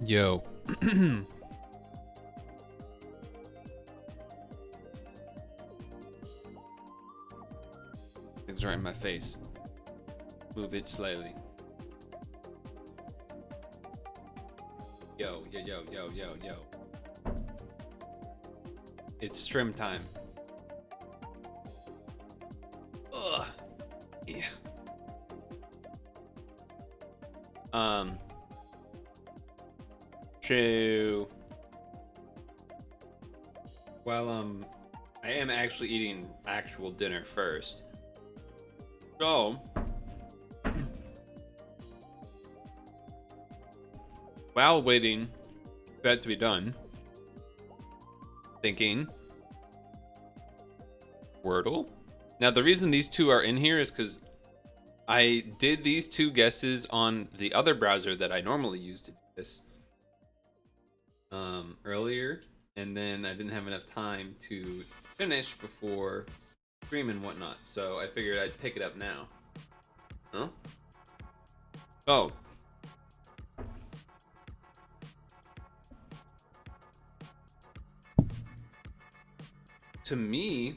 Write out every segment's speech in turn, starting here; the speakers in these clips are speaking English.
Yo. Things right in my face. Move it slightly. Yo, yo, yo, yo, yo, yo. It's stream time. Ugh. Yeah. So, well, I am actually eating actual dinner first. So, while waiting for that to be done, thinking, Wordle. Now, the reason these two are in here is because I did these two guesses on the other browser that I normally use to do this earlier, and then I didn't have enough time to finish before stream and whatnot, so I figured I'd pick it up now. Huh? Oh. To me,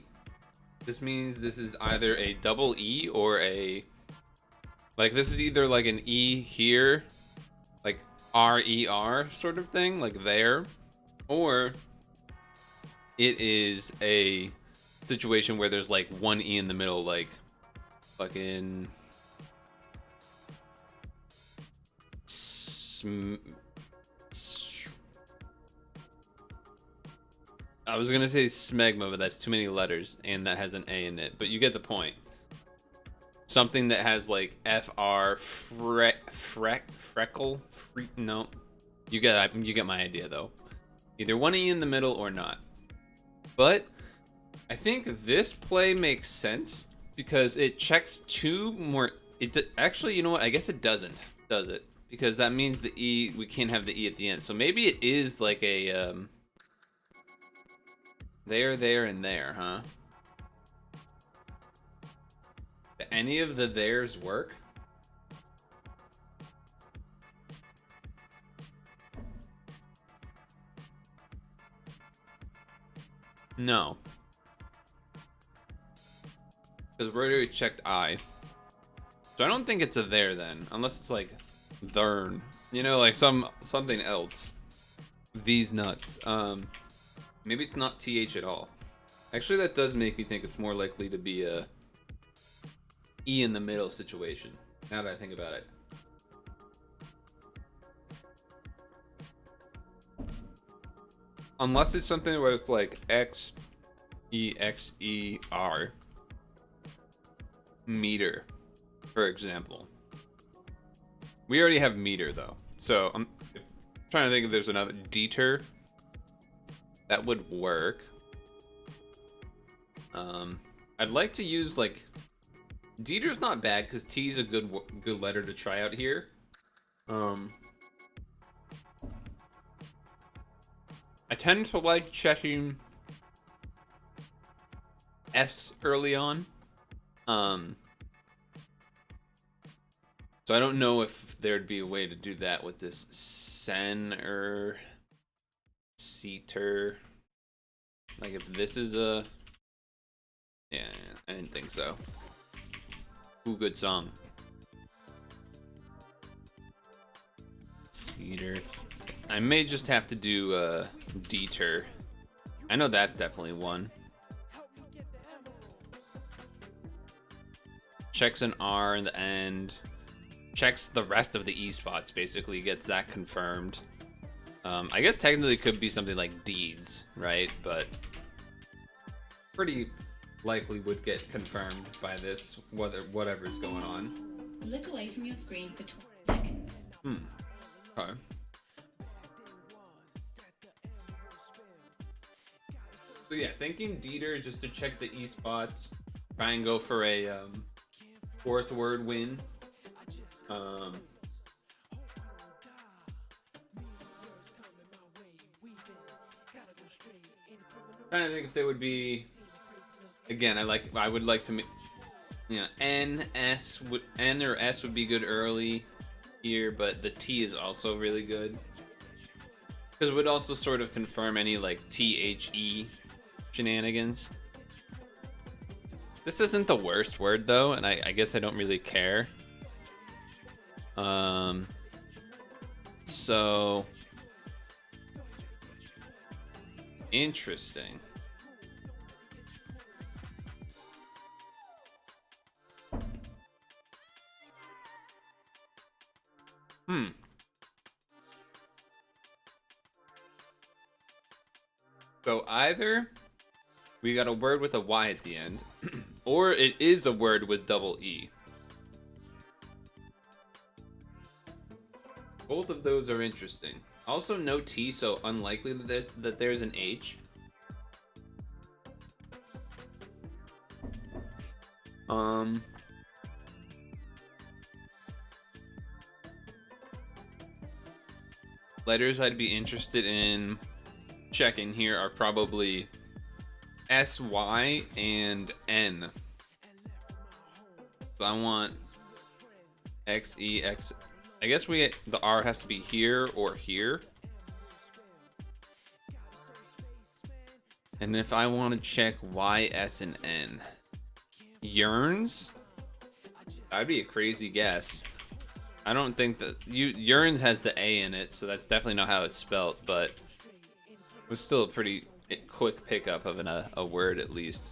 this means this is either a double E or a... Like, this is either like an E here, like R-E-R sort of thing, like there, or it is a situation where there's like one E in the middle, like fucking... I was gonna say smegma, but that's too many letters, and that has an A in it, but you get the point. Something that has like FR freckle. No, you get my idea though. Either one E in the middle or not. But I think this play makes sense because it checks two more. Actually, you know what? I guess it doesn't. Does it? Because that means the E, we can't have the E at the end. So maybe it is like a there, and there, huh? Do any of the theirs work? No. Because we already checked I. So I don't think it's a there then. Unless it's like thern. You know, like something else. These nuts. Maybe it's not TH at all. Actually, that does make me think it's more likely to be a E in the middle situation, now that I think about it. Unless it's something where it's like X, E, X, E, R. Meter, for example. We already have meter, though. So I'm trying to think if there's another deter that would work. I'd like to use, like... Dieter's not bad because T's a good letter to try out here. I tend to like checking S early on. So I don't know if there'd be a way to do that with this sen or seater. Like if this is a... Yeah, I didn't think so. Ooh, good song. Cedar. I may just have to do deter. I know that's definitely one. Checks an R in the end. Checks the rest of the E spots, basically. Gets that confirmed. I guess technically it could be something like deeds, right? But pretty likely would get confirmed by this, whatever's going on. Look away from your screen for 20 seconds. Okay. So yeah, thinking Dieter just to check the E spots. Try and go for a fourth word win. Trying to think if they would be... Again, I would like to, you know, N or S would be good early here, but the T is also really good. Because it would also sort of confirm any like THE shenanigans. This isn't the worst word though, and I guess I don't really care. So interesting. So either we got a word with a Y at the end, or it is a word with double E. Both of those are interesting. Also, no T, so unlikely that there's an H. Letters I'd be interested in checking here are probably S, Y, and N. So I want X, E, X. I guess the R has to be here or here. And if I want to check Y, S, and N. Yearns? That'd be a crazy guess. I don't think that Yearns has the A in it, so that's definitely not how it's spelt, but it was still a pretty quick pickup of a word at least.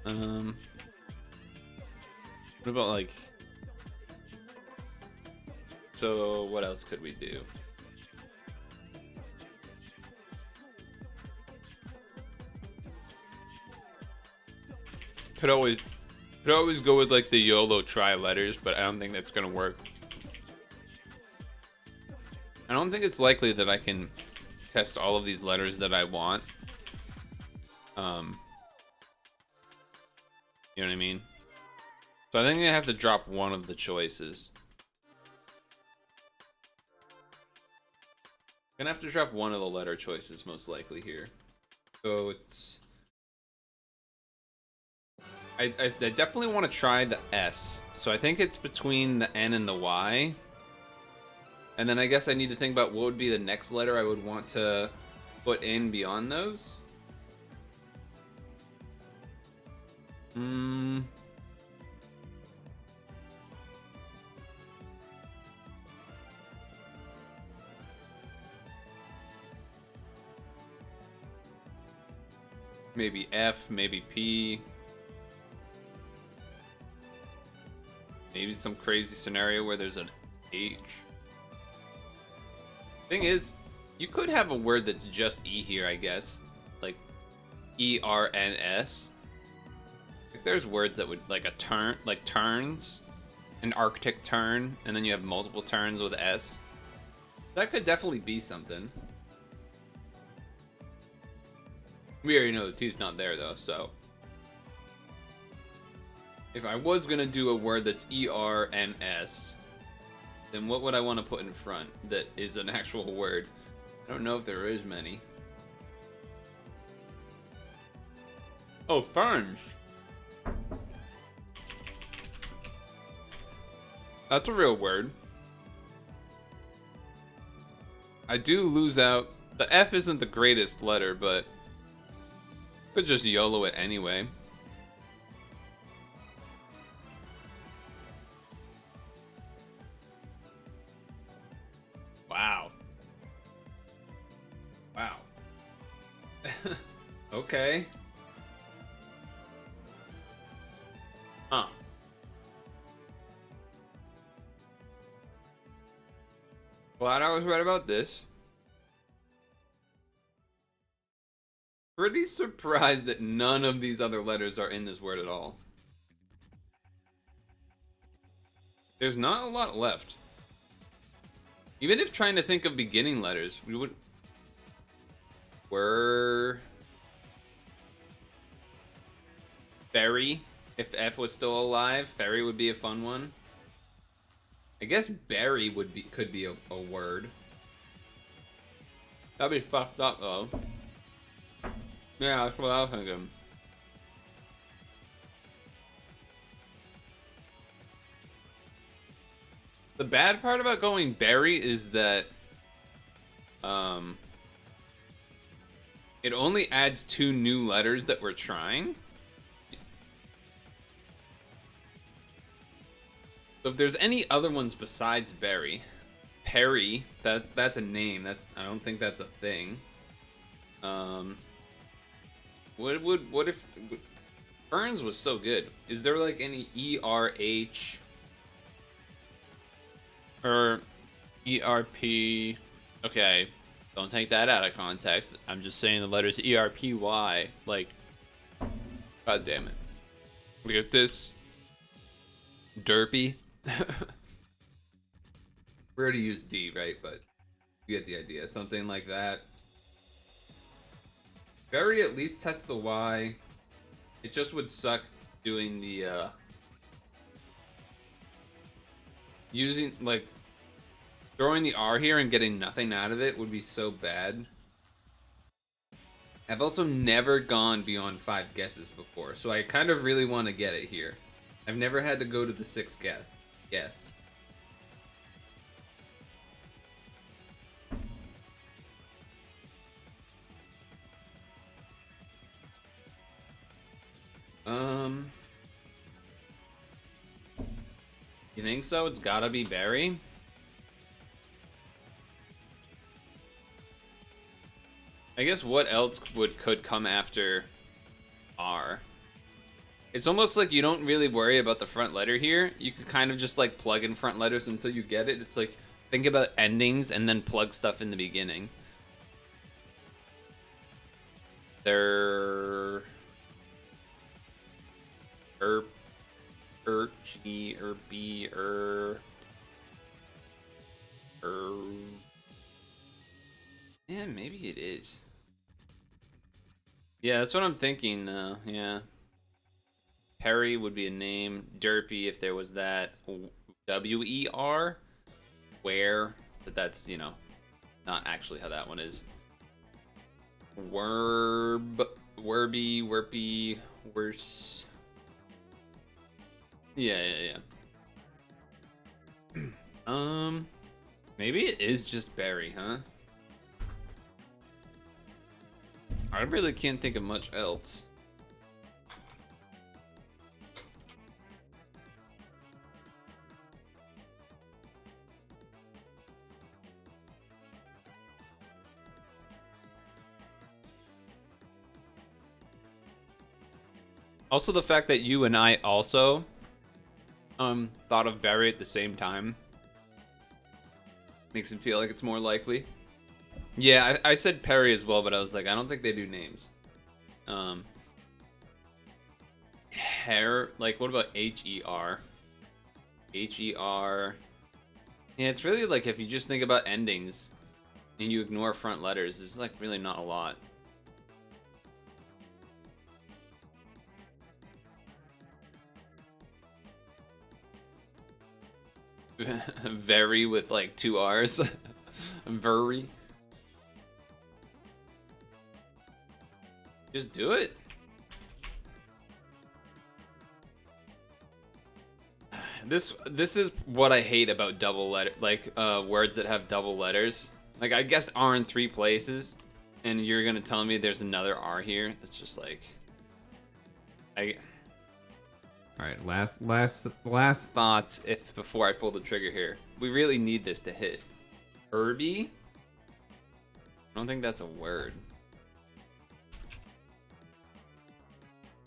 What about like... So what else could we do? Could always go with like the YOLO try letters, but I don't think that's gonna work. I don't think it's likely that I can test all of these letters that I want. You know what I mean? So I think I have to drop one of the choices. Gonna have to drop one of the letter choices most likely here. So it's... I definitely want to try the S. So I think it's between the N and the Y. And then I guess I need to think about what would be the next letter I would want to put in beyond those. Maybe F, maybe P. Maybe some crazy scenario where there's an H. Thing is, you could have a word that's just E here, I guess. Like ERNS. Like there's words that would, like a turn, like turns. An Arctic turn, and then you have multiple turns with S. That could definitely be something. We already know the T's not there though, so. If I was gonna do a word that's ERNS, then what would I want to put in front that is an actual word? I don't know if there is many. Oh, ferns. That's a real word. I do lose out. The F isn't the greatest letter, but could just YOLO it anyway. Wow. Wow. Okay. Huh. Glad I was right about this. Pretty surprised that none of these other letters are in this word at all. There's not a lot left. Even if trying to think of beginning letters, we would... Ferry. If F was still alive, Ferry would be a fun one. I guess berry could be a word. That'd be fucked up though. Yeah, that's what I was thinking. The bad part about going berry is that Um, it only adds 2 new letters that we're trying. So if there's any other ones besides Berry, Perry, that's a name. That I don't think that's a thing. What if Burns was so good? Is there like any ERH or ERP? Okay, don't take that out of context. I'm just saying the letters ERPY. Like, god damn it. Look at this. Derpy. We already used D, right? But you get the idea. Something like that. Berry at least test the Y. It just would suck doing the using like throwing the R here and getting nothing out of it would be so bad. I've also never gone beyond 5 guesses before, so I kind of really want to get it here. I've never had to go to the 6th guess. You think so? It's gotta be Berry? I guess what else could come after R? It's almost like you don't really worry about the front letter here. You could kind of just like plug in front letters until you get it. It's like think about endings and then plug stuff in the beginning. They're G, B, yeah, maybe it is. Yeah, that's what I'm thinking though. Yeah. Perry would be a name. Derpy if there was that. WER. Where? But that's, you know, not actually how that one is. Werby, worse. Yeah. Maybe it is just Berry, huh? I really can't think of much else. Also, the fact that you and I also thought of Berry at the same time makes it feel like it's more likely. Yeah, I said Perry as well, but I was like, I don't think they do names. Hair, like, what about HER? HER. Yeah, it's really like if you just think about endings and you ignore front letters, it's like really not a lot. Very with like 2 R's. Very. Just do it. This is what I hate about double letter, like words that have double letters. Like I guessed R in 3 places, and you're gonna tell me there's another R here. It's just like, All right, last thoughts if before I pull the trigger here. We really need this to hit. Herby? I don't think that's a word.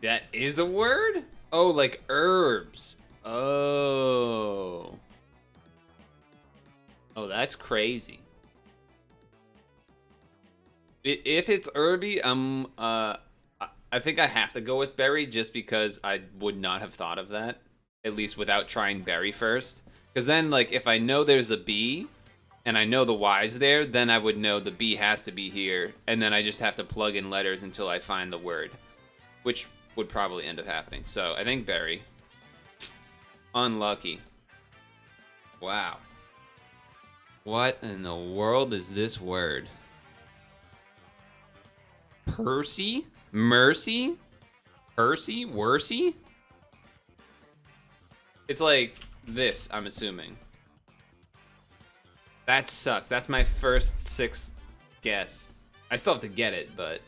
That is a word? Oh, like herbs. Oh. Oh, that's crazy. If it's herby, I think I have to go with Berry just because I would not have thought of that, at least without trying Berry first. Because then, like, if I know there's a B and I know the Y's there, then I would know the B has to be here, and then I just have to plug in letters until I find the word, which would probably end up happening. So I think Berry. Unlucky. Wow. What in the world is this word? Percy? Mercy? Percy? Worsey? It's like this, I'm assuming. That sucks. That's my first 6 guess. I still have to get it, but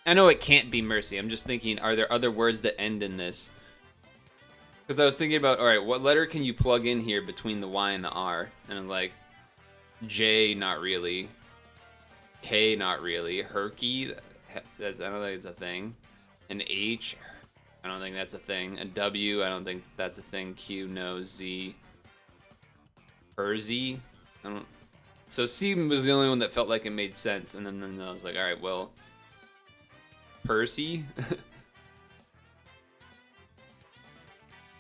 I know it can't be mercy. I'm just thinking, are there other words that end in this? Because I was thinking about, all right, what letter can you plug in here between the Y and the R? And I'm like, J, not really. K, not really. Herky, I don't think it's a thing. An H, I don't think that's a thing. A W, I don't think that's a thing. Q, no. Z, Z, I don't. So C was the only one that felt like it made sense, and then I was like, all right, well, Percy,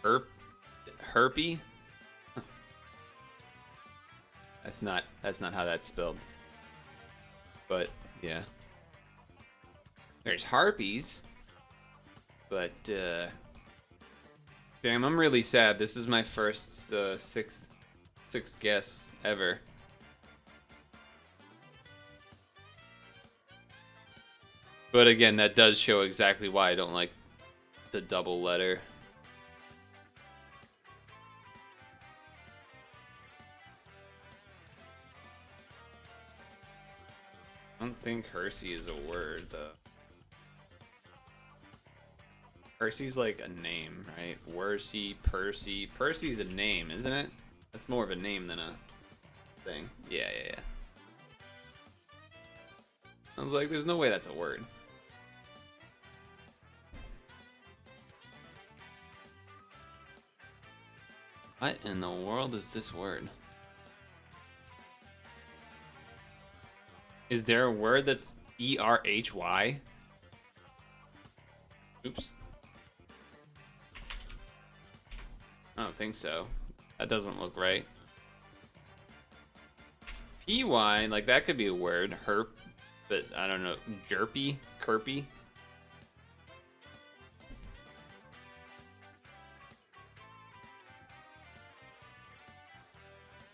Herpy. That's not how that's spelled. But yeah, there's harpies. But damn, I'm really sad. This is my first sixth guess ever. But again, that does show exactly why I don't like the double letter. I don't think Hersey is a word, though. Percy's like a name, right? Worsey, Percy. Percy's a name, isn't it? That's more of a name than a thing. Yeah. I was like, there's no way that's a word. What in the world is this word? Is there a word that's E-R-H-Y? Oops. I don't think so. That doesn't look right. P-Y, like that could be a word. Herp, but I don't know. Jerpy? Kerpy?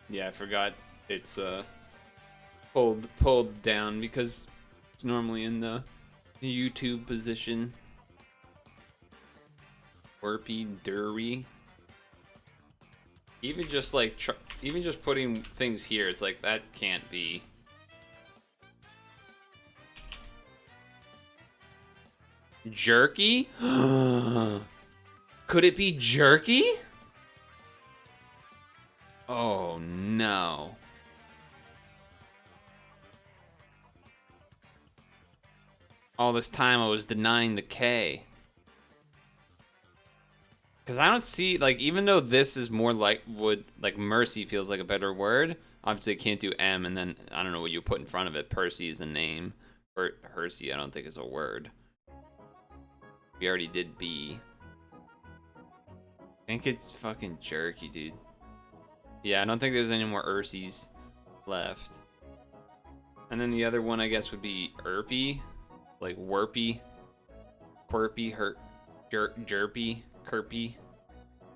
Yeah, I forgot it's pulled down because it's normally in the YouTube position. Werpy, Dury. Even just like even just putting things here, it's like that can't be. Jerky? Could it be jerky? Oh no. All this time I was denying the K. Because I don't see, like, even though this is more like, mercy feels like a better word. Obviously, I can't do M, and then, I don't know what you put in front of it. Percy is a name. Or Hersey, I don't think is a word. We already did B. I think it's fucking jerky, dude. Yeah, I don't think there's any more Ursies left. And then the other one, I guess, would be Erpy. Like, Werpy. Quirpy, Jerpy. Kerpy,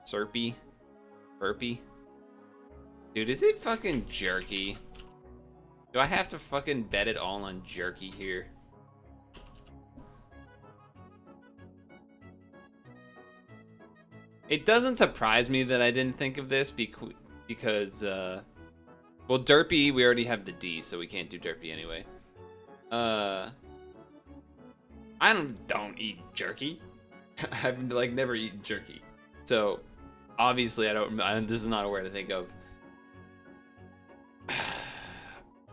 Serpy, Burpy. Dude, is it fucking jerky? Do I have to fucking bet it all on jerky here? It doesn't surprise me that I didn't think of this because, well, Derpy, we already have the D, so we can't do Derpy anyway. I don't eat jerky. I've like never eaten jerky, so obviously this is not a word to think of.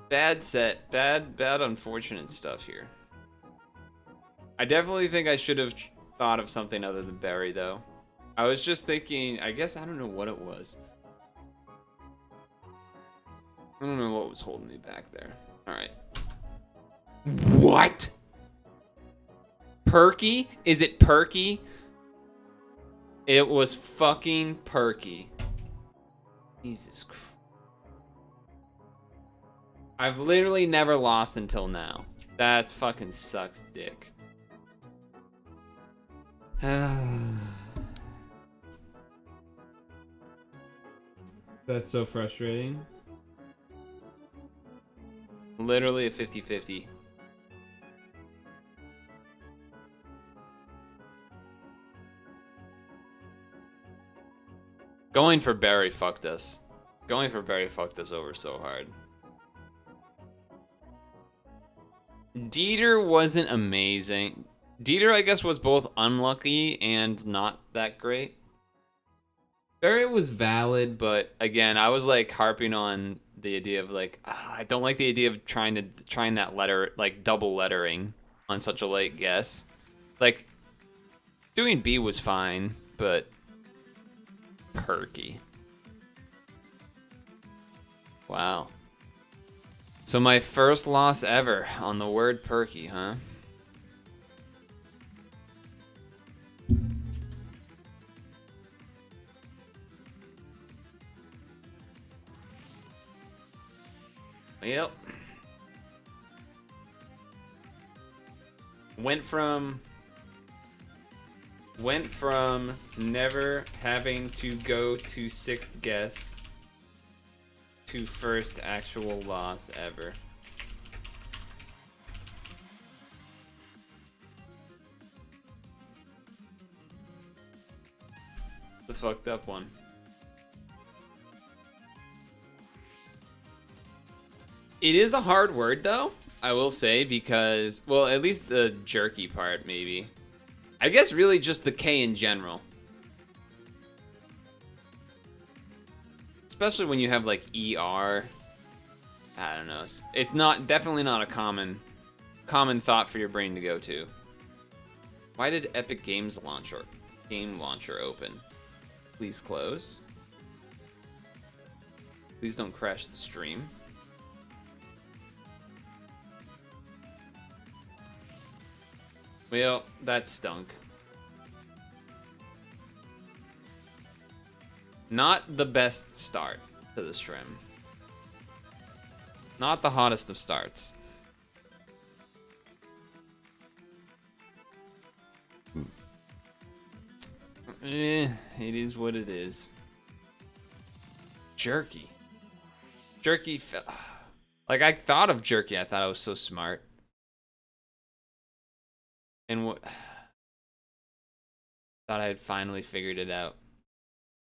Bad set, bad unfortunate stuff here. I definitely think I should have thought of something other than berry though. I was just thinking, I guess I don't know what it was. I don't know what was holding me back there. All right. What? Perky? Is it Perky? It was fucking Perky. Jesus Christ. I've literally never lost until now. That fucking sucks dick. That's so frustrating. Literally a 50-50. Going for Barry fucked us. Going for Barry fucked us over so hard. Dieter wasn't amazing. Dieter, I guess, was both unlucky and not that great. Barrett was valid, but again, I was like harping on the idea of like I don't like the idea of trying that letter like double lettering on such a late guess. Like doing B was fine, but perky. Wow. So my first loss ever on the word perky, huh? Yep. Went from never having to go to sixth guess to first actual loss ever. The fucked up one. It is a hard word though, I will say, because, well, at least the jerky part maybe. I guess really just the K in general. Especially when you have like ER. I don't know. It's not definitely not a common thought for your brain to go to. Why did Epic Games Game Launcher open? Please close. Please don't crash the stream. Well, that stunk. Not the best start to the stream. Not the hottest of starts. It is what it is. Jerky. Jerky. Like, I thought of jerky. I thought I was so smart. And what? Thought I had finally figured it out.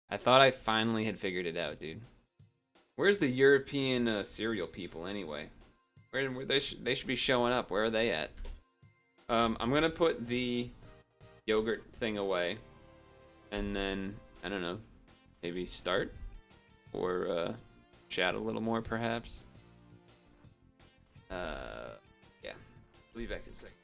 I thought I finally had figured it out, dude. Where's the European cereal people anyway? Where they should be showing up. Where are they at? I'm gonna put the yogurt thing away, and then I don't know, maybe start or chat a little more perhaps. Yeah, be back in a second.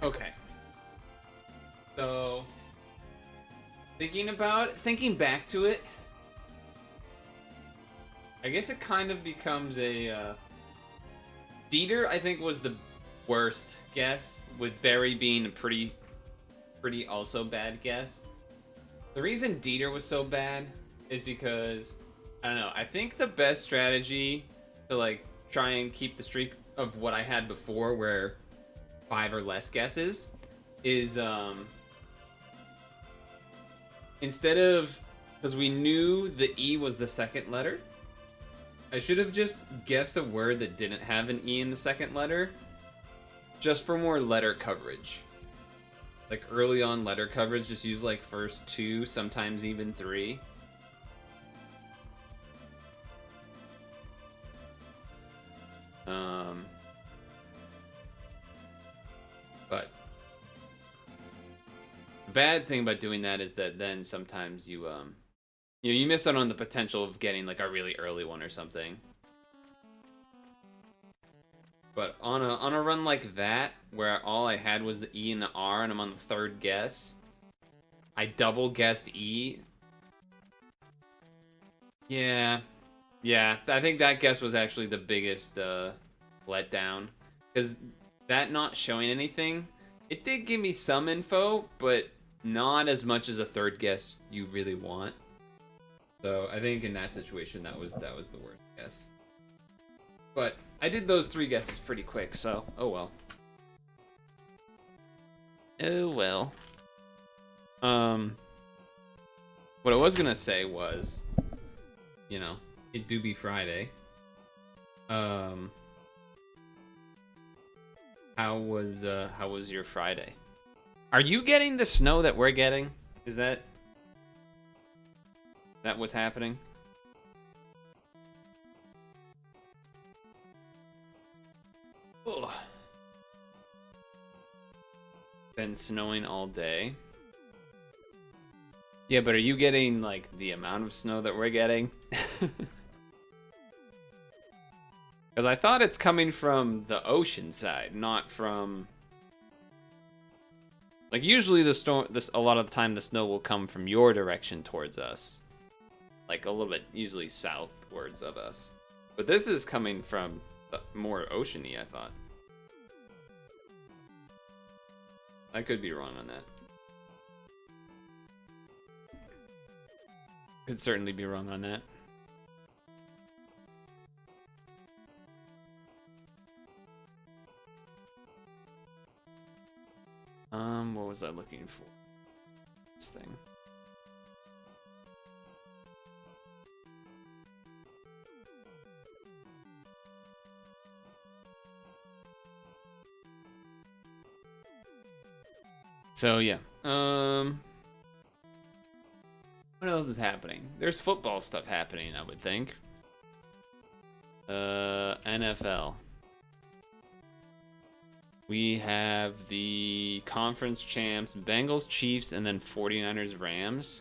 Okay. So, thinking back to it, I guess it kind of becomes a, Dieter, I think, was the worst guess, with Barry being a pretty also bad guess. The reason Dieter was so bad is because, I don't know, I think the best strategy to, like, try and keep the streak of what I had before, where 5 or less guesses, is, instead of, because we knew the E was the second letter, I should have just guessed a word that didn't have an E in the second letter, just for more letter coverage. Like, early on letter coverage, just use, like, first 2, sometimes even 3. But the bad thing about doing that is that then sometimes you miss out on the potential of getting, like, a really early one or something. But on a run like that, where all I had was the E and the R, and I'm on the third guess, I double guessed E. Yeah, I think that guess was actually the biggest letdown, because that not showing anything, it did give me some info, but not as much as a third guess you really want. So I think in that situation, that was the worst guess. But I did those 3 guesses pretty quick, so oh well. Oh well. What I was gonna say was, you know, it do be Friday. How was your Friday? Are you getting the snow that we're getting? Is that what's happening? Ugh. Been snowing all day. Yeah, but are you getting, like, the amount of snow that we're getting? Because I thought it's coming from the ocean side, not from... Like, usually a lot of the time the snow will come from your direction towards us. Like, a little bit, usually southwards of us. But this is coming from more oceany, I thought. I could be wrong on that. Could certainly be wrong on that. What was I looking for? This thing. So yeah. What else is happening? There's football stuff happening, I would think. NFL. We have the conference champs, Bengals, Chiefs, and then 49ers, Rams.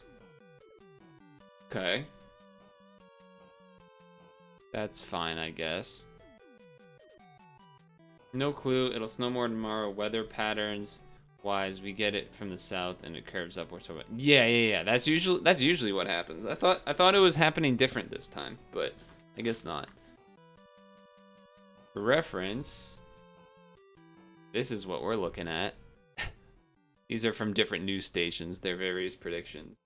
Okay. That's fine, I guess. No clue. It'll snow more tomorrow. Weather patterns wise, we get it from the south and it curves upwards. So yeah. That's usually what happens. I thought it was happening different this time, but I guess not. For reference, this is what we're looking at. These are from different news stations, their various predictions.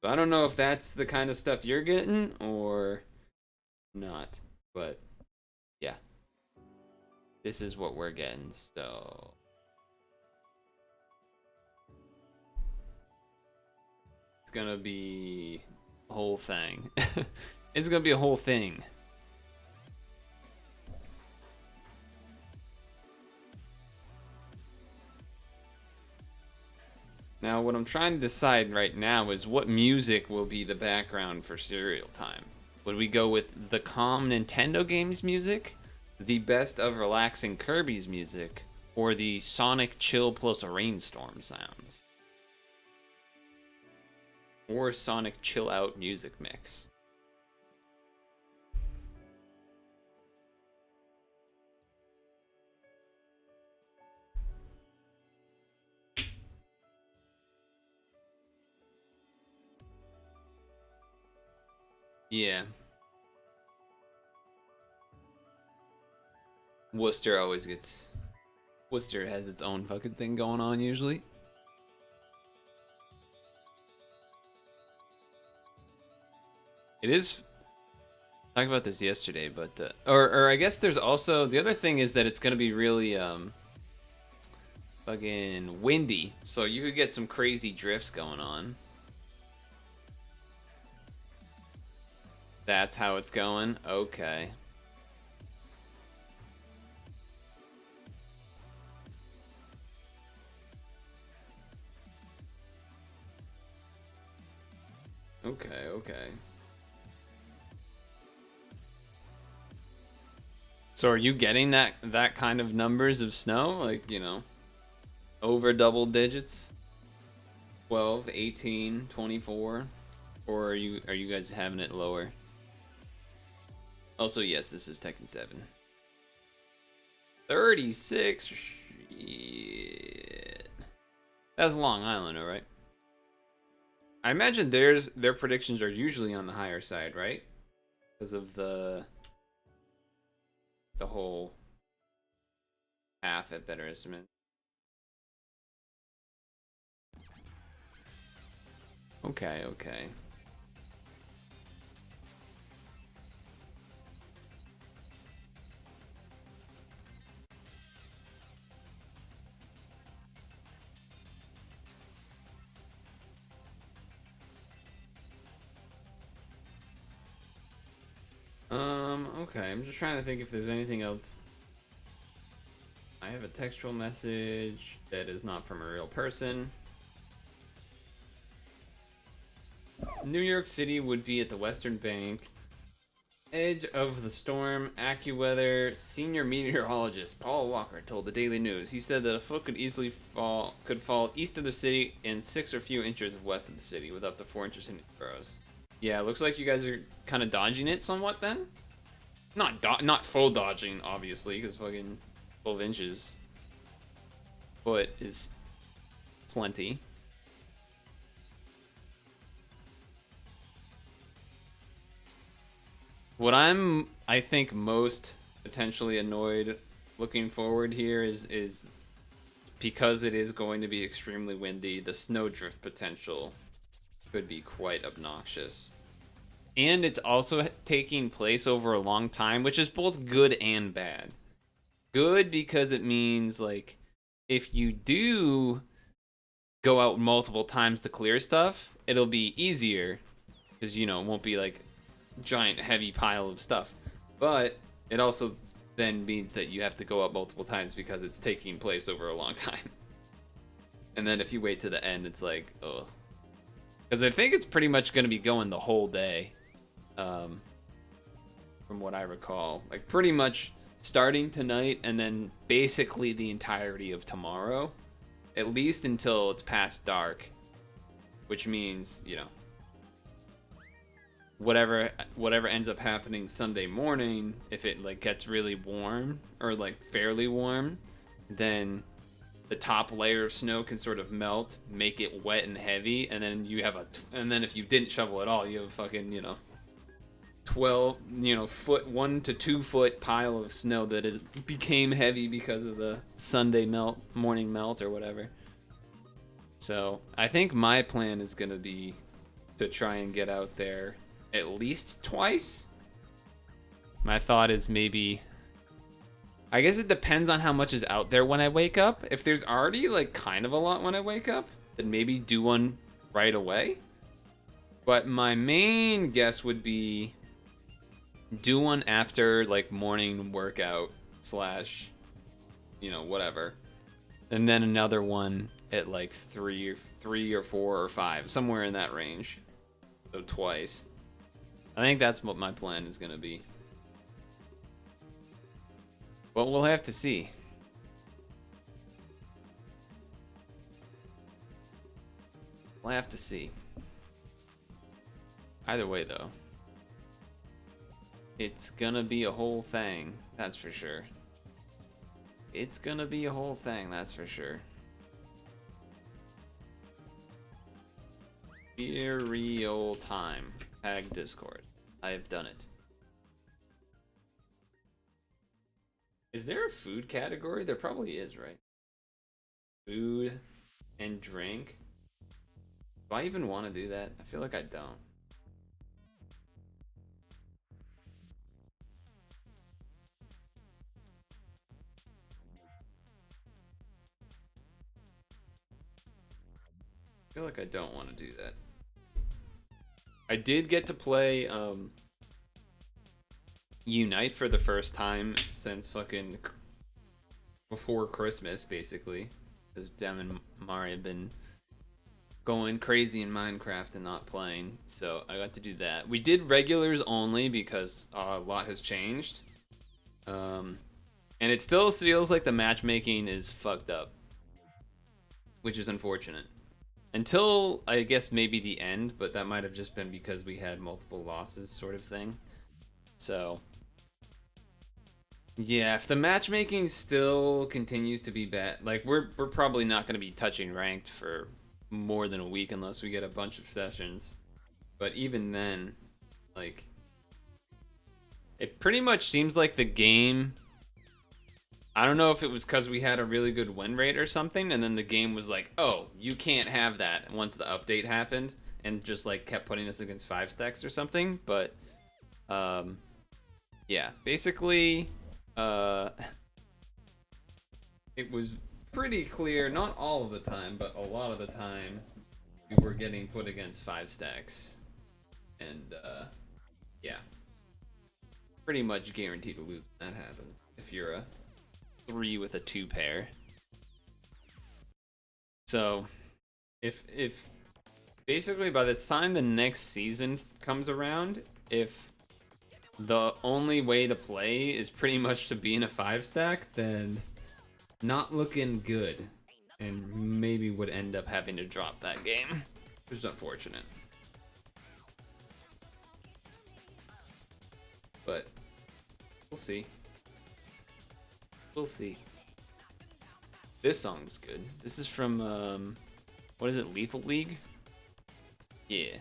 So I don't know if that's the kind of stuff you're getting or not, but yeah. This is what we're getting, so... It's gonna be a whole thing. It's gonna be a whole thing. Now, what I'm trying to decide right now is what music will be the background for Serial Time. Would we go with the calm Nintendo games music, the best of relaxing Kirby's music, or the Sonic chill plus rainstorm sounds? Or Sonic chill out music mix? Yeah. Worcester always gets. Worcester has its own fucking thing going on usually. It is. Talked about this yesterday, but or I guess there's also the other thing is that it's gonna be really fucking windy, so you could get some crazy drifts going on. That's how it's going. Okay. Okay, okay. So are you getting that kind of numbers of snow? Like, over double digits? 12, 18, 24? Or are you guys having it lower? Also, yes, this is Tekken 7. 36? Shit. That's Long Island, alright? I imagine their predictions are usually on the higher side, right? Because of the whole half at better estimate. Okay, okay. Okay. I'm just trying to think if there's anything else. I have a textual message that is not from a real person. New York City would be at the Western Bank. Edge of the storm, AccuWeather senior meteorologist Paul Walker told the Daily News. He said that a foot could fall east of the city and 6 or few inches west of the city, with up to 4 inches in Churros. Yeah, looks like you guys are kind of dodging it somewhat then. Not full dodging, obviously, because fucking 12 inches foot is plenty. What I think, most potentially annoyed looking forward here is because it is going to be extremely windy, the snowdrift potential could be quite obnoxious. And it's also taking place over a long time, which is both good and bad. Good because it means, like, if you do go out multiple times to clear stuff, it'll be easier because, it won't be like giant heavy pile of stuff. But it also then means that you have to go up multiple times because it's taking place over a long time. And then if you wait to the end, it's like, ugh. Because I think it's pretty much going to be going the whole day, from what I recall. Like, pretty much starting tonight and then basically the entirety of tomorrow, at least until it's past dark, which means, whatever ends up happening Sunday morning, if it like gets really warm or like fairly warm, then the top layer of snow can sort of melt, make it wet and heavy, and then and then if you didn't shovel at all, you have a fucking 12 foot 1 to 2 foot pile of snow that became heavy because of the Sunday morning melt or whatever. So I think my plan is gonna be to try and get out there at least twice. My thought is maybe, I guess it depends on how much is out there when I wake up. If there's already like kind of a lot when I wake up, then maybe do one right away. But my main guess would be do one after like morning workout slash whatever, and then another one at like three or 4 or 5, somewhere in that range. So twice. I think that's what my plan is gonna be. But we'll have to see. We'll have to see. Either way, though, it's gonna be a whole thing, that's for sure. It's gonna be a whole thing, that's for sure. Real time. Tag Discord. I have done it. Is there a food category? There probably is, right? Food and drink. Do I even want to do that? I feel like I don't. I feel like I don't want to do that. I did get to play Unite for the first time since fucking before Christmas, basically. Because Dem and Mari have been going crazy in Minecraft and not playing. So I got to do that. We did regulars only because a lot has changed. And it still feels like the matchmaking is fucked up. Which is unfortunate. Until, I guess, maybe the end, but that might have just been because we had multiple losses sort of thing. So, yeah, if the matchmaking still continues to be bad, like, we're probably not going to be touching ranked for more than a week unless we get a bunch of sessions. But even then, like, it pretty much seems like the game... I don't know if it was because we had a really good win rate or something, and then the game was like, oh, you can't have that once the update happened, and just like kept putting us against 5 stacks or something. But yeah, basically it was pretty clear, not all of the time, but a lot of the time we were getting put against 5 stacks. And yeah, pretty much guaranteed to lose when that happens if you're a 3 with a 2 pair. So if basically by the time the next season comes around, if the only way to play is pretty much to be in a 5 stack, then not looking good, and maybe would end up having to drop that game, which is unfortunate. But we'll see. We'll see. This song's good. This is from, what is it, Lethal League? Yeah.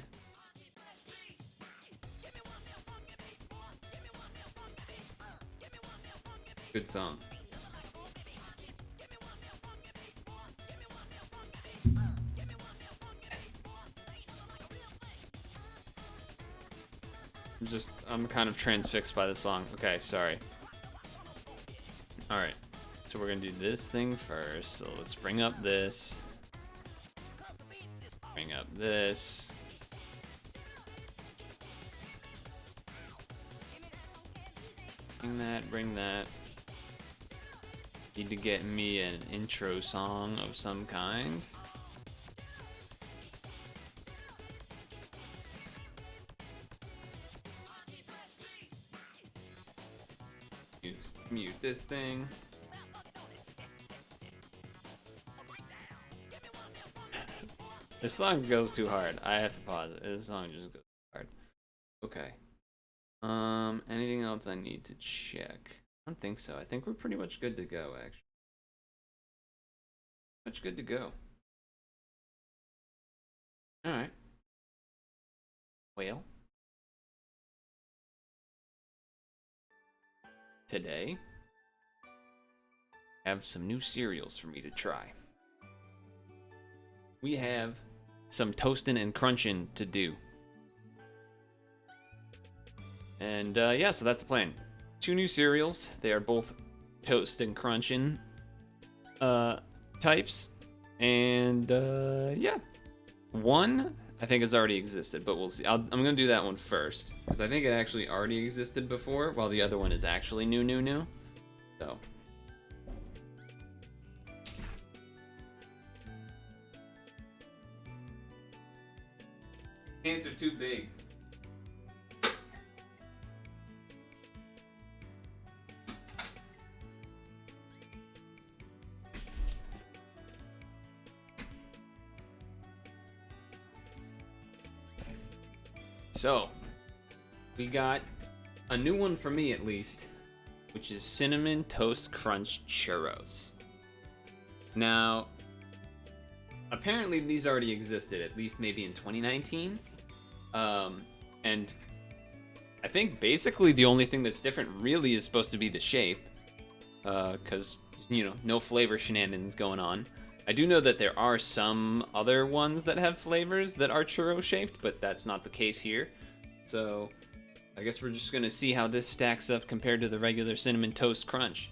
Good song. I'm kind of transfixed by the song. Okay, sorry. Alright, so we're gonna do this thing first. So let's bring up this. Bring up this. Bring that. Need to get me an intro song of some kind. Mute this thing. This song goes too hard. I have to pause it. This song just goes hard. Okay. Anything else I need to check? I don't think so. I think we're pretty much good to go, actually. Much good to go. Alright. Well. Today, I have some new cereals for me to try. We have some toasting and crunching to do. And yeah, so that's the plan. 2 new cereals. They are both toast and crunching types. And yeah, one I think has already existed, but we'll see. I'm gonna do that one first because I think it actually already existed before, while the other one is actually new. So. Hands are too big. So, we got a new one for me at least, which is Cinnamon Toast Crunch Churros. Now, apparently these already existed, at least maybe in 2019. And I think basically the only thing that's different really is supposed to be the shape. Because, you know, no flavor shenanigans going on. I do know that there are some other ones that have flavors that are churro shaped, but that's not the case here. So I guess we're just gonna see how this stacks up compared to the regular Cinnamon Toast Crunch.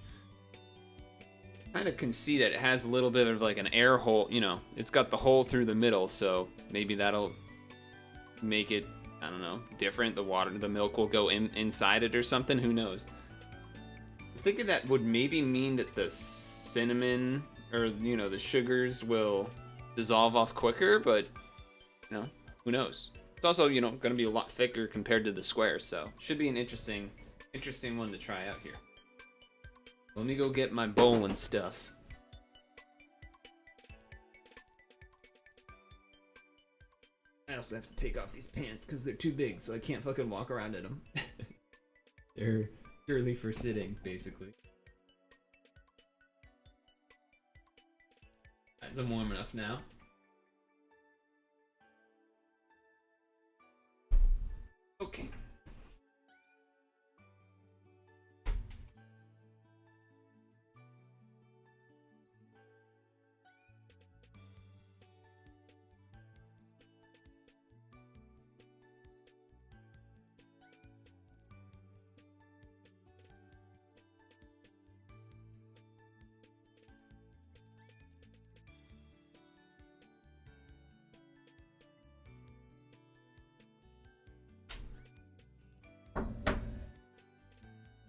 Kind of can see that it has a little bit of like an air hole, you know, it's got the hole through the middle, so maybe that'll make it, I don't know, different. The milk will go inside it or something, who knows. I think that would maybe mean that the cinnamon or, you know, the sugars will dissolve off quicker, but, you know, who knows. It's also, you know, going to be a lot thicker compared to the squares, so should be an interesting one to try out here. Let me go get my bowl and stuff. I also have to take off these pants because they're too big, so I can't fucking walk around in them. They're purely for sitting, basically. I'm warm enough now. Okay.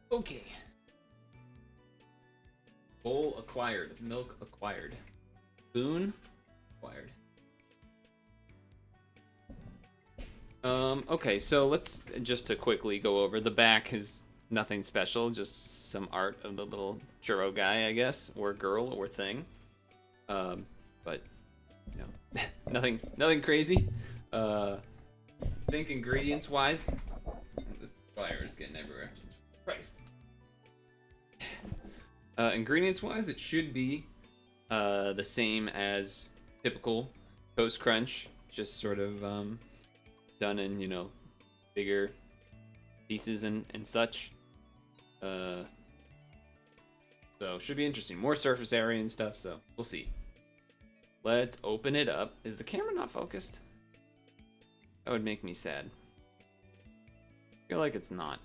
Okay. Bowl acquired. Milk acquired. Spoon acquired. Okay, so let's just to quickly go over. The back is nothing special, just some art of the little churro guy, I guess, or girl, or thing. But you know, nothing crazy. Think ingredients wise, this fire is getting everywhere. Christ. Ingredients wise, it should be the same as typical Toast Crunch, just sort of done in, you know, bigger pieces and such. So should be interesting. More surface area and stuff, so we'll see. Let's open it up. Is the camera not focused? That would make me sad. I feel like it's not.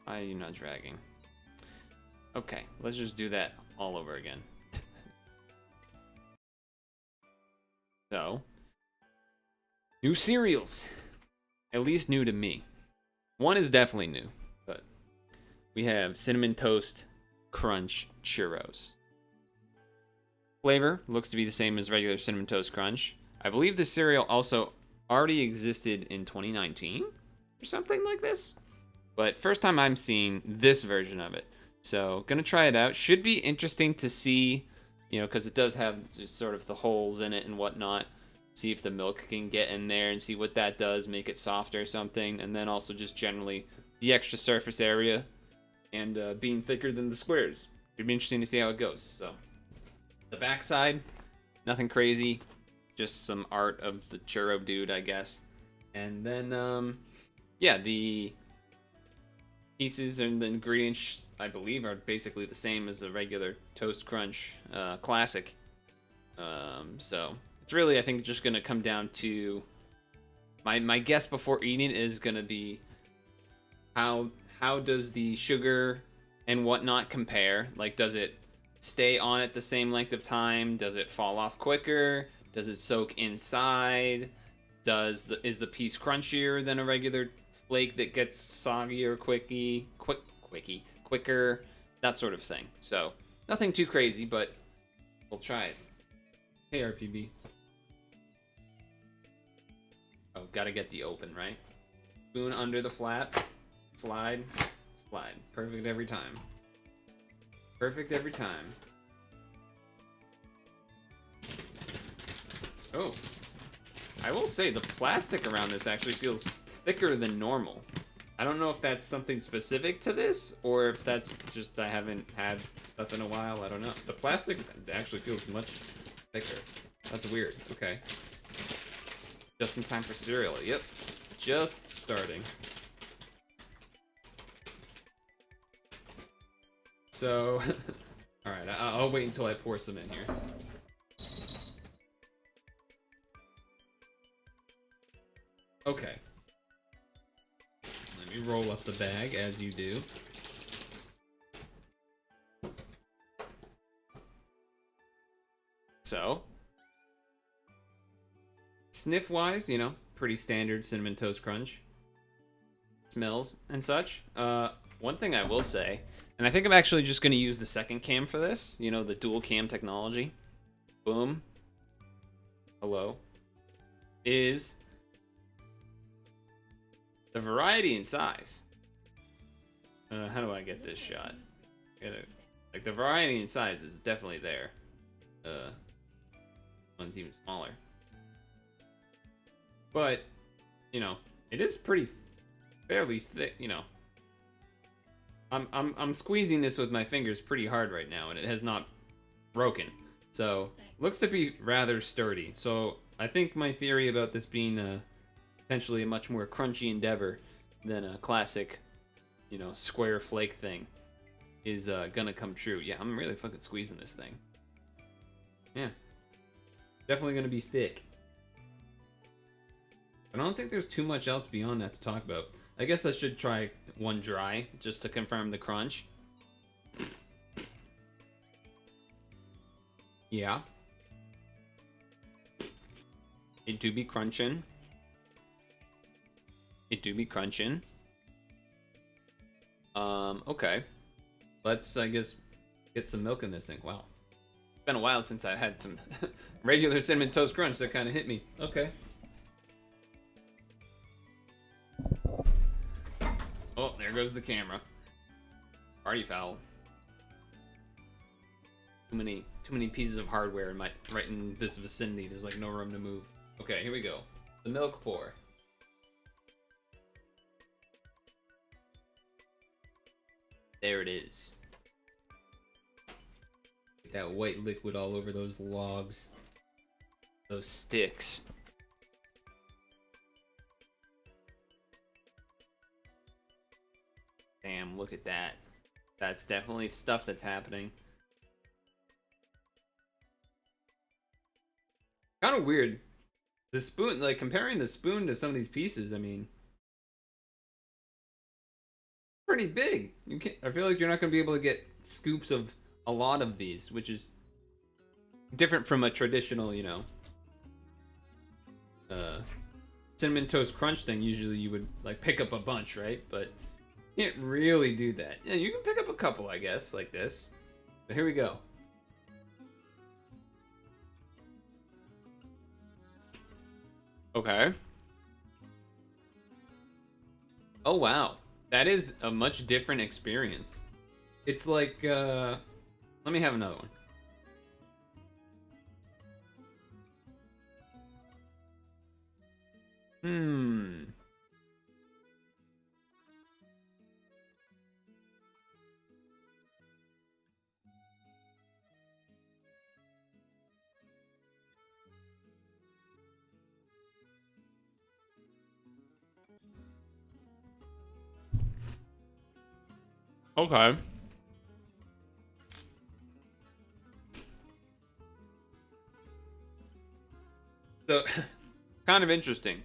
Why are you not dragging? Okay, let's just do that all over again. So, new cereals. At least new to me. One is definitely new, but we have Cinnamon Toast Crunch Churros. Flavor looks to be the same as regular Cinnamon Toast Crunch. I believe the cereal also already existed in 2019 or something like this. But first time I'm seeing this version of it. So, gonna try it out. Should be interesting to see, you know, because it does have just sort of the holes in it and whatnot. See if the milk can get in there and see what that does, make it softer or something. And then also just generally the extra surface area and being thicker than the squares. Should be interesting to see how it goes. So, the backside, nothing crazy. Just some art of the churro dude, I guess. And then, yeah, the pieces and the ingredients, I believe, are basically the same as a regular Toast Crunch classic. So it's really, I think, just gonna come down to my guess before eating is gonna be how does the sugar and whatnot compare? Like, does it stay on it the same length of time? Does it fall off quicker? Does it soak inside? Is the piece crunchier than a regular flake that gets soggier quicker, that sort of thing. So nothing too crazy, but we'll try it. Hey, RPB. Oh, gotta get the open, right? Spoon under the flap, slide. Perfect every time. Oh, I will say the plastic around this actually feels thicker than normal. I don't know if that's something specific to this or if that's just I haven't had stuff in a while. I don't know. The plastic actually feels much thicker. That's weird. Okay. Just in time for cereal. Yep. Just starting. So, alright, I'll wait until I pour some in here. Okay. Let me roll up the bag, as you do. So, sniff-wise, you know, pretty standard Cinnamon Toast Crunch. Smells and such. One thing I will say, and I think I'm actually just going to use the second cam for this, you know, the dual cam technology. Boom. Hello. Is the variety in size. How do I get this shot? Like, the variety in size is definitely there. One's even smaller. But, you know, it is pretty fairly thick, you know. I'm squeezing this with my fingers pretty hard right now, and it has not broken. So, looks to be rather sturdy. So, I think my theory about this being potentially a much more crunchy endeavor than a classic, you know, square flake thing is gonna come true. Yeah, I'm really fucking squeezing this thing. Yeah. Definitely gonna be thick. I don't think there's too much else beyond that to talk about. I guess I should try one dry, just to confirm the crunch. Yeah. It do be crunching. It do be crunching. Okay. Let's, I guess, get some milk in this thing. Wow. It's been a while since I had some regular Cinnamon Toast Crunch that kind of hit me. Okay. Oh, there goes the camera. Party foul. Too many pieces of hardware in right in this vicinity. There's like no room to move. Okay, here we go. The milk pour. There it is. Get that white liquid all over those logs. Those sticks. Damn, look at that. That's definitely stuff that's happening. Kind of weird. The spoon, like comparing the spoon to some of these pieces, I mean, pretty big. You can't, I feel like you're not going to be able to get scoops of a lot of these, which is different from a traditional, you know, Cinnamon Toast Crunch thing. Usually you would like pick up a bunch, right? But you can't really do that. Yeah, you can pick up a couple, I guess, like this. But here we go. Okay. Oh, wow. That is a much different experience. It's like, let me have another one. Okay. So, kind of interesting.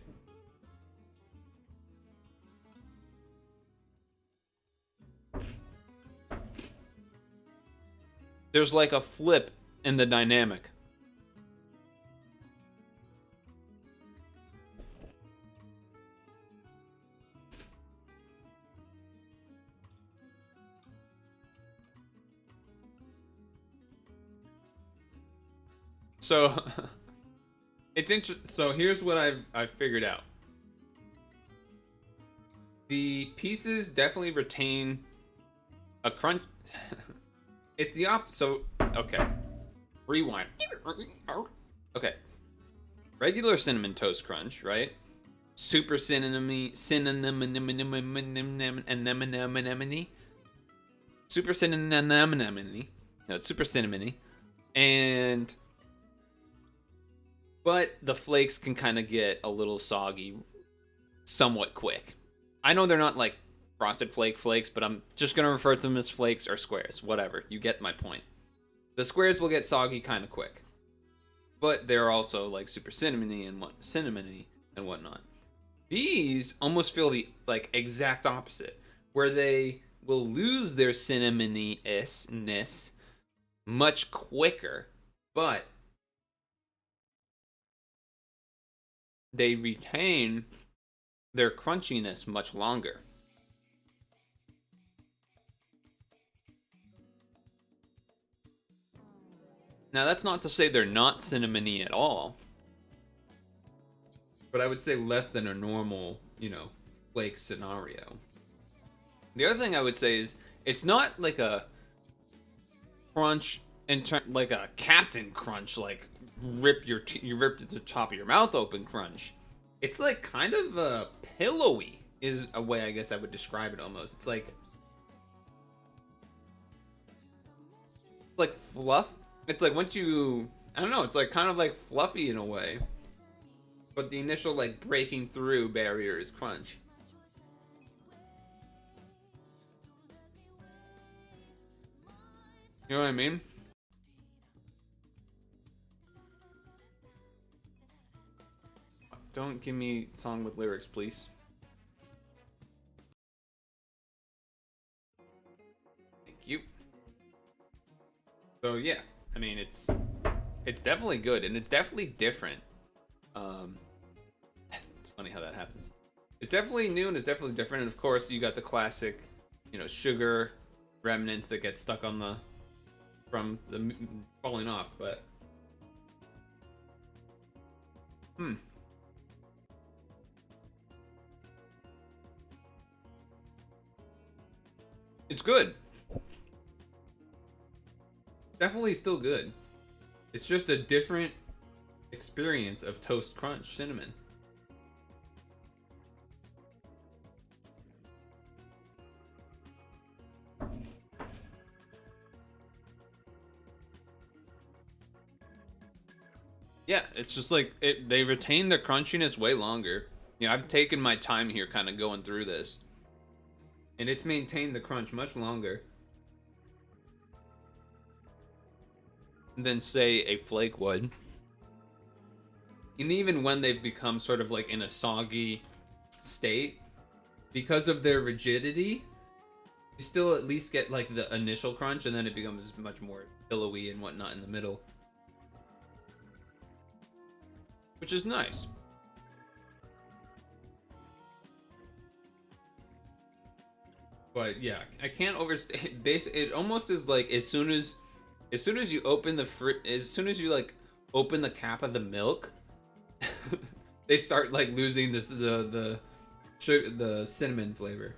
There's like a flip in the dynamic. So, it's interesting. So here's what I've figured out. The pieces definitely retain a crunch. It's the so okay. Rewind. Okay. Regular Cinnamon Toast Crunch, right? Super cinnamony. Super cinnamony. No, it's super cinnamony. And but the flakes can kind of get a little soggy somewhat quick. I know they're not like frosted flakes, but I'm just gonna refer to them as flakes or squares. Whatever, you get my point. The squares will get soggy kind of quick, but they're also like super cinnamony and whatnot. These almost feel the like exact opposite, where they will lose their cinnamony-ness much quicker, but they retain their crunchiness much longer. Now, that's not to say they're not cinnamony at all, but I would say less than a normal, flake scenario. The other thing I would say is it's not like a crunch like a Captain Crunch, like you rip the top of your mouth open crunch. It's like kind of pillowy is a way I guess I would describe it almost. It's like fluff. It's like once you, I don't know, it's like kind of like fluffy in a way. But the initial like breaking through barrier is crunch. You know what I mean? Don't give me song with lyrics, please. Thank you. So yeah, I mean it's definitely good and it's definitely different. It's funny how that happens. It's definitely new and it's definitely different. And of course, you got the classic, sugar remnants that get stuck on from the falling off. But it's good. Definitely still good. It's just a different experience of toast crunch cinnamon. Yeah, it's just like they retain their crunchiness way longer. I've taken my time here kind of going through this. And it's maintained the crunch much longer than say a flake would. And even when they've become sort of like in a soggy state, because of their rigidity, you still at least get like the initial crunch and then it becomes much more pillowy and whatnot in the middle. Which is nice. But yeah, I can't overstate. It almost is like as soon as you open as soon as you like open the cap of the milk, they start like losing the cinnamon flavor.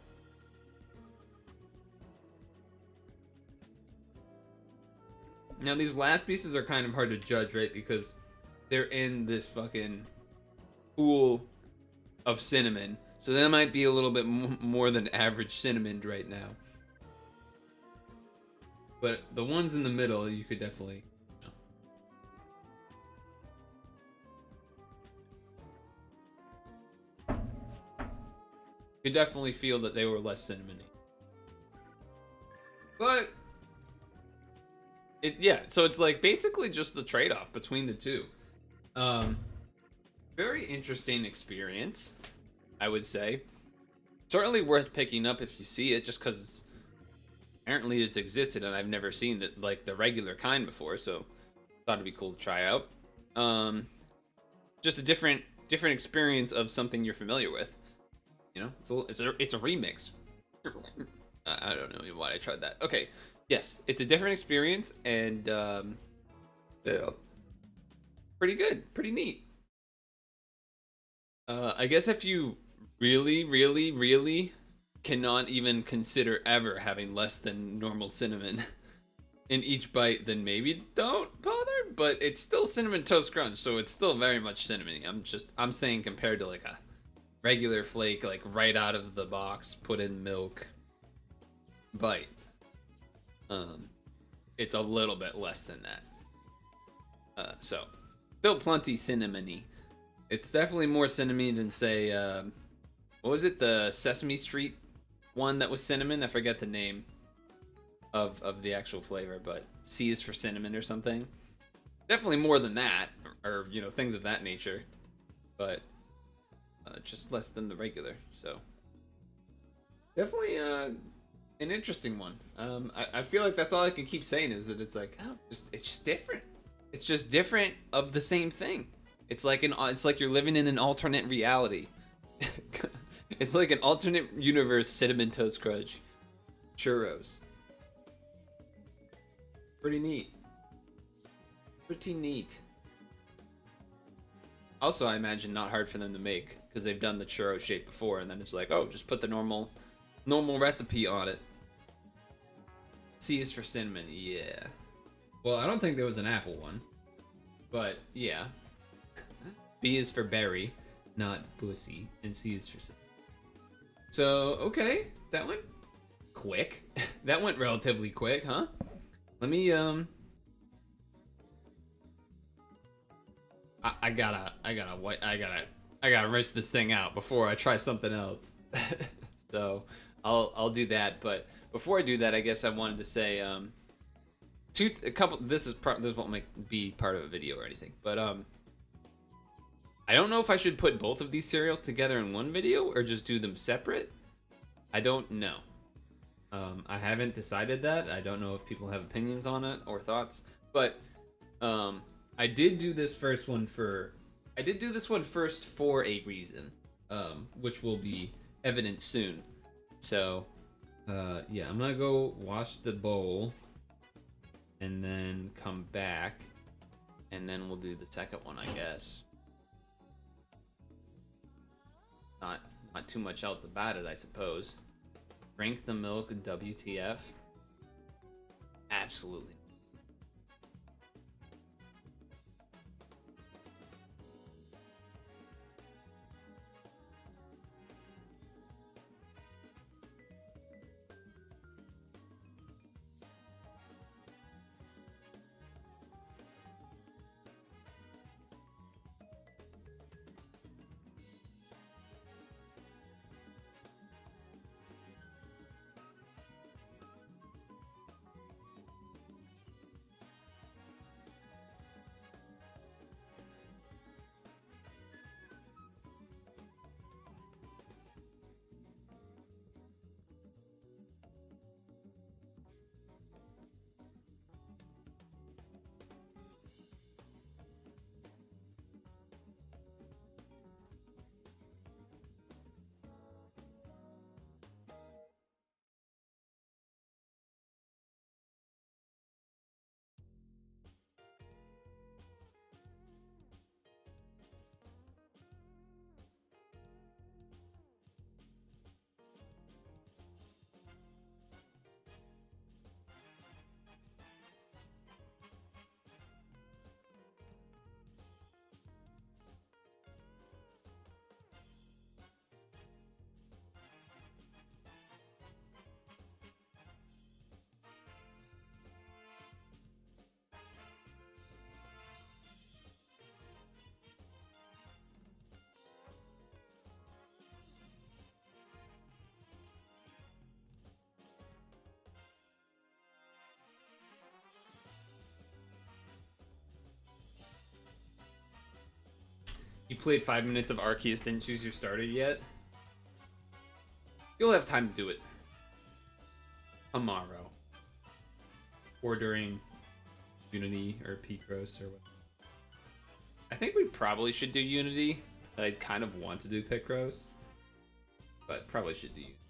Now these last pieces are kind of hard to judge, right? Because they're in this fucking pool of cinnamon. So that might be a little bit more than average cinnamon right now. But the ones in the middle, you could definitely, you could definitely feel that they were less cinnamony. But so it's like basically just the trade-off between the two. Very interesting experience, I would say. Certainly worth picking up if you see it, just because apparently it's existed and I've never seen it like the regular kind before, so thought it'd be cool to try out. Just a different experience of something you're familiar with. It's a remix. I don't know why I tried that. Okay, yes, it's a different experience and yeah, pretty good, pretty neat. I guess if you really, really, really cannot even consider ever having less than normal cinnamon in each bite, then maybe don't bother. But it's still cinnamon toast crunch, so it's still very much cinnamony. I'm saying compared to like a regular flake, like right out of the box, put in milk bite, it's a little bit less than that. So Still plenty cinnamony. It's definitely more cinnamony than, say, what was it? The Sesame Street one that was cinnamon? I forget the name of the actual flavor, but C is for cinnamon or something. Definitely more than that, or you know, things of that nature. But just less than the regular. So definitely an interesting one. I feel like that's all I can keep saying is that it's like, oh, it's just different. It's just different of the same thing. It's like you're living in an alternate reality. It's like an alternate universe cinnamon toast crunch churros. Pretty neat. Pretty neat. Also, I imagine not hard for them to make because they've done the churro shape before, and then it's like, oh, just put the normal recipe on it. C is for cinnamon, yeah. Well, I don't think there was an apple one, but yeah. B is for berry, not pussy, and C is for cinnamon. So, okay, that went quick. That went relatively quick, huh? Let me I gotta rinse this thing out before I try something else. So I'll do that. But before I do that, I guess I wanted to say a couple. This won't be part of a video or anything, but I don't know if I should put both of these cereals together in one video or just do them separate. I don't know. I haven't decided that. I don't know if people have opinions on it or thoughts, but I did do this one first for a reason, which will be evident soon. So, yeah, I'm gonna go wash the bowl and then come back, and then we'll do the second one, I guess. Not too much else about it, I suppose. Drink the milk, WTF? Absolutely. You played 5 minutes of Arceus, didn't choose your starter yet? You'll have time to do it tomorrow. Or during Unity or Picross or what. I think we probably should do Unity. I kind of want to do Picross. But probably should do Unity.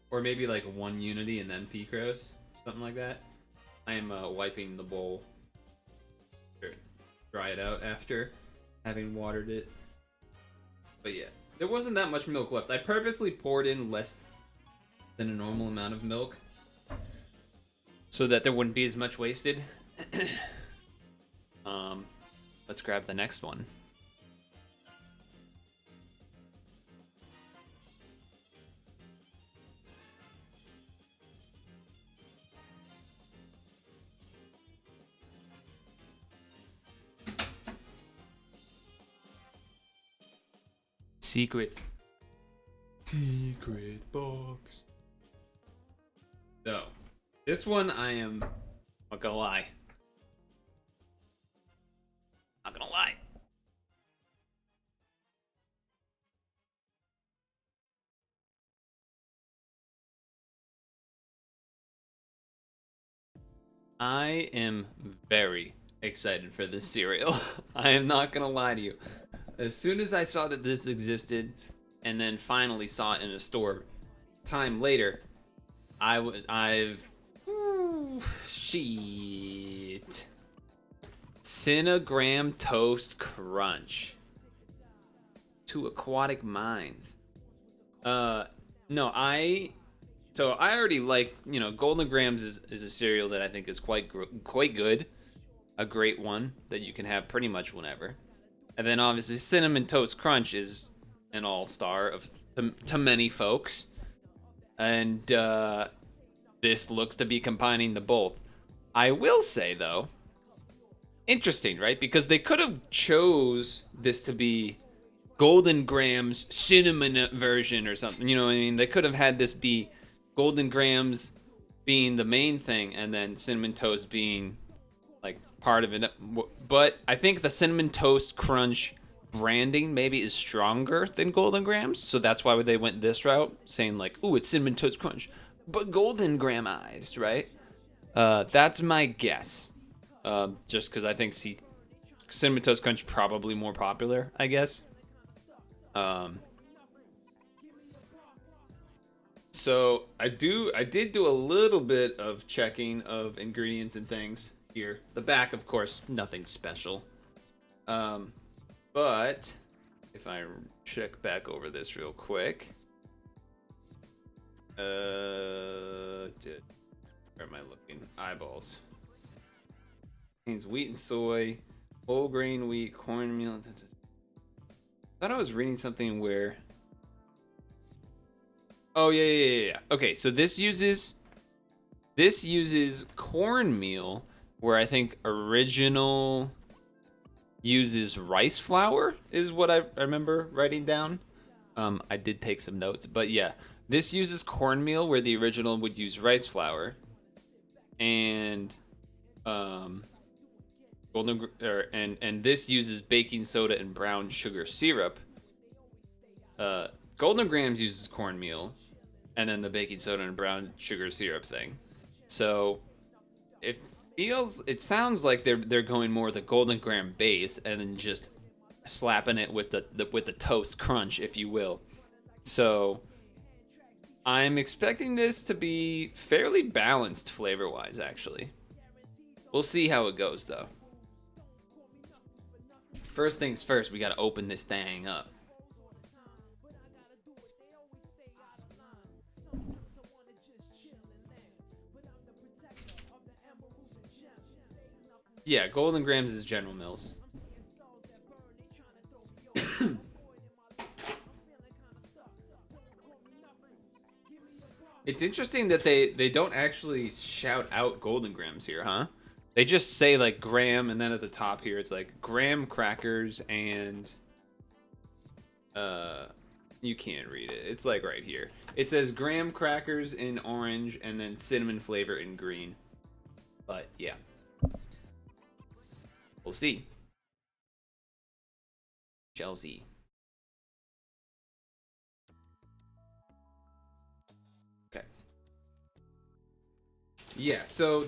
Or maybe like one Unity and then Picross. Something like that. I am wiping the bowl. Sure. Dry it out after having watered it. But yeah, there wasn't that much milk left. I purposely poured in less than a normal amount of milk so that there wouldn't be as much wasted. Let's grab the next one. Secret box. So, this one I am not gonna lie. Not gonna lie. I am very excited for this cereal. I am not gonna lie to you. As soon as I saw that this existed, and then finally saw it in a store, time later, I've shit. Cinnagraham Toast Crunch. To Aquatic Minds. No, so I already like, Golden Grams is a cereal that I think is quite good, a great one that you can have pretty much whenever. And then obviously Cinnamon Toast Crunch is an all-star to many folks, and this looks to be combining the both. I will say though, interesting, right? Because they could have chose this to be Golden Grams cinnamon version or something. You know what I mean? They could have had this be Golden Grams being the main thing, and then Cinnamon Toast being like part of it. But I think the Cinnamon Toast Crunch branding maybe is stronger than Golden Grams, so that's why they went this route, saying like, "Ooh, it's Cinnamon Toast Crunch, but Golden Gramized," right? That's my guess. Just because I think Cinnamon Toast Crunch probably more popular, I guess. So I did do a little bit of checking of ingredients and things here. The back, of course, nothing special. But if I check back over this real quick, where am I looking? Eyeballs. Contains wheat and soy, whole grain wheat, cornmeal. I thought I was reading something where. Oh yeah. Okay, so this uses cornmeal, where I think original uses rice flour is what I remember writing down. I did take some notes, but yeah, this uses cornmeal where the original would use rice flour, and and this uses baking soda and brown sugar syrup. Golden Grams uses cornmeal, and then the baking soda and brown sugar syrup thing. So it sounds like they're going more the Golden Gram base and then just slapping it with the toast crunch, if you will. So I'm expecting this to be fairly balanced flavor-wise, actually. We'll see how it goes, though. First things first, we gotta open this thing up. Yeah, Golden Grams is General Mills. It's interesting that they don't actually shout out Golden Grams here, huh? They just say like graham, and then at the top here it's like graham crackers and you can't read it. It's like right here. It says graham crackers in orange and then cinnamon flavor in green. But yeah. We'll see. Chelsea. Okay. Yeah, so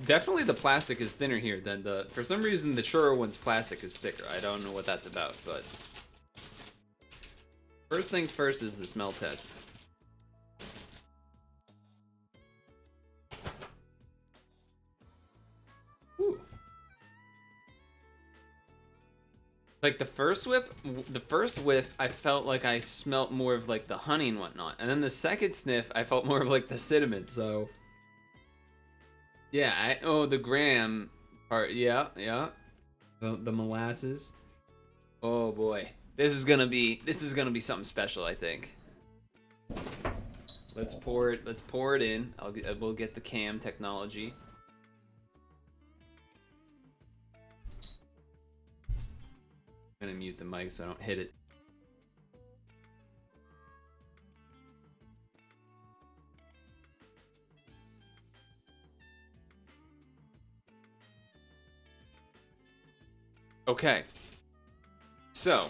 definitely the plastic is thinner here than for some reason the churro one's plastic is thicker. I don't know what that's about, but first things first is the smell test. Ooh. Like the first whiff, I felt like I smelt more of like the honey and whatnot, and then the second sniff, I felt more of like the cinnamon. So yeah, the graham part, yeah, the molasses. Oh boy, this is gonna be something special, I think. Let's pour it in. We'll get the cam technology. I'm gonna mute the mic so I don't hit it. Okay. So,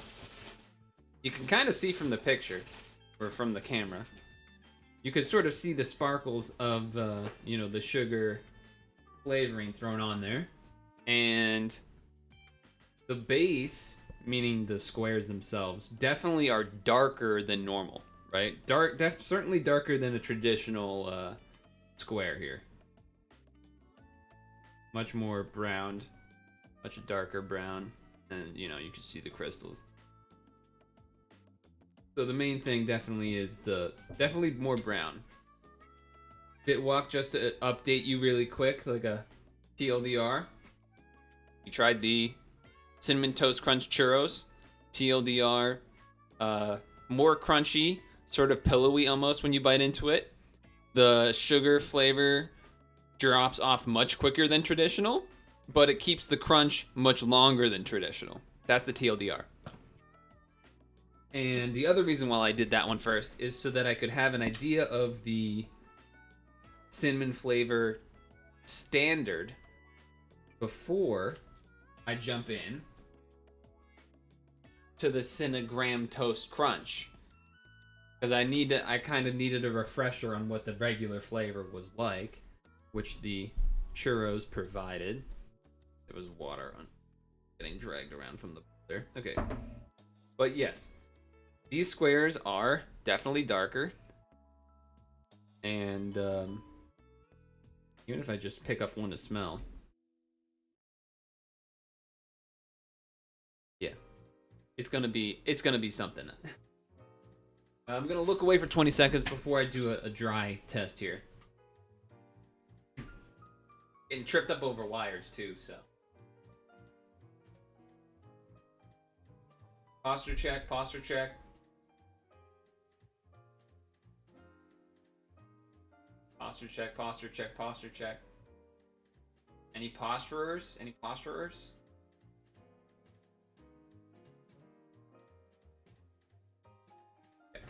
you can kind of see from the picture, or from the camera, you can sort of see the sparkles of, the sugar flavoring thrown on there. And the base, meaning the squares themselves, definitely are darker than normal, right? Certainly darker than a traditional square here. Much more brown, much darker brown, and you can see the crystals. So the main thing definitely is definitely more brown. Bitwalk, just to update you really quick, like a TLDR. You tried the Cinnamon Toast Crunch Churros. TLDR, more crunchy, sort of pillowy almost when you bite into it. The sugar flavor drops off much quicker than traditional, but it keeps the crunch much longer than traditional. That's the TLDR. And the other reason why I did that one first is so that I could have an idea of the cinnamon flavor standard before I jump in to the Cinnagraham Toast Crunch. Because I kind of needed a refresher on what the regular flavor was like, which the churros provided. There was water on getting dragged around from the there. Okay. But yes, these squares are definitely darker. And even if I just pick up one to smell. Yeah. It's gonna be something. I'm gonna look away for 20 seconds before I do a dry test here. Getting tripped up over wires too, so. Posture check, posture check. Posture check, posture check, posture check. Any posturers? Any posturers? Okay.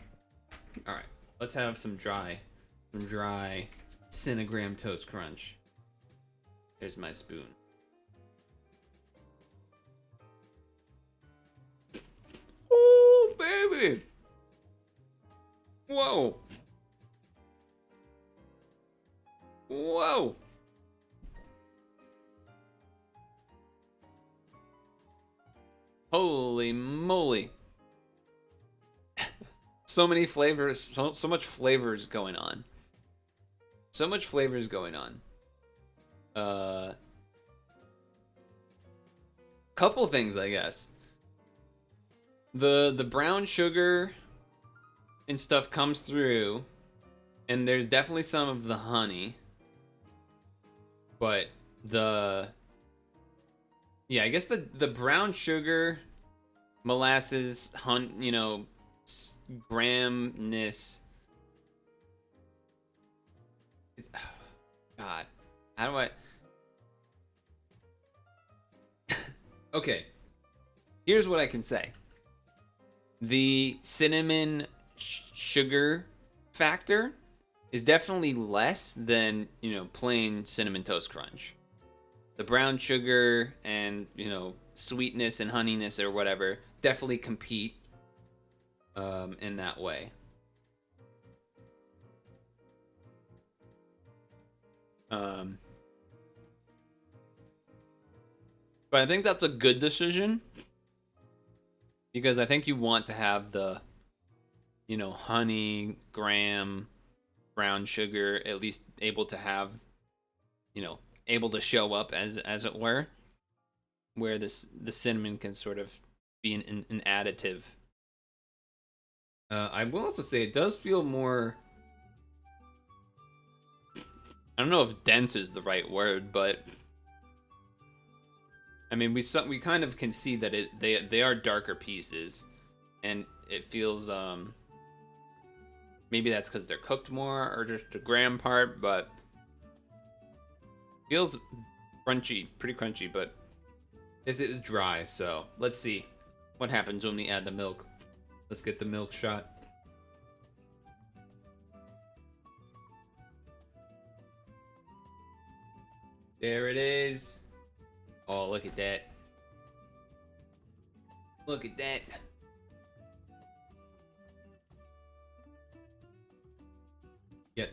Alright, let's have some dry Cinnagraham Toast Crunch. Here's my spoon. Oh, baby! Whoa! Whoa! Holy moly! So many flavors, so much flavors going on. So much flavors going on. Couple things, I guess. The brown sugar and stuff comes through, and there's definitely some of the honey. But I guess the brown sugar, molasses, gramness. It's, oh, God, how do I? Okay, here's what I can say. The cinnamon sugar factor is definitely less than, plain Cinnamon Toast Crunch. The brown sugar and, sweetness and honeyness or whatever definitely compete in that way. But I think that's a good decision, because I think you want to have the, honey, graham, brown sugar at least able to have, able to show up as it were, where the cinnamon can sort of be an additive. I will also say it does feel more. I don't know if dense is the right word, but I mean we kind of can see that they are darker pieces, and it feels maybe that's because they're cooked more or just the graham part, but feels crunchy, pretty crunchy. But this is dry, so let's see what happens when we add the milk. Let's get the milk shot. There it is. Oh, look at that. Look at that.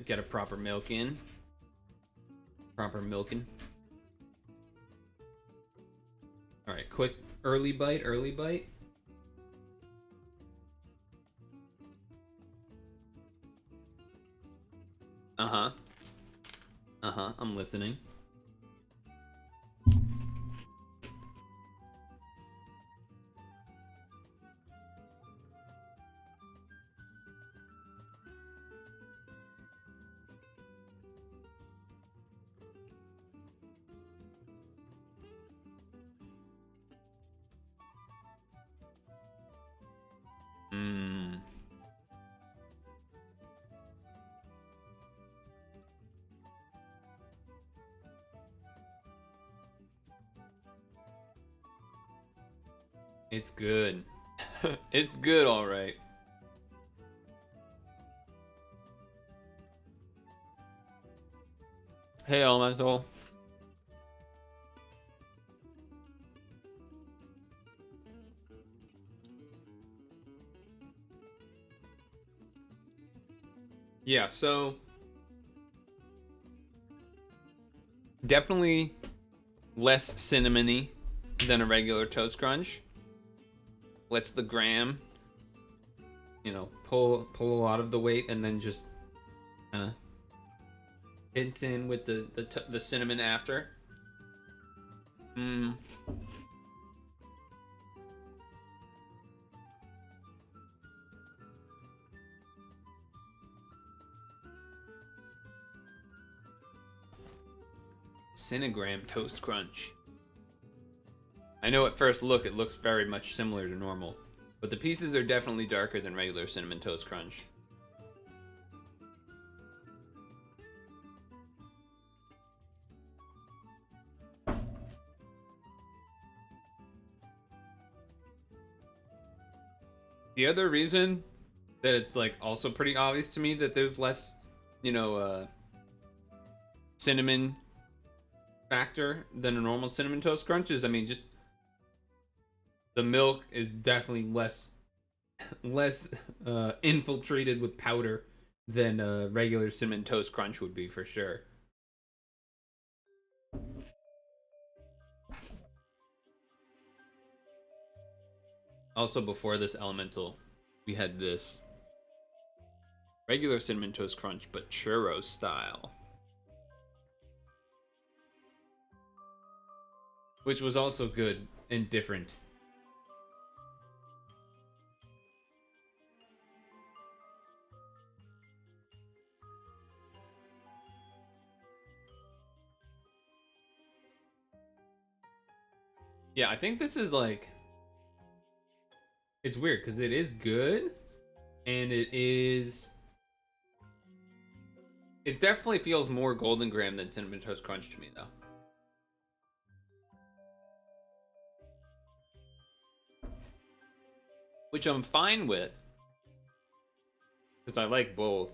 Get a proper milk in. Proper milking. All right, quick early bite. Uh-huh. I'm listening. Mmm. It's good. It's good, all right. Hey, Elemental. Yeah, so definitely less cinnamony than a regular Toast Crunch. Lets the graham, pull a lot of the weight, and then just kind of hits in with the cinnamon after. Mmm. Cinnagraham Toast Crunch. I know at first look it looks very much similar to normal, but the pieces are definitely darker than regular Cinnamon Toast Crunch. The other reason that it's like also pretty obvious to me that there's less, cinnamon factor than a normal Cinnamon Toast Crunch is, I mean, just the milk is definitely less infiltrated with powder than a regular Cinnamon Toast Crunch would be for sure. Also, before this Elemental, we had this regular Cinnamon Toast Crunch, but Churros style, which was also good and different. Yeah, I think this is like, it's weird because it is good and it definitely feels more Golden Graham than Cinnamon Toast Crunch to me though. Which I'm fine with because I like both.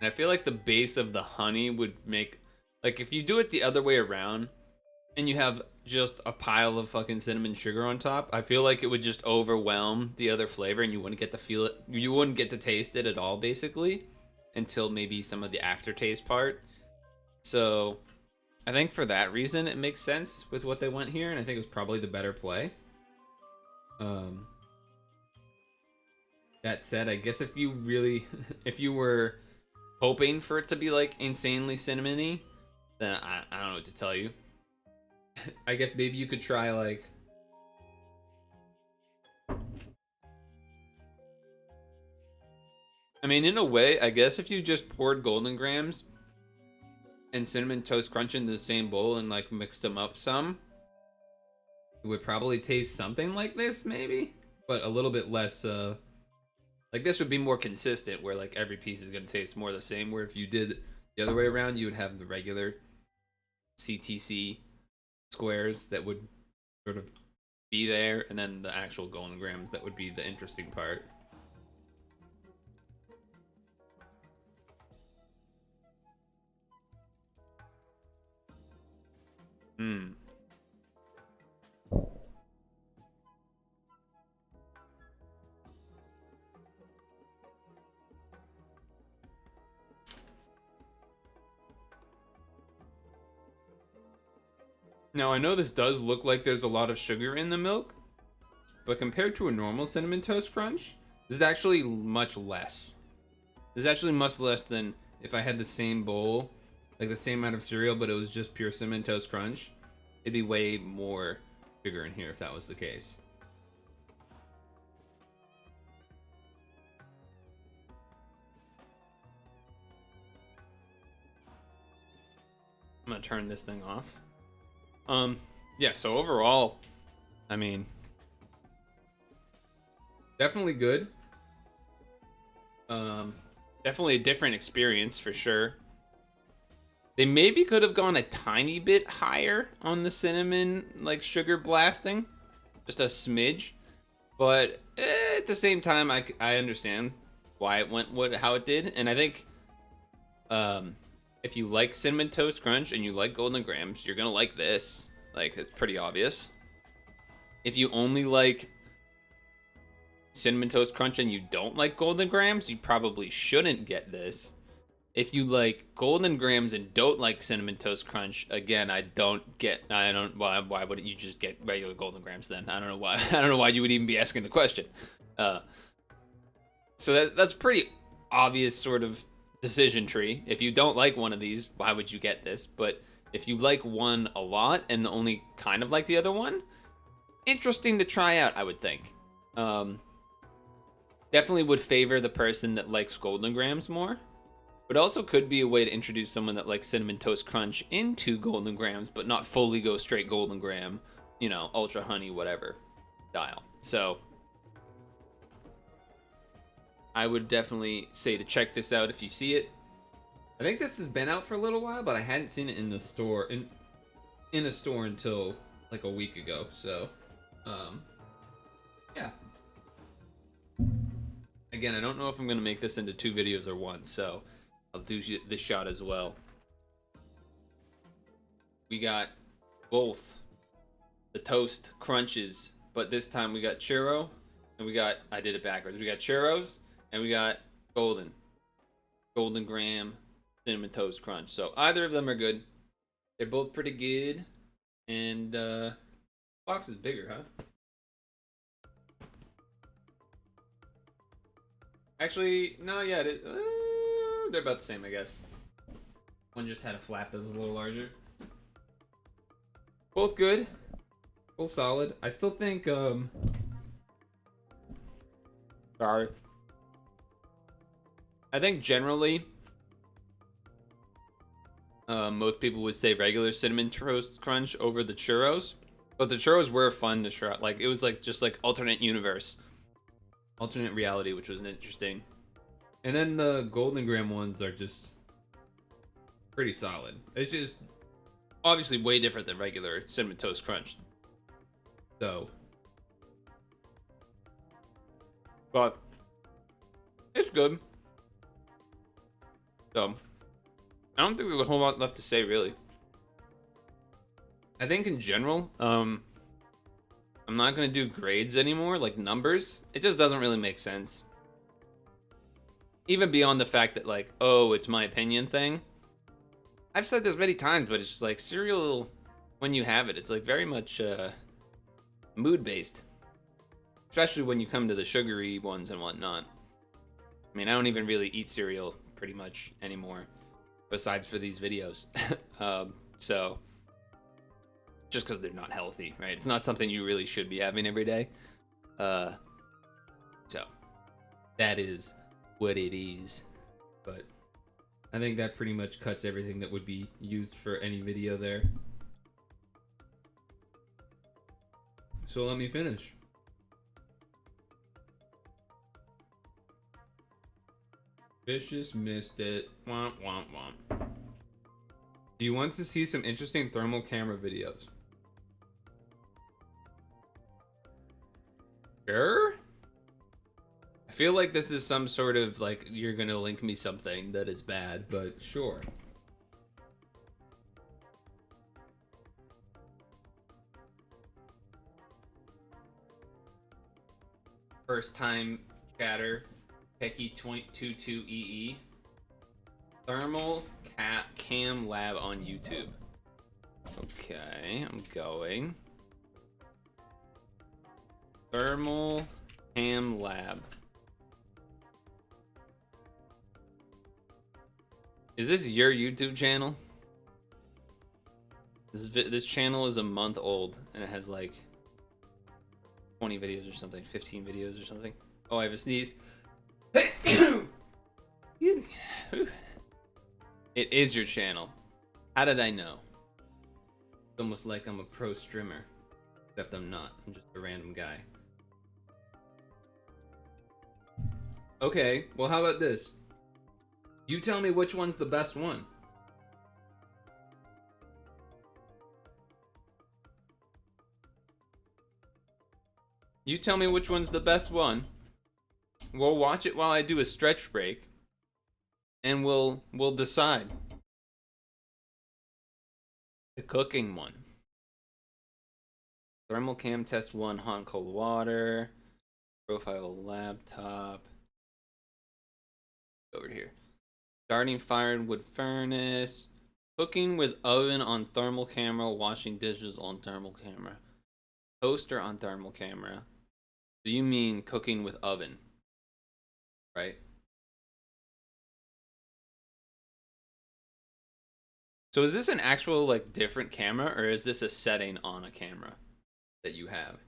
And I feel like the base of the honey would make, like, if you do it the other way around and you have just a pile of fucking cinnamon sugar on top, I feel like it would just overwhelm the other flavor and you wouldn't get to feel it. You wouldn't get to taste it at all, basically, until maybe some of the aftertaste part. So I think for that reason, it makes sense with what they went here, and I think it was probably the better play. Um, that said, I guess if you really, if you were hoping for it to be like insanely cinnamony, then I don't know what to tell you. I guess maybe you could try like, I mean, in a way, I guess if you just poured Golden Grams and Cinnamon Toast Crunch into the same bowl and like mixed them up some, it would probably taste something like this, maybe, but a little bit less. Like this would be more consistent, where like every piece is gonna taste more the same. Where if you did the other way around, you would have the regular CTC squares that would sort of be there, and then the actual Golden Grams that would be the interesting part. Hmm. Now I know this does look like there's a lot of sugar in the milk, but compared to a normal Cinnamon Toast Crunch, this is actually much less. This is actually much less than if I had the same bowl, like the same amount of cereal, but it was just pure Cinnamon Toast Crunch. It'd be way more sugar in here if that was the case. I'm gonna turn this thing off. Yeah, so overall, I mean, definitely good. Definitely a different experience for sure. They maybe could have gone a tiny bit higher on the cinnamon, like sugar blasting, just a smidge. But at the same time, I understand why it went how it did, and I think if you like Cinnamon Toast Crunch and you like Golden Grams, you're gonna like this. Like, it's pretty obvious. If you only like Cinnamon Toast Crunch and you don't like Golden Grams, you probably shouldn't get this. If you like Golden Grams and don't like Cinnamon Toast Crunch, again, I don't why wouldn't you just get regular Golden Grams then? I don't know why. I don't know why you would even be asking the question. So that's pretty obvious sort of decision tree. If you don't like one of these, why would you get this? But if you like one a lot and only kind of like the other one, interesting to try out, I would think. Definitely would favor the person that likes Golden Grams more, but also could be a way to introduce someone that likes Cinnamon Toast Crunch into Golden Grams, but not fully go straight Golden Graham, you know, Ultra Honey, whatever style. So I would definitely say to check this out if you see it. I think this has been out for a little while, but I hadn't seen it in the store in a store until like a week ago. So, yeah. Again, I don't know if I'm gonna make this into 2 videos or one, so I'll do this shot as well. We got both the toast crunches, but this time we got churro, and I did it backwards. We got churros, and we got golden graham cinnamon toast crunch. So either of them are good. They're both pretty good, and box is bigger, huh? Actually, no, yeah, they're about the same, I guess. One just had a flap that was a little larger. Both good. Both solid. I still think, sorry. I think generally, most people would say regular Cinnamon Toast Crunch over the churros. But the churros were fun to try. Like, it was like just like alternate universe. Alternate reality, which was interesting. And then the Golden Graham ones are just pretty solid. It's just obviously way different than regular Cinnamon Toast Crunch. So, but it's good. So, I don't think there's a whole lot left to say, really. I think in general, I'm not gonna do grades anymore, like numbers. It just doesn't really make sense. Even beyond the fact that, like, oh, it's my opinion thing. I've said this many times, but it's just like cereal, when you have it, it's like very much mood based. Especially when you come to the sugary ones and whatnot. I mean, I don't even really eat cereal pretty much anymore, besides for these videos. So, just because they're not healthy, right? It's not something you really should be having every day. So, that is what it is. But I think that pretty much cuts everything that would be used for any video there. So let me finish. Vicious missed it. Womp womp womp. Do you want to see some interesting thermal camera videos? Sure. I feel like this is some sort of like you're gonna link me something that is bad, but sure. First time chatter, Pecky22EE. Thermal Cam Lab on YouTube. Okay. Okay, I'm going. Thermal Cam Lab. Is this your YouTube channel? This channel is a month old and it has like 20 videos or something, 15 videos or something. Oh, I have a sneeze. It is your channel. How did I know? It's almost like I'm a pro streamer, except I'm not. I'm just a random guy. Okay, well, how about this? You tell me which one's the best one. You tell me which one's the best one. We'll watch it while I do a stretch break, and we'll decide. The cooking one. Thermal cam test 1, hot and cold water. Profile laptop. Over here. Starting fired wood furnace. Cooking with oven on thermal camera. Washing dishes on thermal camera. Toaster on thermal camera. So you mean cooking with oven, right? So is this an actual like different camera, or is this a setting on a camera that you have?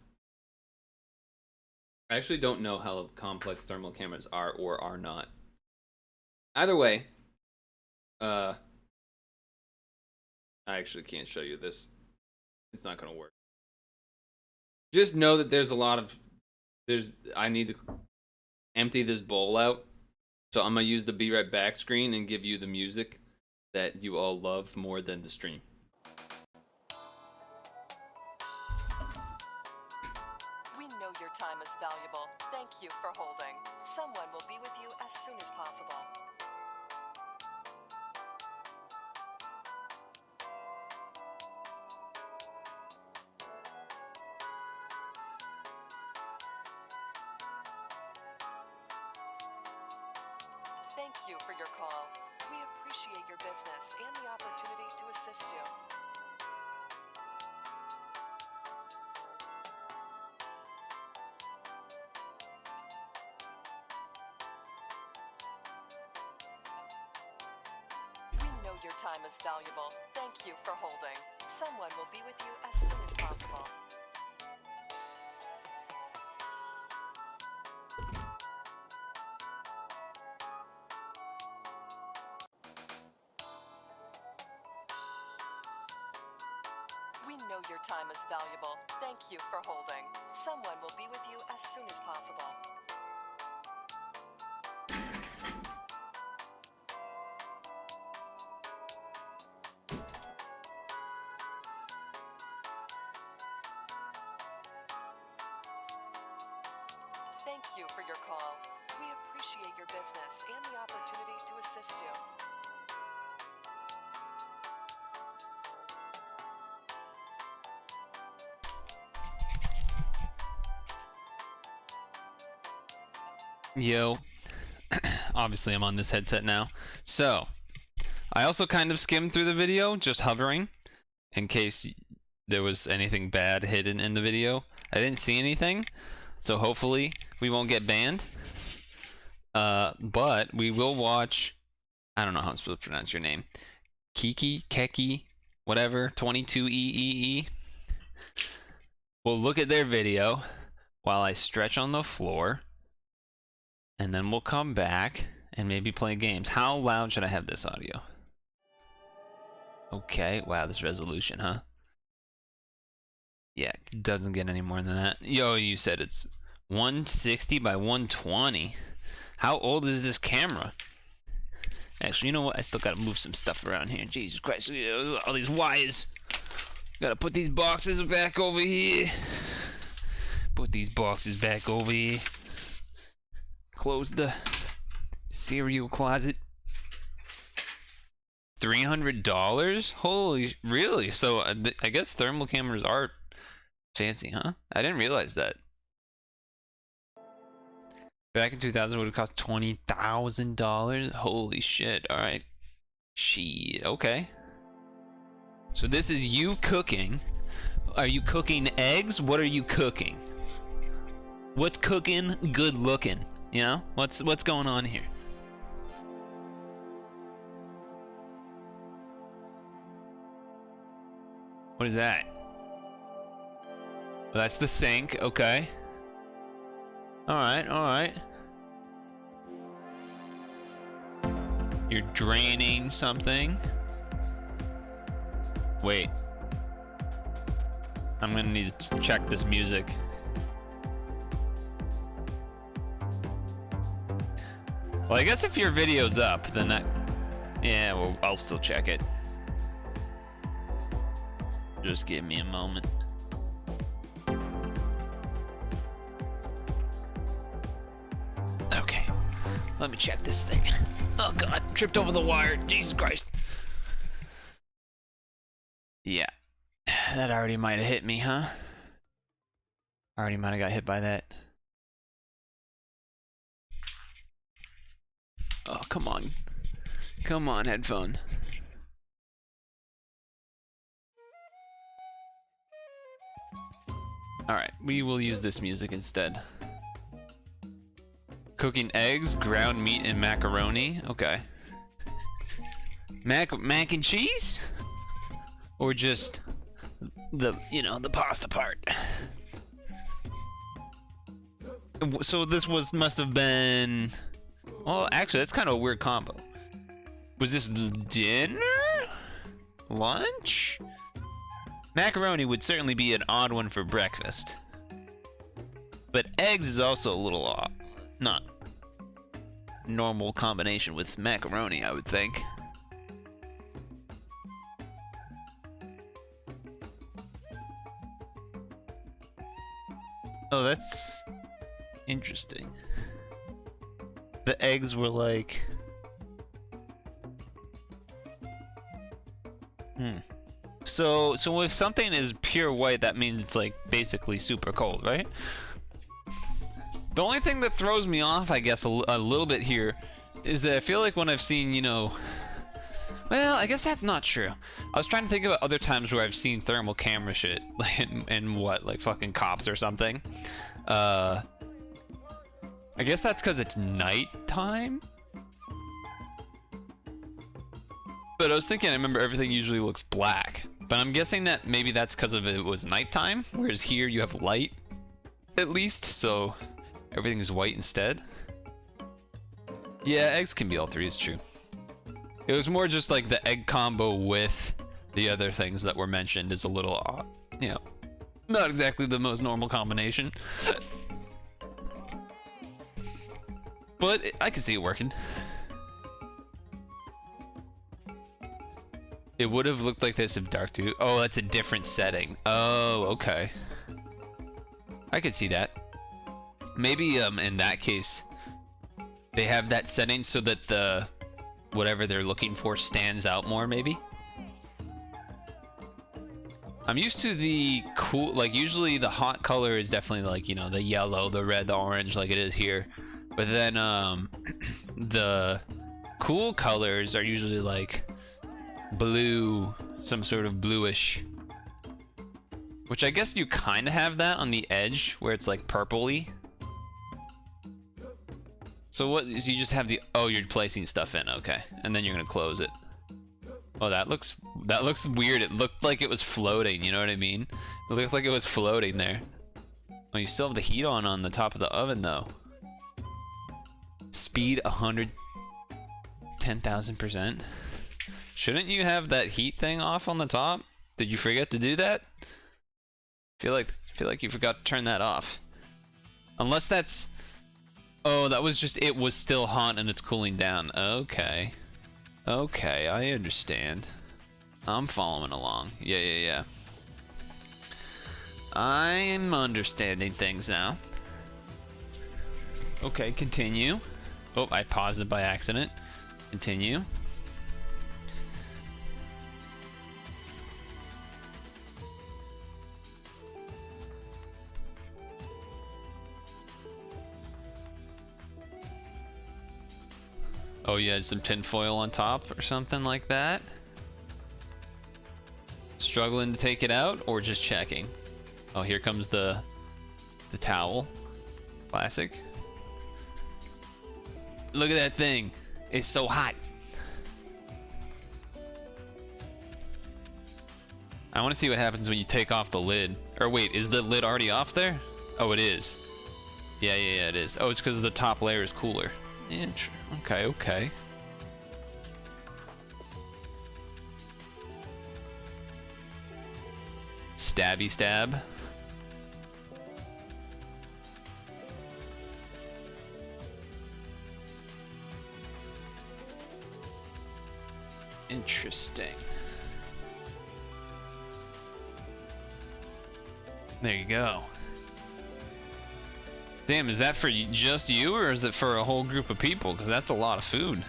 I actually don't know how complex thermal cameras are or are not. Either way, I actually can't show you this. It's not gonna work. Just know that there's a lot of I need to empty this bowl out. So I'm gonna use the be right back screen and give you the music that you all love more than the stream. We know your time is valuable. Thank you for holding. Someone will be with you as soon as possible. Thank you for your call. We appreciate your business and the opportunity to assist you. We know your time is valuable. Thank you for holding. Someone will be with you as soon as possible. We know your time is valuable. Thank you for holding. Someone will be with you as soon as possible. Thank you for your call. We appreciate your business and the opportunity to assist you. Yo, obviously I'm on this headset now. So, I also kind of skimmed through the video, just hovering, in case there was anything bad hidden in the video. I didn't see anything, so hopefully we won't get banned. But we will watch, I don't know how I'm supposed to pronounce your name. Keki, whatever, 22EEE. We'll look at their video while I stretch on the floor. And then we'll come back and maybe play games. How loud should I have this audio? Okay, wow, this resolution, huh? Yeah, it doesn't get any more than that. Yo, you said it's 160 by 120. How old is this camera? Actually, you know what? I still gotta move some stuff around here. Jesus Christ, all these wires. Gotta put these boxes back over here. Put these boxes back over here. Close the cereal closet. $300? Holy, really? So I guess thermal cameras are fancy, huh? I didn't realize that. Back in 2000, it would have cost $20,000. Holy shit! All right, shit. Okay. So this is you cooking. Are you cooking eggs? What are you cooking? What's cooking good looking? You know? What's going on here? What is that? Well, that's the sink, okay. Alright, alright. You're draining something. Wait. I'm gonna need to check this music. Well, I guess if your video's up, then that... Yeah, well, I'll still check it. Just give me a moment. Okay. Let me check this thing. Oh god, tripped over the wire. Jesus Christ. Yeah. That already might have hit me, huh? Already might have got hit by that. Oh, come on. Come on, headphone. Alright, we will use this music instead. Cooking eggs, ground meat, and macaroni. Okay. Mac and cheese? Or just the, you know, the pasta part? So this must have been... Well, actually, that's kind of a weird combo. Was this dinner? Lunch? Macaroni would certainly be an odd one for breakfast. But eggs is also a little odd. Not normal combination with macaroni, I would think. Oh, that's interesting. The eggs were like... So if something is pure white, that means it's like basically super cold, right? The only thing that throws me off, I guess, a little bit here is that I feel like when I've seen, you know... Well, I guess that's not true. I was trying to think about other times where I've seen thermal camera shit, like in what, like fucking Cops or something. I guess that's because it's nighttime? But I was thinking, I remember everything usually looks black. But I'm guessing that maybe that's because of it was nighttime, whereas here you have light, at least, so everything is white instead. Yeah, eggs can be all three, it's true. It was more just like the egg combo with the other things that were mentioned is a little odd. You know, not exactly the most normal combination. But I can see it working. It would have looked like this if dark too. Oh, that's a different setting. Oh, okay. I could see that. Maybe in that case, they have that setting so that the whatever they're looking for stands out more, maybe. I'm used to the cool, like usually the hot color is definitely like, you know, the yellow, the red, the orange, like it is here. But then the cool colors are usually like blue, some sort of bluish. Which I guess you kind of have that on the edge where it's like purpley. So what, so you just have the, oh, you're placing stuff in, okay. And then you're gonna close it. Oh, that looks weird. It looked like it was floating, you know what I mean? It looked like it was floating there. Oh, you still have the heat on the top of the oven though. Speed 110,000%. Shouldn't you have that heat thing off on the top? Did you forget to do that? Feel like you forgot to turn that off. Unless that's... Oh, that was just, it was still hot and it's cooling down. Okay. Okay, I understand. I'm following along. Yeah. I'm understanding things now. Okay, continue. Oh, I paused it by accident. Continue. Oh, you had some tin foil on top or something like that? struggling to take it out or just checking? Oh, here comes the towel. Classic. Look at that thing. It's so hot. I want to see what happens when you take off the lid. Or wait, is the lid already off there? Oh, it is. Yeah, it is. Oh, it's because the top layer is cooler. Okay. Stabby stab. Interesting. There you go. Damn, is that for just you, or is it for a whole group of people? Because that's a lot of food.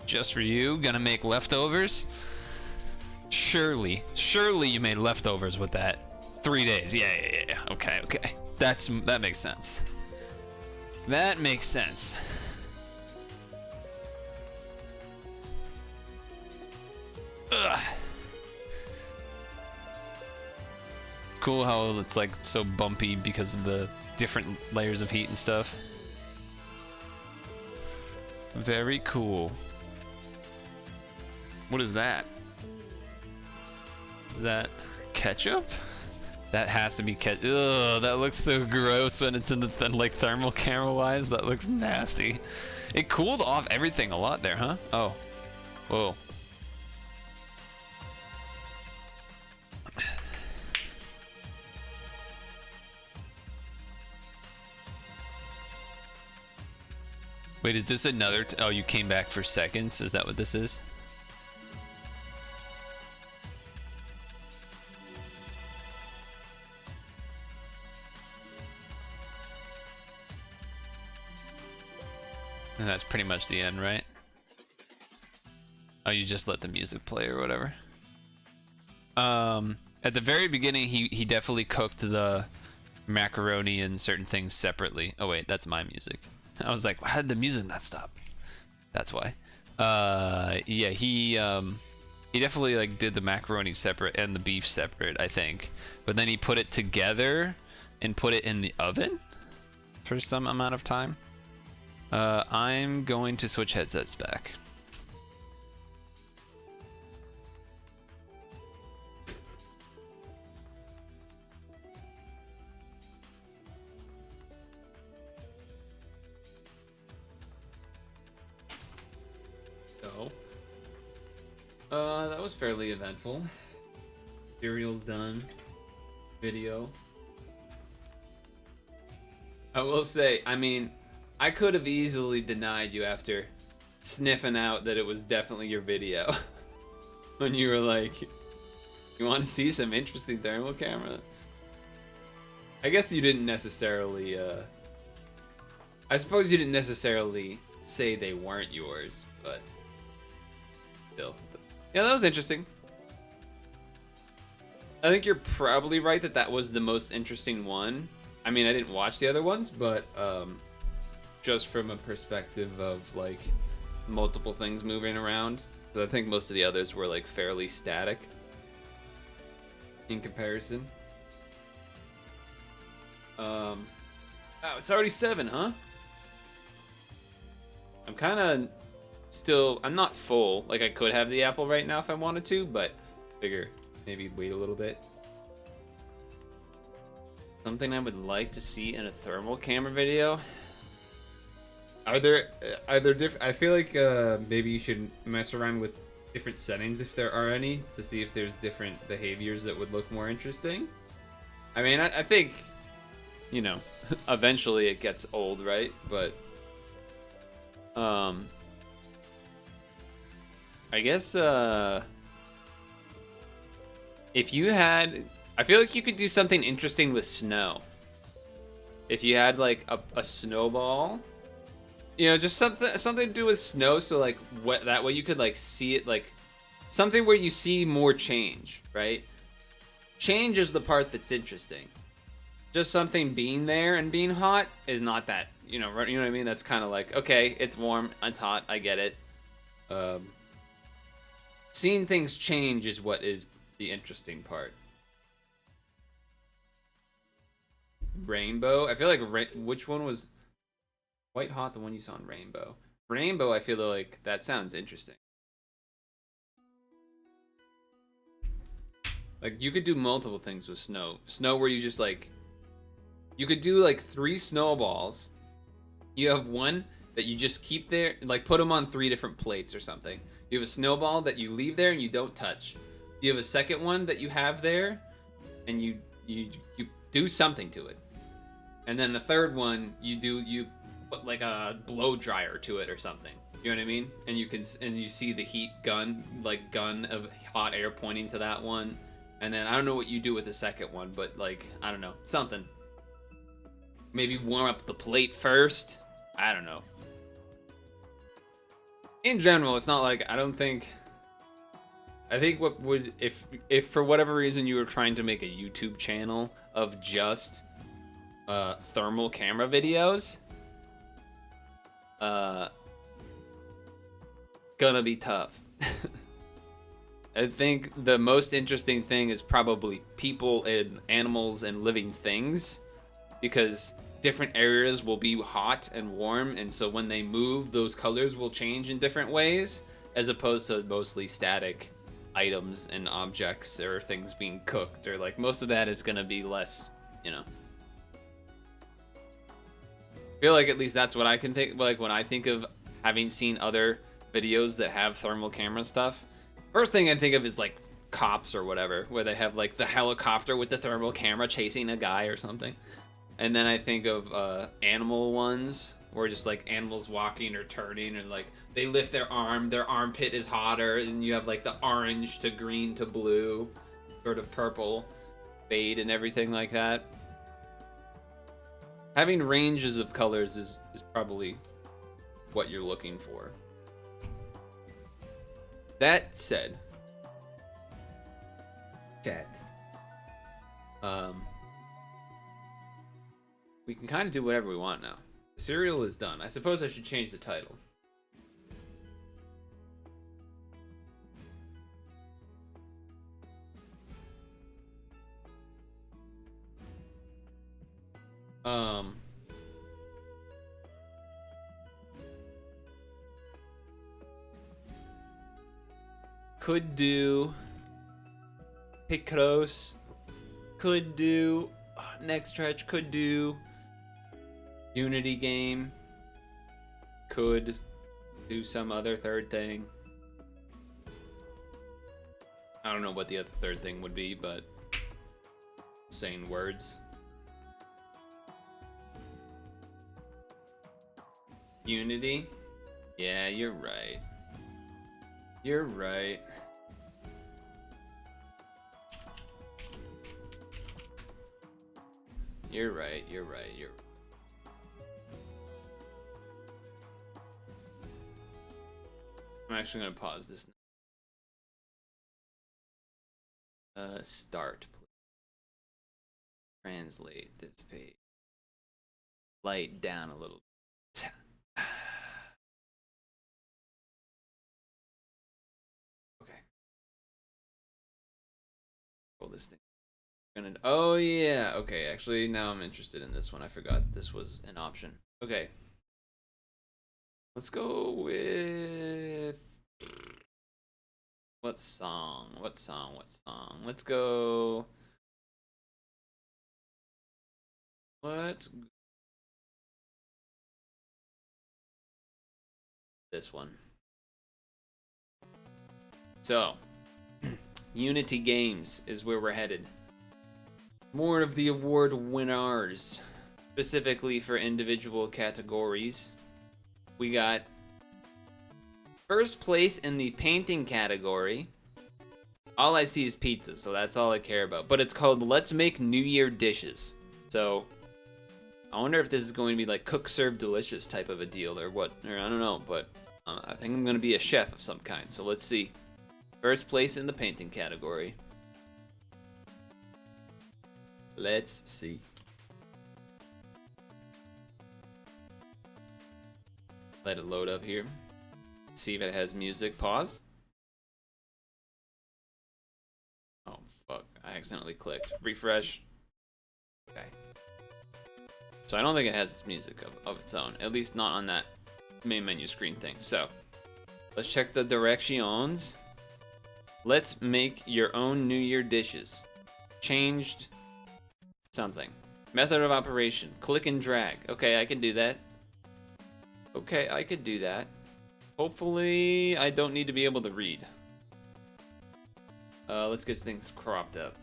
Just for you? Gonna make leftovers? Surely you made leftovers with that. 3 days. Yeah. Okay. That makes sense. That makes sense. Ugh. It's cool how it's like so bumpy because of the different layers of heat and stuff. Very cool. What is that? Is that ketchup? That has to be ketchup. Ugh, that looks so gross when it's in the like thermal camera wise. That looks nasty. It cooled off everything a lot there, huh? Oh. Whoa. Wait, is this another? Oh, you came back for seconds? Is that what this is? And that's pretty much the end, right? Oh, you just let the music play or whatever. At the very beginning, he definitely cooked the macaroni and certain things separately. Oh wait, that's my music. I was like, how did the music not stop? That's why. Yeah, he definitely like did the macaroni separate and the beef separate, I think. But then he put it together and put it in the oven for some amount of time. I'm going to switch headsets back. That was fairly eventful. Cereal's done. Video. I will say, I mean, I could have easily denied you after sniffing out that it was definitely your video. When you were like, you want to see some interesting thermal camera? I guess you didn't necessarily, I suppose you didn't necessarily say they weren't yours, but still. Yeah, that was interesting. I think you're probably right that that was the most interesting one. I mean, I didn't watch the other ones, but just from a perspective of like multiple things moving around. So I think most of the others were like fairly static in comparison. Oh, it's already 7, huh? I'm kind of still, I'm not full. Like I could have the apple right now if I wanted to, but figure maybe wait a little bit. Something I would like to see in a thermal camera video. Are there different? I feel like maybe you should mess around with different settings if there are any to see if there's different behaviors that would look more interesting. I mean, I think, you know, eventually it gets old, right? But I guess if you had, I feel like you could do something interesting with snow. If you had like a snowball, you know, just something to do with snow, so like what, that way you could like see it, like something where you see more change, right? Change is the part that's interesting. Just something being there and being hot is not that, you know what I mean? That's kind of like, okay, it's warm, it's hot, I get it. seeing things change is what is the interesting part. Rainbow. I feel like which one was White Hot? The one you saw in Rainbow. Rainbow. I feel like that sounds interesting. Like you could do multiple things with snow. Snow where you just like you could do like 3 snowballs. You have one that you just keep there, like put them on 3 different plates or something. You have a snowball that you leave there and you don't touch. You have a second one that you have there, and you do something to it. And then the third one you put like a blow dryer to it or something. You know what I mean? And you see the heat gun, like gun of hot air pointing to that one. And then I don't know what you do with the second one, but like I don't know, something. Maybe warm up the plate first. I don't know. In general, it's not like I think what would if for whatever reason you were trying to make a YouTube channel of just thermal camera videos, gonna be tough. I think the most interesting thing is probably people and animals and living things, because different areas will be hot and warm, and so when they move, those colors will change in different ways, as opposed to mostly static items and objects or things being cooked, or like most of that is gonna be less, you know. I feel like at least that's what I can think, like when I think of having seen other videos that have thermal camera stuff. First thing I think of is like Cops or whatever, where they have like the helicopter with the thermal camera chasing a guy or something. And then I think of animal ones, where just like animals walking or turning, and like they lift their arm, their armpit is hotter, and you have like the orange to green to blue, sort of purple fade and everything like that. Having ranges of colors is probably what you're looking for. That said, chat. We can kind of do whatever we want now. The cereal is done. I suppose I should change the title. Could do Picross. Could do next stretch. Could do Unity game. Could do some other third thing. I don't know what the other third thing would be, but saying words. Unity? Yeah, you're right. You're right. You're right, you're right, you're right. I'm actually gonna pause this. Start, please. Translate this page. Light down a little bit. Okay. Roll this thing. Oh yeah, okay, actually now I'm interested in this one. I forgot this was an option. Okay. Let's go with what song? Let's go. This one. So, Unity Games is where we're headed. More of the award winners, specifically for individual categories. We got first place in the painting category. All I see is pizza, so that's all I care about. But it's called Let's Make New Year Dishes. So I wonder if this is going to be like cook, serve, delicious type of a deal or what. Or I don't know, but I think I'm going to be a chef of some kind. So let's see. First place in the painting category. Let's see. Let it load up here. See if it has music. Pause. accidentally clicked. Refresh. Okay. So I don't think it has its music of its own, at least not on that main menu screen thing. So let's check the directions. Let's make your own New Year dishes. Changed something. Method of operation. Click and drag. Okay, I can do that. Okay, I could do that. Hopefully, I don't need to be able to read. Let's get things cropped up.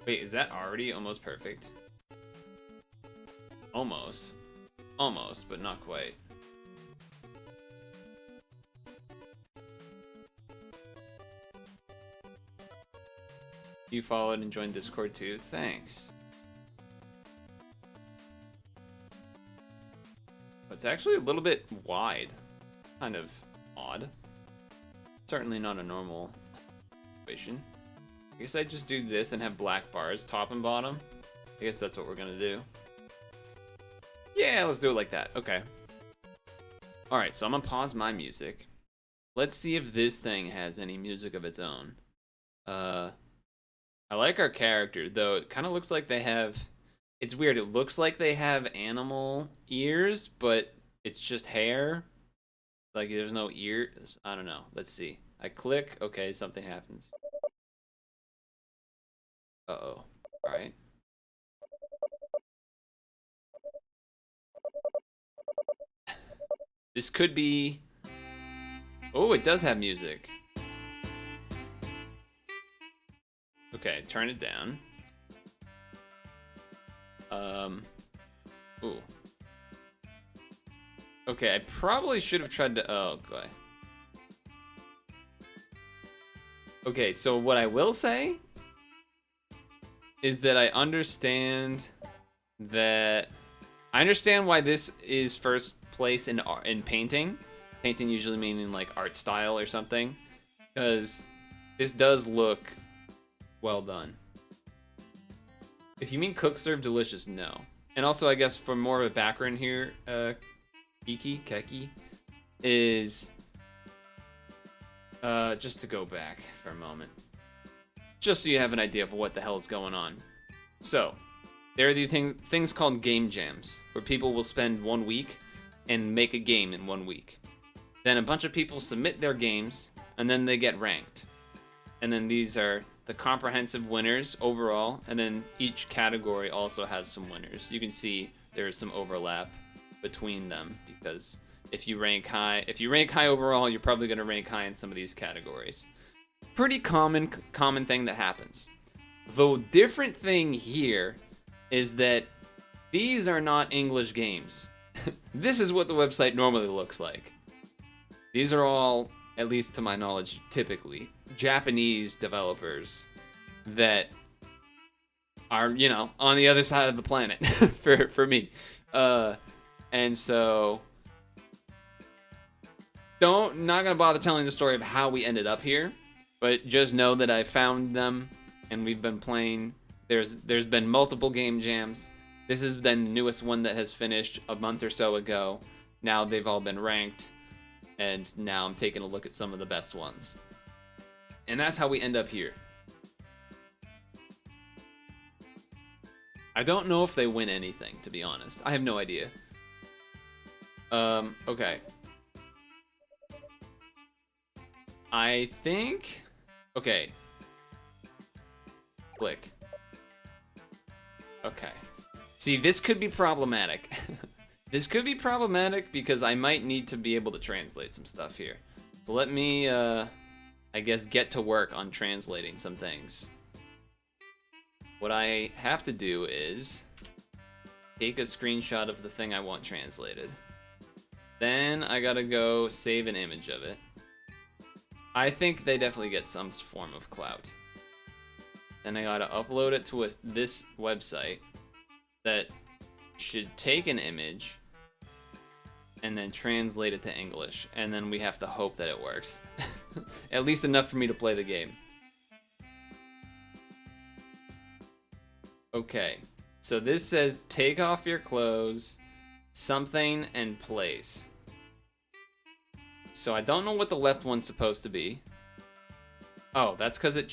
Wait, is that already almost perfect? Almost. Almost, but not quite. You followed and joined Discord too? Thanks. It's actually a little bit wide. Kind of odd. Certainly not a normal situation. I guess I just do this and have black bars, top and bottom. I guess that's what we're gonna do. Yeah, let's do it like that. Okay. Alright, so I'm gonna pause my music. Let's see if this thing has any music of its own. I like our character, though it kind of looks like they have... It's weird, it looks like they have animal ears, but it's just hair. Like, there's no ears. I don't know. Let's see. I click. Okay, something happens. Uh-oh. Alright. This could be... Oh, it does have music. Okay, turn it down. Ooh. Okay, I probably should have tried to... Oh, okay. Okay, so what I will say is that I understand that... I understand why this is first place in painting. Painting usually meaning like art style or something. Because this does look well done. If you mean cook, serve, delicious, no. And also, I guess for more of a background here, Keki, is just to go back for a moment, just so you have an idea of what the hell is going on. So, there are the things called game jams, where people will spend 1 week and make a game in 1 week. Then a bunch of people submit their games, and then they get ranked. And then these are the comprehensive winners overall, and then each category also has some winners. You can see there's some overlap between them, because if you rank high overall, you're probably going to rank high in some of these categories. Pretty common thing that happens. The different thing here is that these are not English games. This is what the website normally looks like. These are all, at least to my knowledge, typically Japanese developers that are, you know, on the other side of the planet for me. And so not gonna bother telling the story of how we ended up here, but just know that I found them and we've been playing. There's been multiple game jams. This has been the newest one that has finished a month or so ago. Now they've all been ranked, and now I'm taking a look at some of the best ones. And that's how we end up here. I don't know if they win anything, to be honest. I have no idea. Okay. I think... Okay. Click. Okay. See, this could be problematic. This could be problematic because I might need to be able to translate some stuff here. So let me, I guess, get to work on translating some things. What I have to do is take a screenshot of the thing I want translated. Then I gotta go save an image of it. I think they definitely get some form of clout. Then I gotta upload it to this website that should take an image and then translate it to English, and then we have to hope that it works. At least enough for me to play the game. Okay, so this says take off your clothes, something, and place. So I don't know what the left one's supposed to be. Oh, that's because it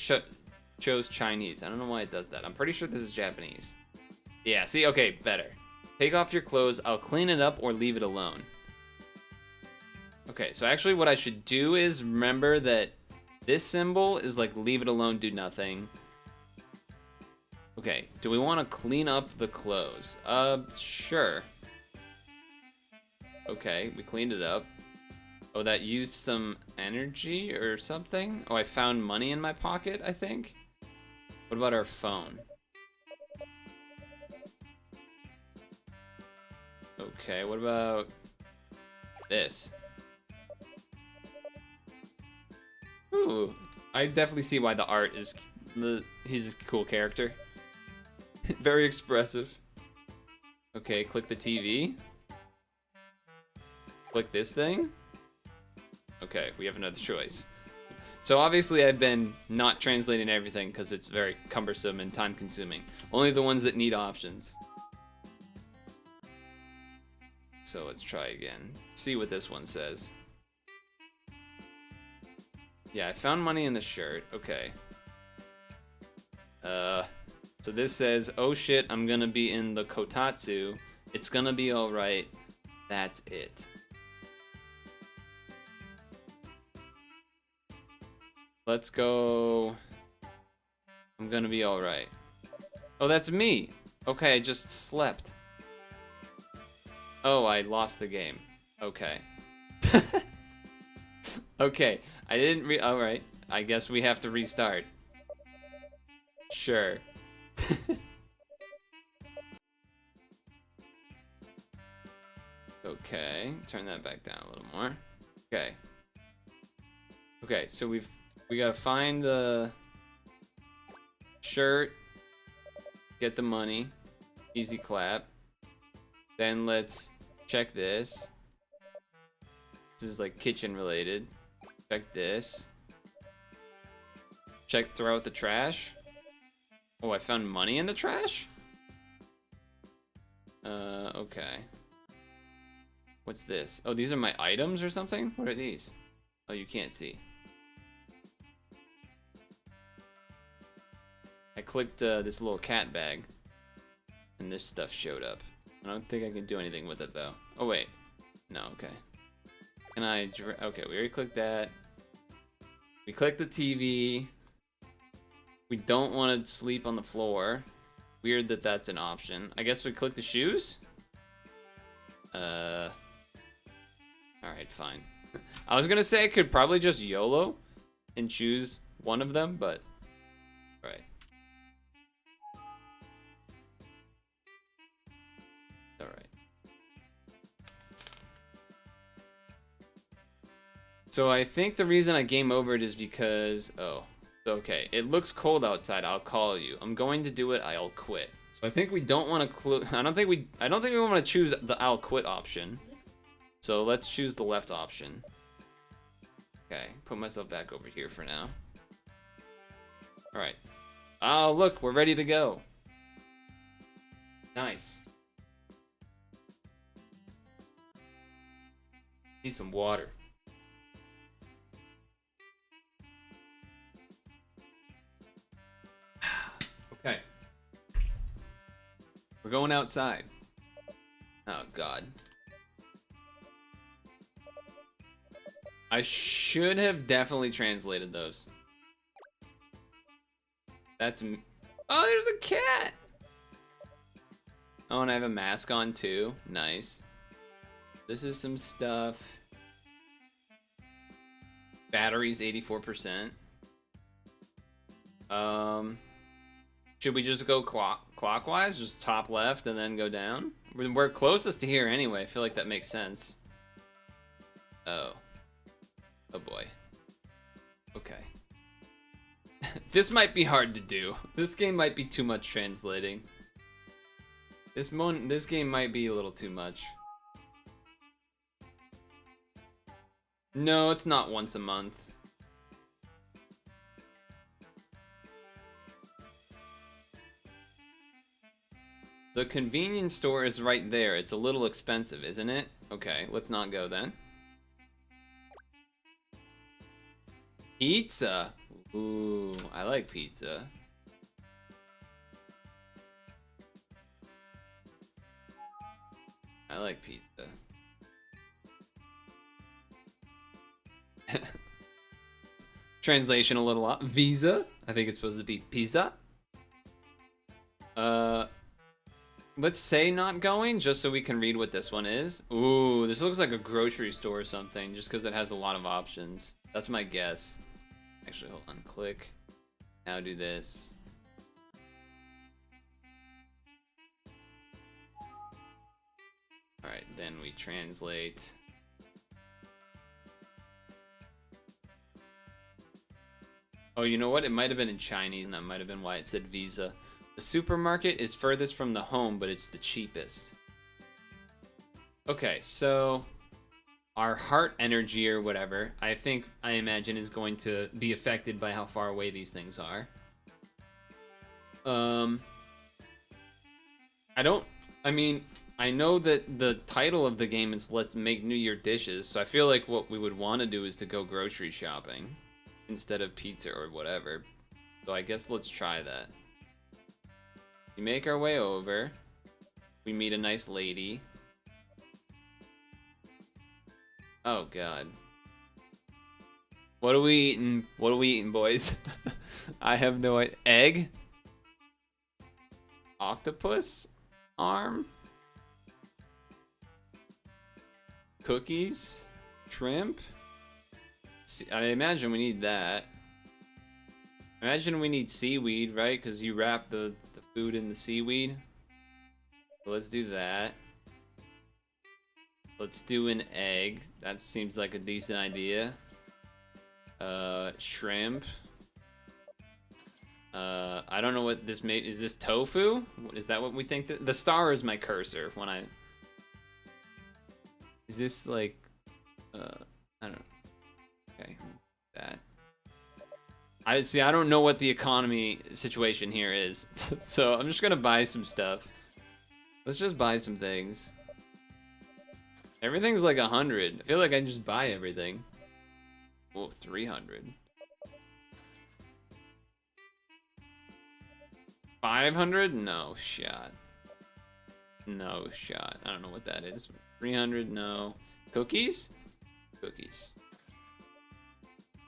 chose Chinese. I don't know why it does that. I'm pretty sure this is Japanese. Yeah, see? Okay, better. Take off your clothes. I'll clean it up or leave it alone. Okay, so actually what I should do is remember that this symbol is like leave it alone, do nothing. Okay, do we want to clean up the clothes? Sure. Okay, we cleaned it up. Oh, that used some energy or something? Oh, I found money in my pocket, I think? What about our phone? Okay, what about this? Ooh, I definitely see why the art is... He's a cool character. Very expressive. Okay, click the TV. Click this thing. Okay, we have another choice. So obviously I've been not translating everything because it's very cumbersome and time consuming. Only the ones that need options. So let's try again. See what this one says. Yeah, I found money in the shirt. Okay. So this says, oh shit, I'm gonna be in the kotatsu. It's gonna be alright. That's it. Let's go. I'm gonna be alright. Oh, that's me. Okay, I just slept. Oh, I lost the game. Okay. Okay, I didn't alright. I guess we have to restart. Sure. Okay, turn that back down a little more. Okay. Okay, so we gotta find the shirt, get the money, easy clap. Then let's check this. This is like kitchen related. Check this. Throw out the trash. Oh, I found money in the trash? Okay. What's this? Oh, these are my items or something? What are these? Oh, you can't see. I clicked this little cat bag, and this stuff showed up. I don't think I can do anything with it, though. Oh, wait. No, okay. Can I... Okay, we already clicked that. We clicked the TV. We don't want to sleep on the floor. Weird that that's an option. I guess we click the shoes? Alright, fine. I was gonna say I could probably just YOLO and choose one of them, but... Alright. Alright. So I think the reason I game overed is because... Oh. Okay, it looks cold outside. I'll call you. I'm going to do it. I'll quit. So I think we don't want to I don't think we want to choose the I'll quit option. So let's choose the left option. Okay, put myself back over here for now. All right. Oh, look, we're ready to go. Nice. Need some water. Okay. We're going outside. Oh, God. I should have definitely translated those. That's... Oh, there's a cat! Oh, and I have a mask on, too. Nice. This is some stuff. Batteries, 84%. Should we just go clockwise? Just top left and then go down? We're closest to here anyway. I feel like that makes sense. Oh. Oh boy. Okay. This might be hard to do. This game might be too much translating. This game might be a little too much. No, it's not once a month. The convenience store is right there. It's a little expensive, isn't it? Okay, let's not go then. Pizza. Ooh, I like pizza. I like pizza. Translation a little off. Visa. I think it's supposed to be pizza. Let's say not going, just so we can read what this one is. Ooh, this looks like a grocery store or something, just because it has a lot of options. That's my guess. Actually, hold on. Click. Now do this. Alright, then we translate. Oh, you know what? It might have been in Chinese, and that might have been why it said Visa. The supermarket is furthest from the home, but it's the cheapest. Okay, so our heart energy or whatever, I imagine is going to be affected by how far away these things are. I know that the title of the game is Let's Make New Year Dishes, so I feel like what we would want to do is to go grocery shopping instead of pizza or whatever. So I guess let's try that. We make our way over. We meet a nice lady. Oh god. What are we eating? What are we eating, boys? I have no idea. Egg? Octopus? Arm? Cookies? Shrimp? I imagine we need that. Imagine we need seaweed, right? Because you wrap the food in the seaweed. So let's do that. Let's do an egg. That seems like a decent idea. Shrimp. I don't know what this made. Is this tofu? Is that what we think? The star is my cursor when I. Is this like, I don't know. Okay, that. I see. I don't know what the economy situation here is, so I'm just gonna buy some stuff. Let's just buy some things. Everything's like 100. I feel like I just buy everything. Whoa, 300. 500? No shot. No shot. I don't know what that is. 300? No. Cookies? Cookies.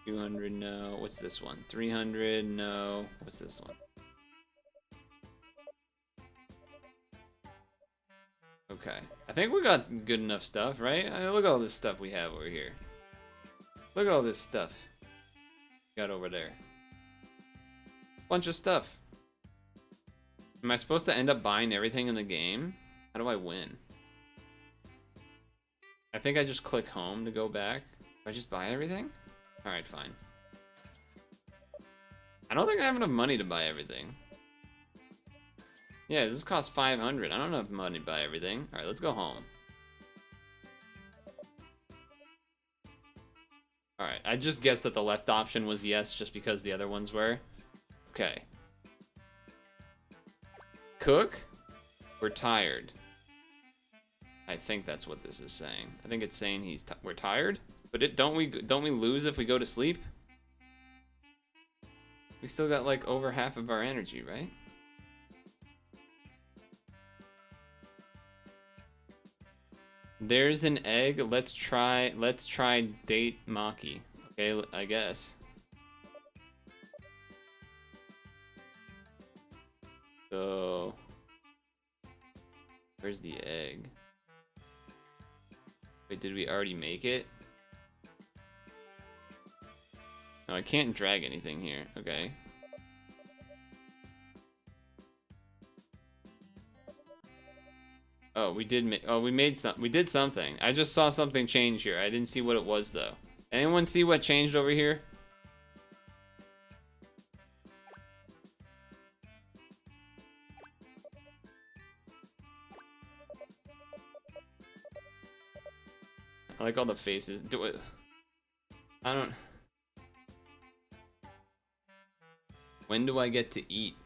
200? No. What's this one? 300? No. What's this one? Okay. I think we got good enough stuff, right? Look at all this stuff we have over here. Look at all this stuff we got over there. Bunch of stuff. Am I supposed to end up buying everything in the game? How do I win? I think I just click home to go back. Do I just buy everything? Alright, fine. I don't think I have enough money to buy everything. Yeah, this costs 500. I don't have money to buy everything. Alright, let's go home. Alright, I just guessed that the left option was yes just because the other ones were. Okay. Cook? We're tired. I think that's what this is saying. I think it's saying we're tired? But don't we lose if we go to sleep? We still got like over half of our energy, right? There's an egg. Let's try date Maki. Okay, I guess. So where's the egg? Wait, did we already make it? No, I can't drag anything here. Okay. Oh, we did make. Oh, we did something. I just saw something change here. I didn't see what it was though. Anyone see what changed over here? I like all the faces. Do it. I don't. When do I get to eat?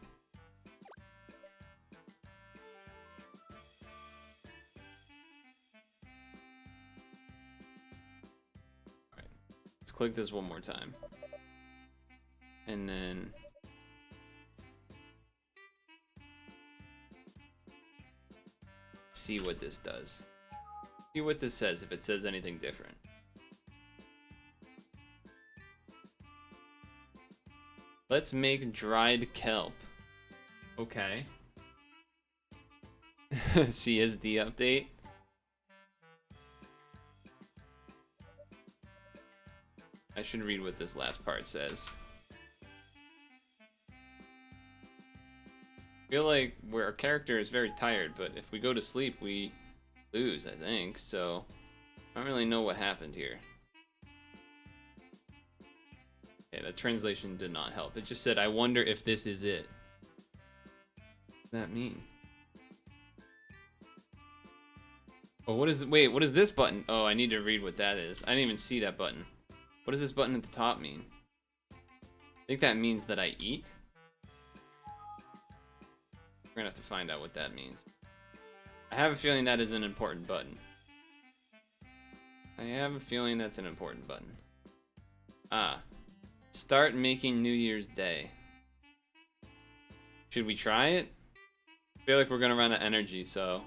Alright. Let's click this one more time. and then see what this does. See what this says, if it says anything different. Let's make dried kelp. Okay. CSD update. I should read what this last part says. I feel like our character is very tired, but if we go to sleep, we lose, I think. So, I don't really know what happened here. Okay, the translation did not help. It just said, I wonder if this is it. What does that mean? Oh, what is wait, what is this button? Oh, I need to read what that is. I didn't even see that button. What does this button at the top mean? I think that means that I eat. We're gonna have to find out what that means. I have a feeling that is an important button. I have a feeling that's an important button. Ah. Start making New Year's Day. Should we try it? I feel like we're gonna run out of energy, so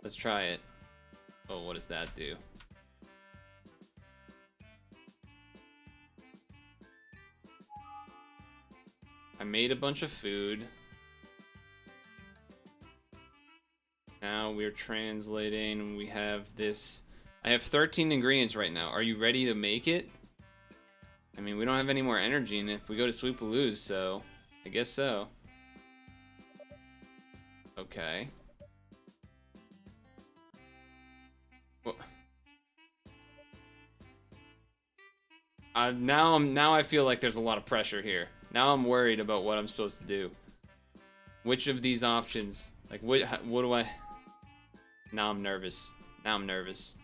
let's try it. Oh, what does that do? I made a bunch of food. Now we're translating. We have this. I have 13 ingredients right now. Are you ready to make it? I mean, we don't have any more energy, and if we go to sleep, we'll lose, so I guess so. Okay. Well, now I feel like there's a lot of pressure here. Now I'm worried about what I'm supposed to do. Which of these options? Like, what do I... Now I'm nervous. Now I'm nervous.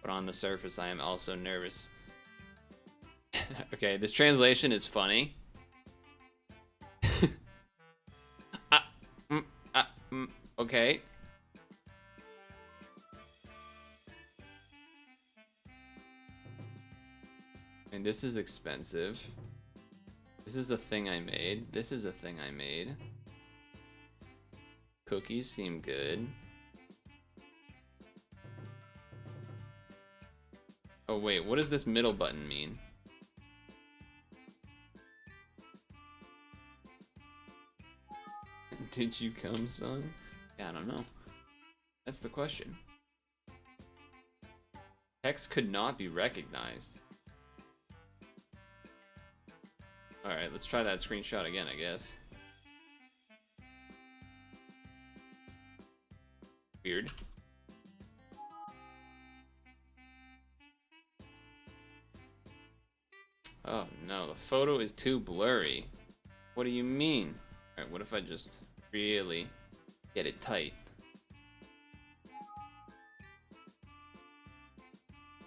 But on the surface, I am also nervous. Okay, this translation is funny. Okay. And this is expensive. This is a thing I made. This is a thing I made. Cookies seem good. Oh wait, what does this middle button mean? Did you come, son? Yeah, I don't know. That's the question. Text could not be recognized. Alright, let's try that screenshot again, I guess. Weird. Oh no, the photo is too blurry. What do you mean? Alright, what if I just really get it tight?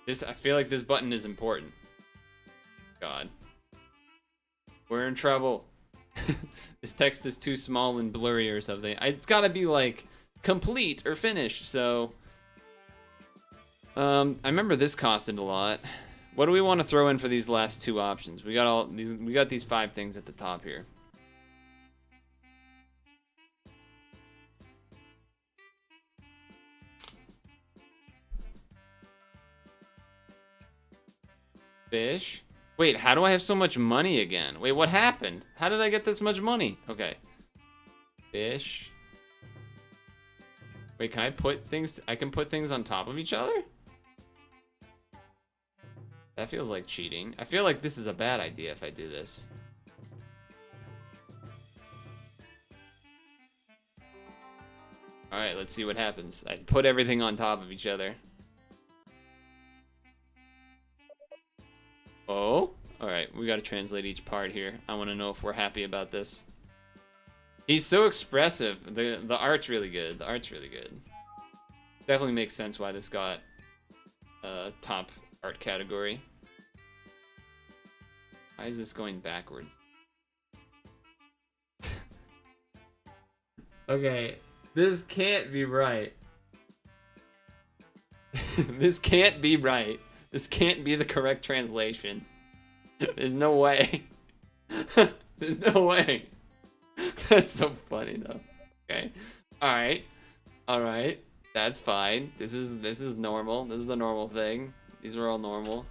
I feel like this button is important. God. We're in trouble. This text is too small and blurry or something. It's gotta be like complete or finished, so I remember this costed a lot. What do we want to throw in for these last two options? We got these 5 things at the top here. Fish. Wait, how do I have so much money again? Wait, what happened? How did I get this much money? Okay. Fish. Wait, can I put things... I can put things on top of each other? That feels like cheating. I feel like this is a bad idea if I do this. Alright, let's see what happens. I put everything on top of each other. Oh? Alright, we gotta translate each part here. I want to know if we're happy about this. He's so expressive. The art's really good. The art's really good. Definitely makes sense why this got top art category. Why is this going backwards? Okay, this can't be right. This can't be right. This can't be the correct translation. There's no way. There's no way. That's so funny though. Okay. Alright. Alright. That's fine. This is normal. This is a normal thing. These are all normal.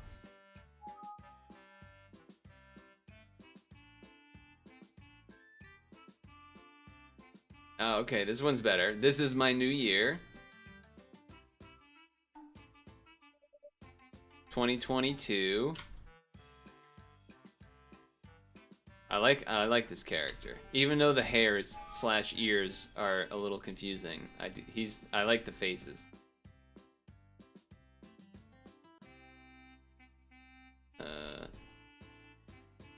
Oh, okay, this one's better. This is my new year. 2022. I like this character, even though the hairs / ears are a little confusing. I like the faces.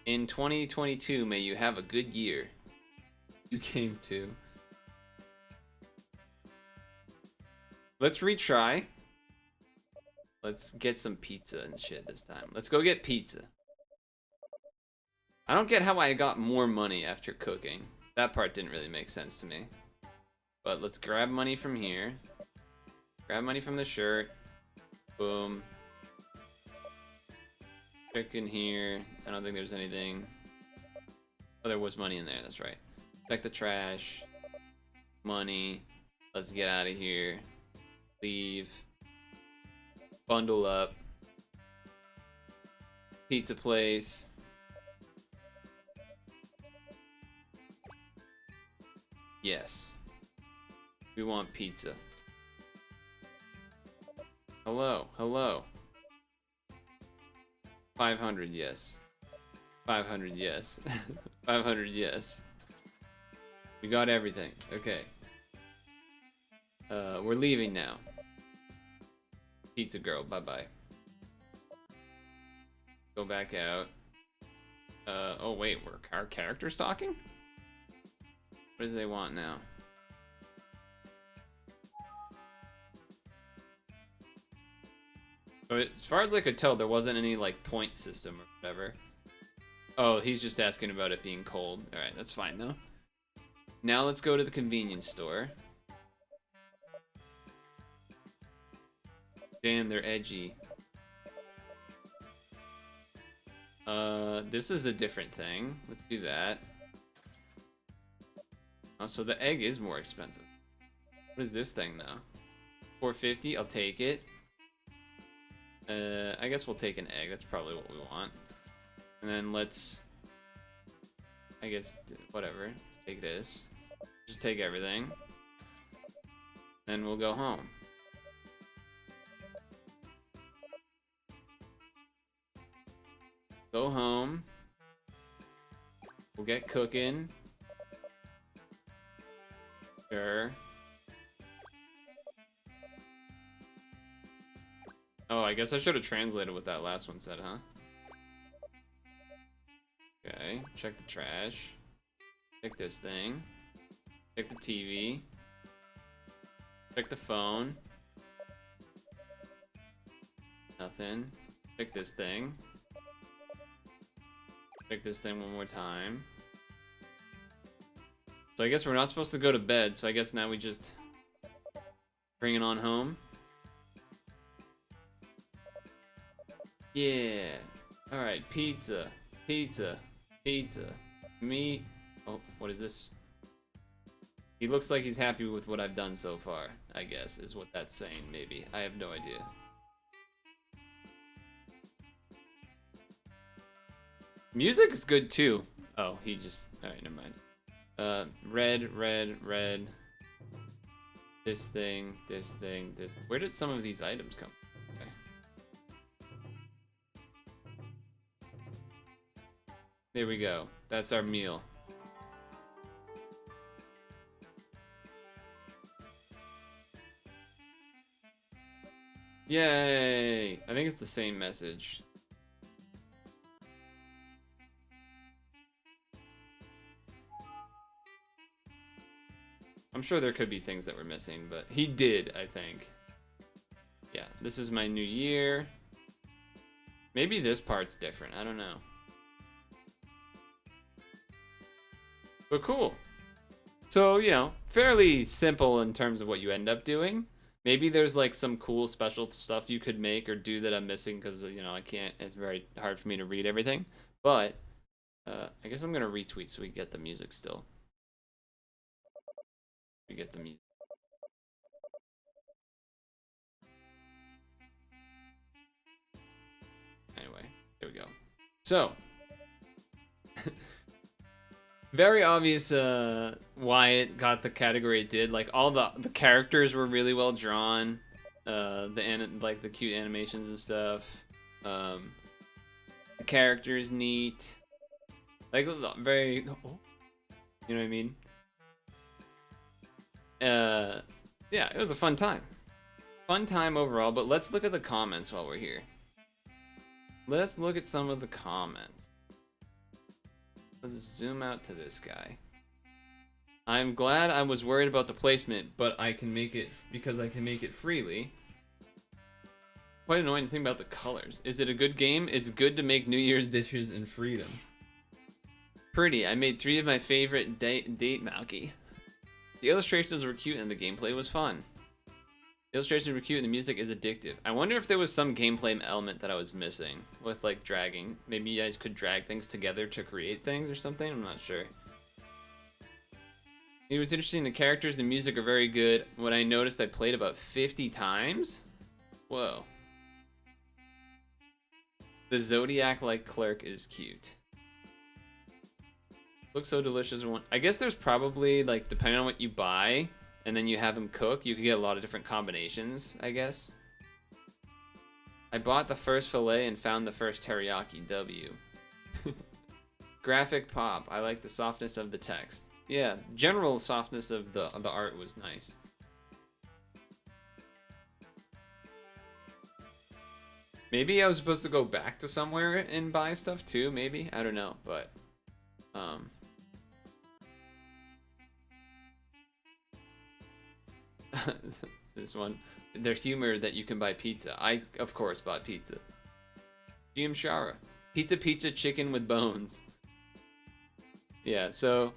In 2022, may you have a good year. You came to. Let's retry. Let's get some pizza and shit this time. Let's go get pizza. I don't get how I got more money after cooking. That part didn't really make sense to me. But let's grab money from here. Grab money from the shirt. Boom. Check in here. I don't think there's anything. Oh, there was money in there. That's right. Check the trash. Money. Let's get out of here. Leave. Bundle up. Pizza place. Yes. We want pizza. Hello, hello. 500, yes. 500, yes. 500, yes. We got everything. Okay. We're leaving now. Pizza girl, bye-bye. Go back out. Oh wait, were our characters talking? What do they want now? So as far as I could tell, there wasn't any like point system or whatever. Oh, he's just asking about it being cold. Alright, that's fine though. Now let's go to the convenience store. Damn, they're edgy. This is a different thing. Let's do that. Oh, so the egg is more expensive. What is this thing though? 450, I'll take it. I guess we'll take an egg. That's probably what we want. And then let's, I guess, whatever. Let's take this. Just take everything. Then we'll go home. Go home. We'll get cooking. Sure. Oh, I guess I should have translated what that last one said, huh? Okay, check the trash. Check this thing. Check the TV. Check the phone. Nothing. Check this thing. Check this thing one more time. So I guess we're not supposed to go to bed, so I guess now we just bring it on home. Yeah. Alright, pizza. Pizza. Pizza. Meat. Oh, what is this? He looks like he's happy with what I've done so far, I guess, is what that's saying, maybe. I have no idea. Music is good too. Oh, he just... Alright, never mind. Red. This thing, this. Where did some of these items come from? Okay. There we go. That's our meal. Yay! I think it's the same message. I'm sure there could be things that we're missing, but he did, I think. Yeah, this is my new year. Maybe this part's different. I don't know. But cool. So, you know, fairly simple in terms of what you end up doing. Maybe there's like some cool special stuff you could make or do that I'm missing because, you know, I can't, it's very hard for me to read everything. But I guess I'm gonna retweet so we get the music still. We get the music. Anyway, here we go. So, very obvious why it got the category it did. Like all the characters were really well drawn. Like the cute animations and stuff. The character is neat. Like very, you know what I mean? Yeah, it was a fun time. Fun time overall, but let's look at the comments while we're here. Let's look at some of the comments. Let's zoom out to this guy. I'm glad I was worried about the placement, but I can make it because I can make it freely. Quite annoying thing about the colors. Is it a good game? It's good to make New Year's dishes in freedom. Pretty. I made 3 of my favorite date Malky. The illustrations were cute and the gameplay was fun. The illustrations were cute and the music is addictive. I wonder if there was some gameplay element that I was missing with like dragging. Maybe you guys could drag things together to create things or something. I'm not sure. It was interesting. The characters and music are very good. What I noticed, I played about 50 times. Whoa. The Zodiac-like clerk is cute. Looks so delicious. I guess there's probably, like, depending on what you buy, and then you have them cook, you can get a lot of different combinations, I guess. I bought the first fillet and found the first teriyaki. W. Graphic pop. I like the softness of the text. Yeah, general softness of the art was nice. Maybe I was supposed to go back to somewhere and buy stuff too, maybe? I don't know, but this one, their humor that you can buy pizza. I of course bought pizza. GM Shara. Pizza chicken with bones. Yeah, so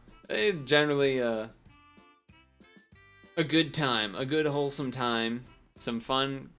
generally a good time, a good wholesome time, some fun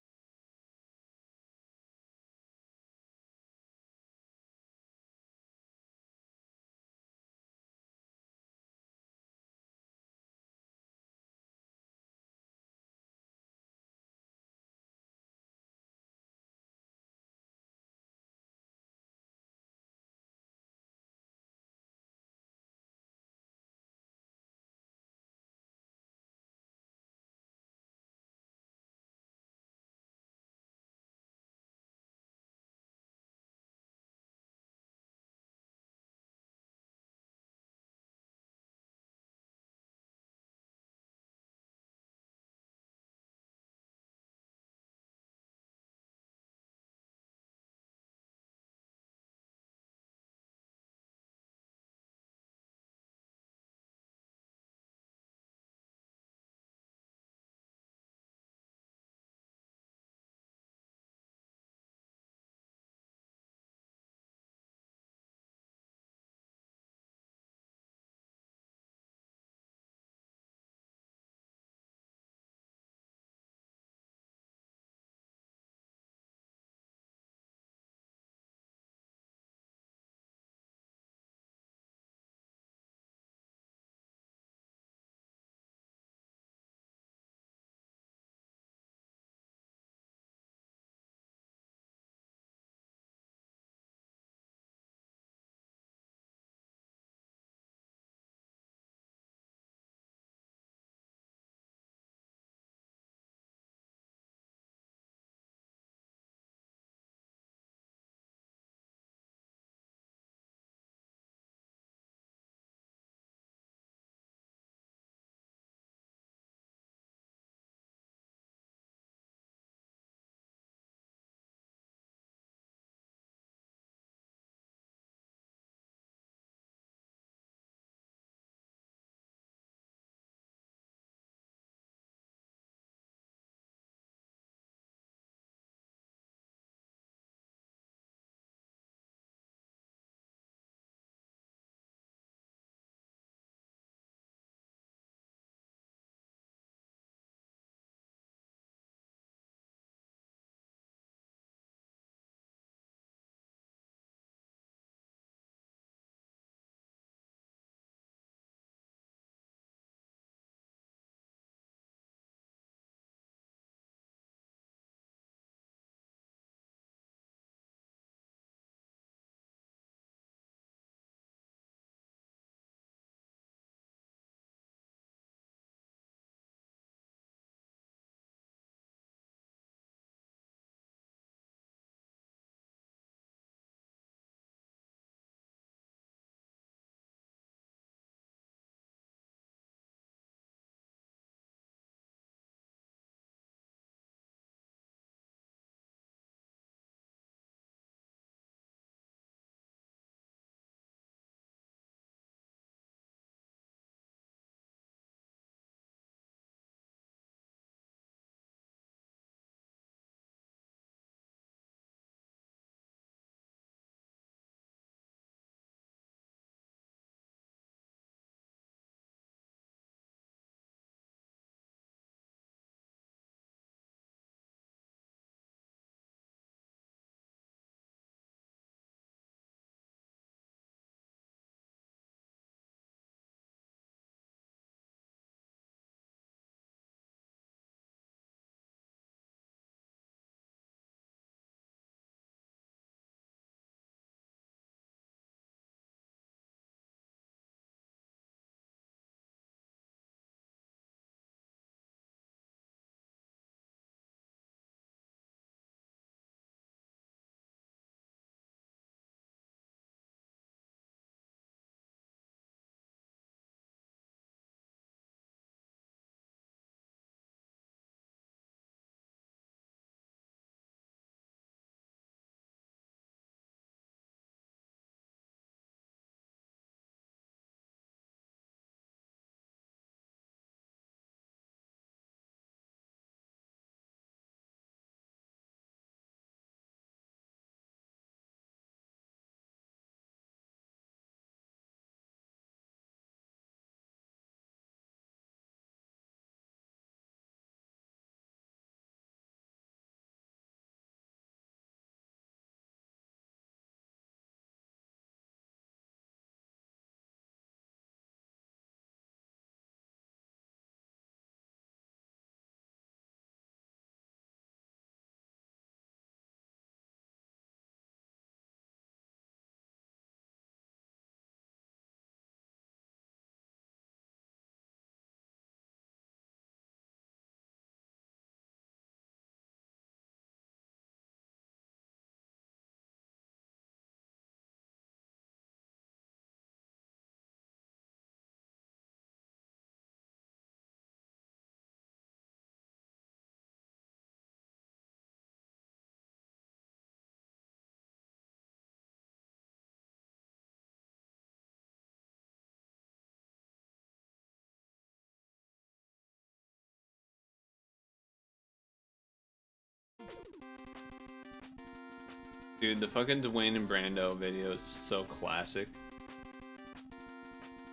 Dude, the fucking Dwayne and Brando video is so classic.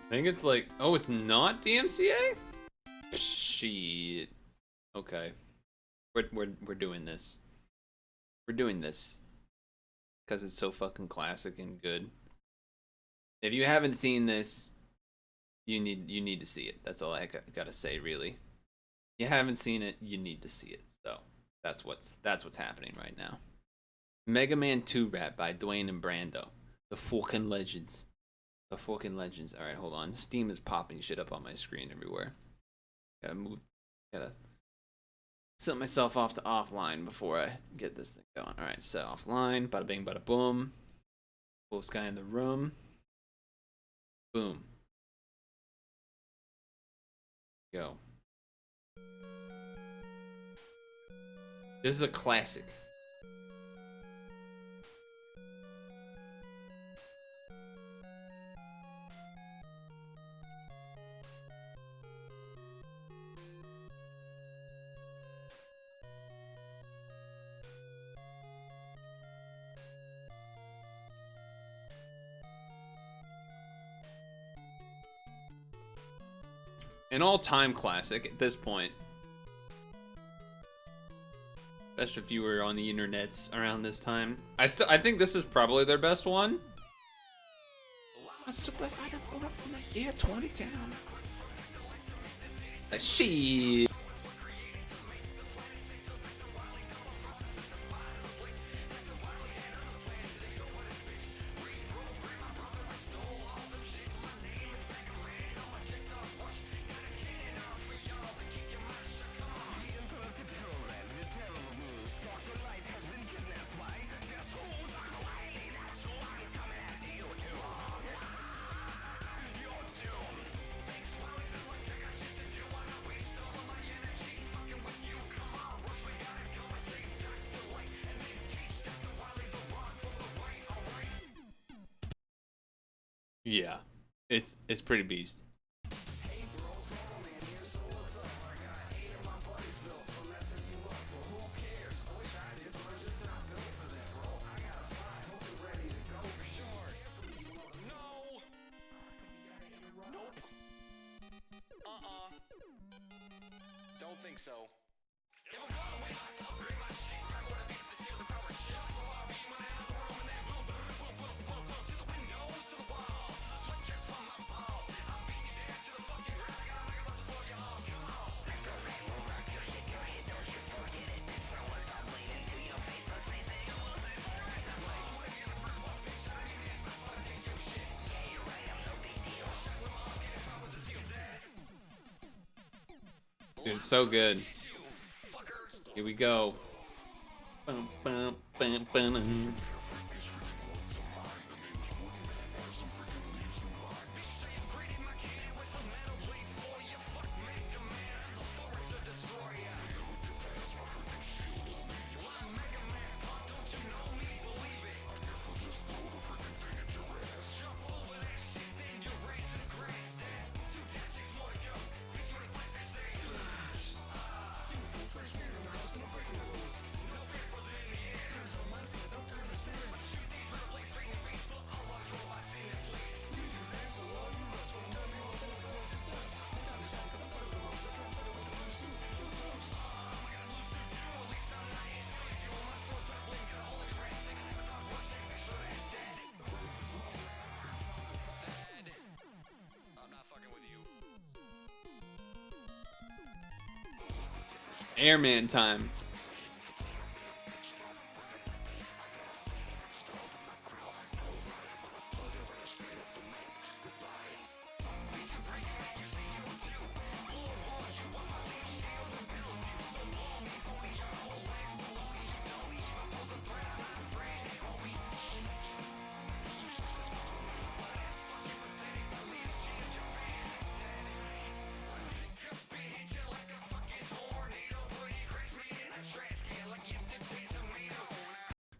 I think it's like, oh, it's not DMCA? Shit. Okay. We're doing this. We're doing this. Because it's so fucking classic and good. If you haven't seen this, you need to see it. That's all I gotta say, really. You haven't seen it, you need to see it. So that's what's happening right now. Mega Man 2 rap by Dwayne and Brando. The fucking legends. The fucking legends. Alright, hold on. Steam is popping shit up on my screen everywhere. Gotta set myself off to offline before I get this thing going. Alright, so offline. Bada bing, bada boom. Full guy in the room. Boom. Go. This is a classic. An all-time classic at this point. Especially if you were on the internets around this time. I think this is probably their best one. Shit. Yeah, it's pretty beast. Don't think so. Dude, so good. Here we go. Bum, bum, bum, bum. Airman time.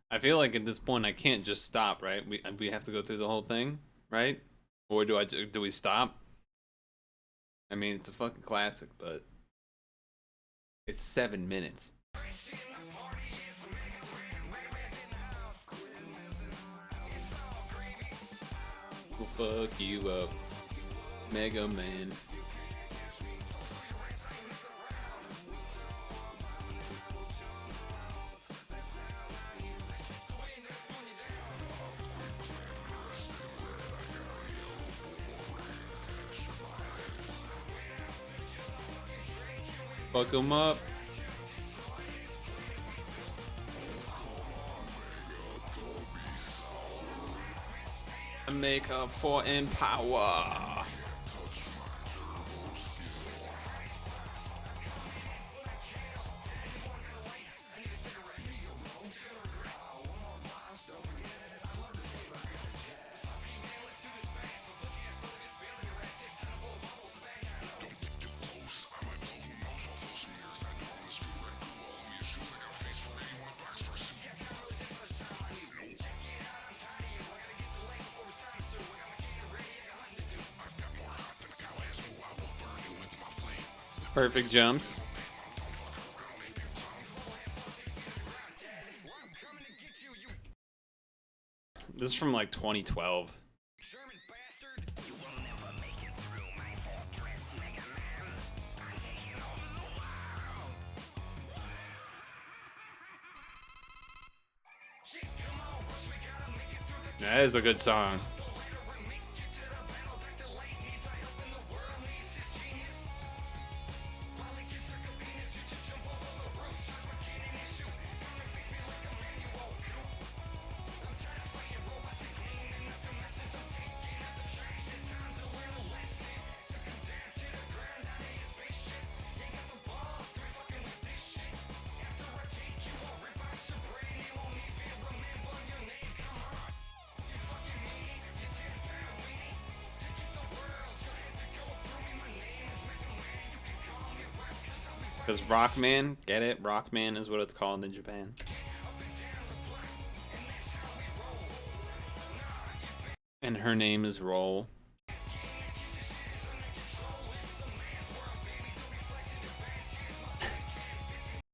I feel like at this point I can't just stop, right? We have to go through the whole thing, right? Or do we stop? I mean, it's a fucking classic, but it's 7 minutes. fuck you up, Mega Man. Fuck him up. Make up for in power. Perfect jumps. This is from like 2012. That is a good song. Because Rockman, get it? Rockman is what it's called in Japan. And her name is Roll.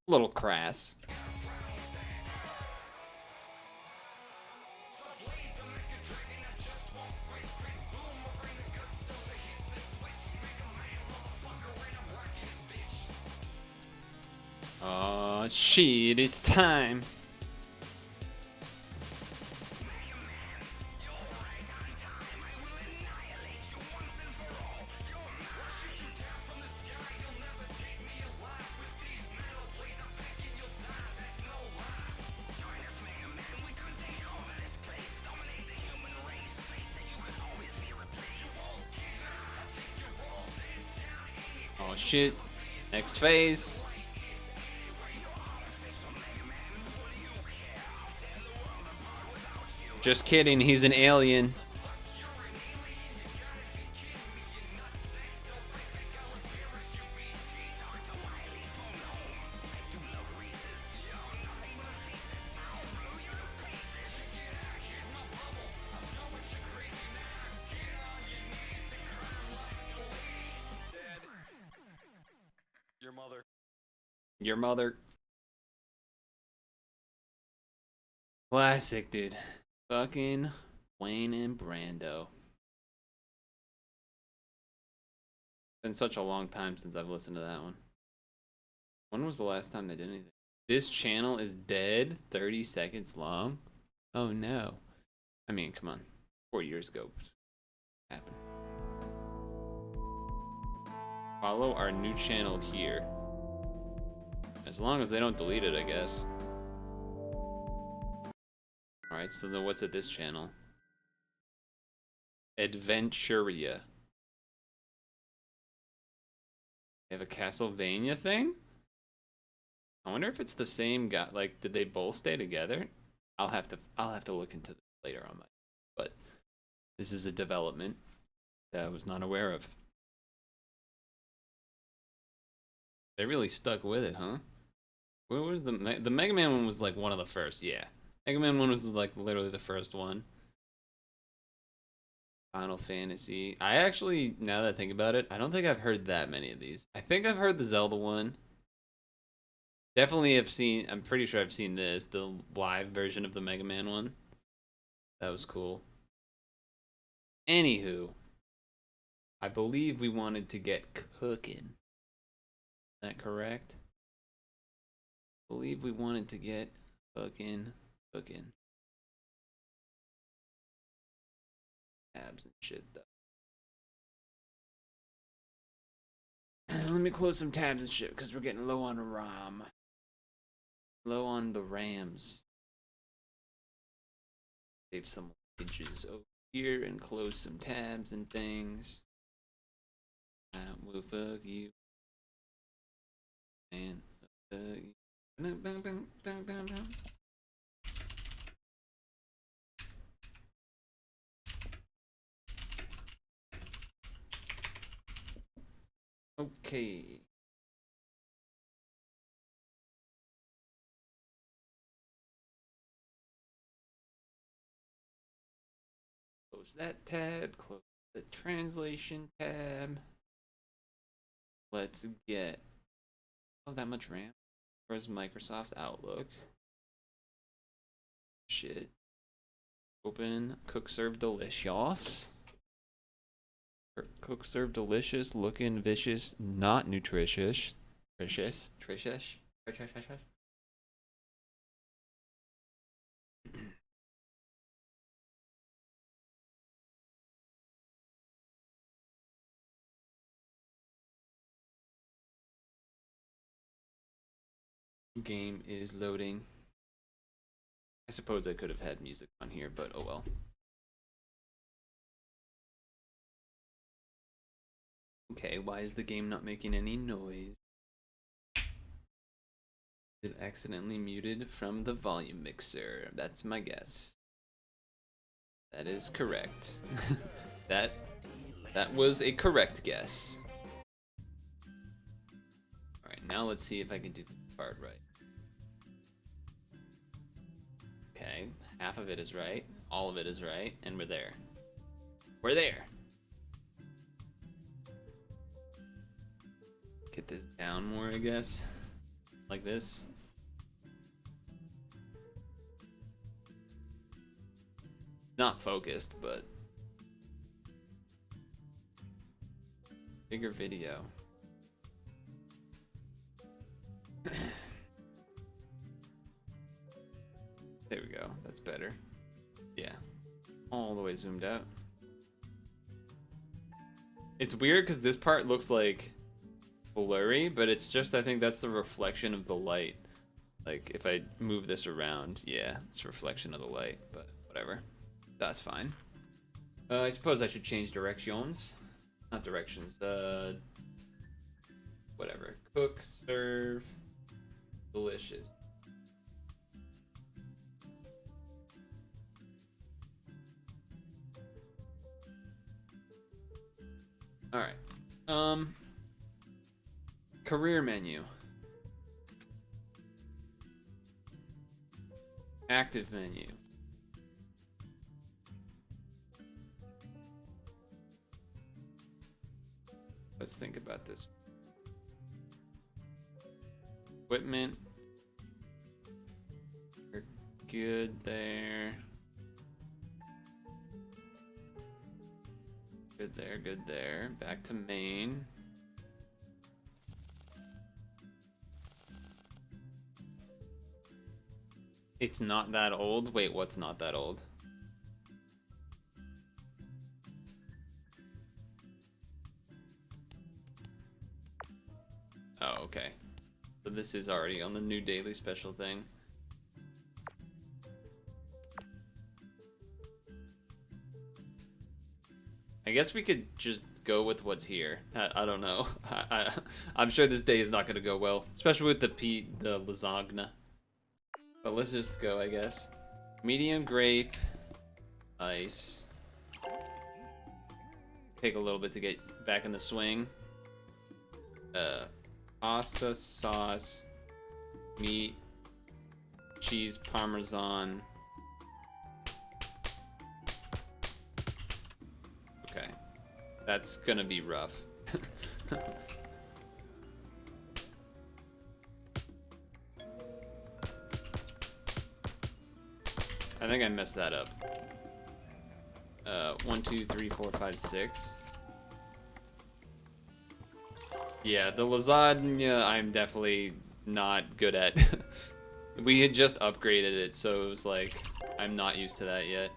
Little crass. Oh shit, it's time. Oh shit. Next phase. Just kidding, he's an alien. Your mother. Classic, dude. Fucking Wayne and Brando. Been such a long time since I've listened to that one. When was the last time they did anything? This channel is dead, 30 seconds long. Oh no. I mean, come on. 4 years ago. What happened? Follow our new channel here. As long as they don't delete it, I guess. Alright, so then what's at this channel? Adventuria. They have a Castlevania thing? I wonder if it's the same guy. Like, did they both stay together? I'll have to look into this later on my. But this is a development that I was not aware of. They really stuck with it, huh? What was the Mega Man one? Was like one of the first, yeah. Mega Man 1 was like literally the first one. Final Fantasy. I actually, now that I think about it, I don't think I've heard that many of these. I think I've heard the Zelda one. Definitely have seen, I'm pretty sure I've seen this, the live version of the Mega Man one. That was cool. Anywho, I believe we wanted to get cooking. Is that correct? I believe we wanted to get cooking. Tabs and shit though. Let me close some tabs and shit because we're getting low on RAM. Low on the RAMs. Save some pages over here and close some tabs and things. Will fuck you. And okay. Close that tab, close the translation tab. Let's get that much RAM. Where's Microsoft Outlook? Shit. Open Cook Serve Delicious. Cook Serve Delicious, looking vicious, not nutritious. Tricious. Game is loading. I suppose I could have had music on here, but oh well. Okay, why is the game not making any noise? It accidentally muted from the volume mixer. That's my guess. That is correct. that was a correct guess. Alright, now let's see if I can do this part right. Okay, half of it is right, all of it is right, and we're there. We're there! Get this down more, I guess. Like this. Not focused, but bigger video. There we go, that's better. Yeah, all the way zoomed out. It's weird because this part looks like blurry, but it's just, I think that's the reflection of the light. Like if I move this around, yeah, it's a reflection of the light, but whatever. That's fine. I suppose I should change directions. Not directions, whatever. Cook, serve, delicious. Alright. Career menu. Active menu. Let's think about this. Equipment. You're good there. Good there, good there. Back to main. It's not that old? Wait, what's not that old? Oh, okay. So this is already on the new daily special thing. I guess we could just go with what's here. I don't know. I'm sure this day is not going to go well, especially with the lasagna. But let's just go, I guess. Medium grape, ice. Take a little bit to get back in the swing. Pasta, sauce, meat, cheese, parmesan. Okay, that's gonna be rough. I think I messed that up. 1, 2, 3, 4, 5, 6. Yeah, the lasagna I'm definitely not good at. We had just upgraded it, so it was like, I'm not used to that yet.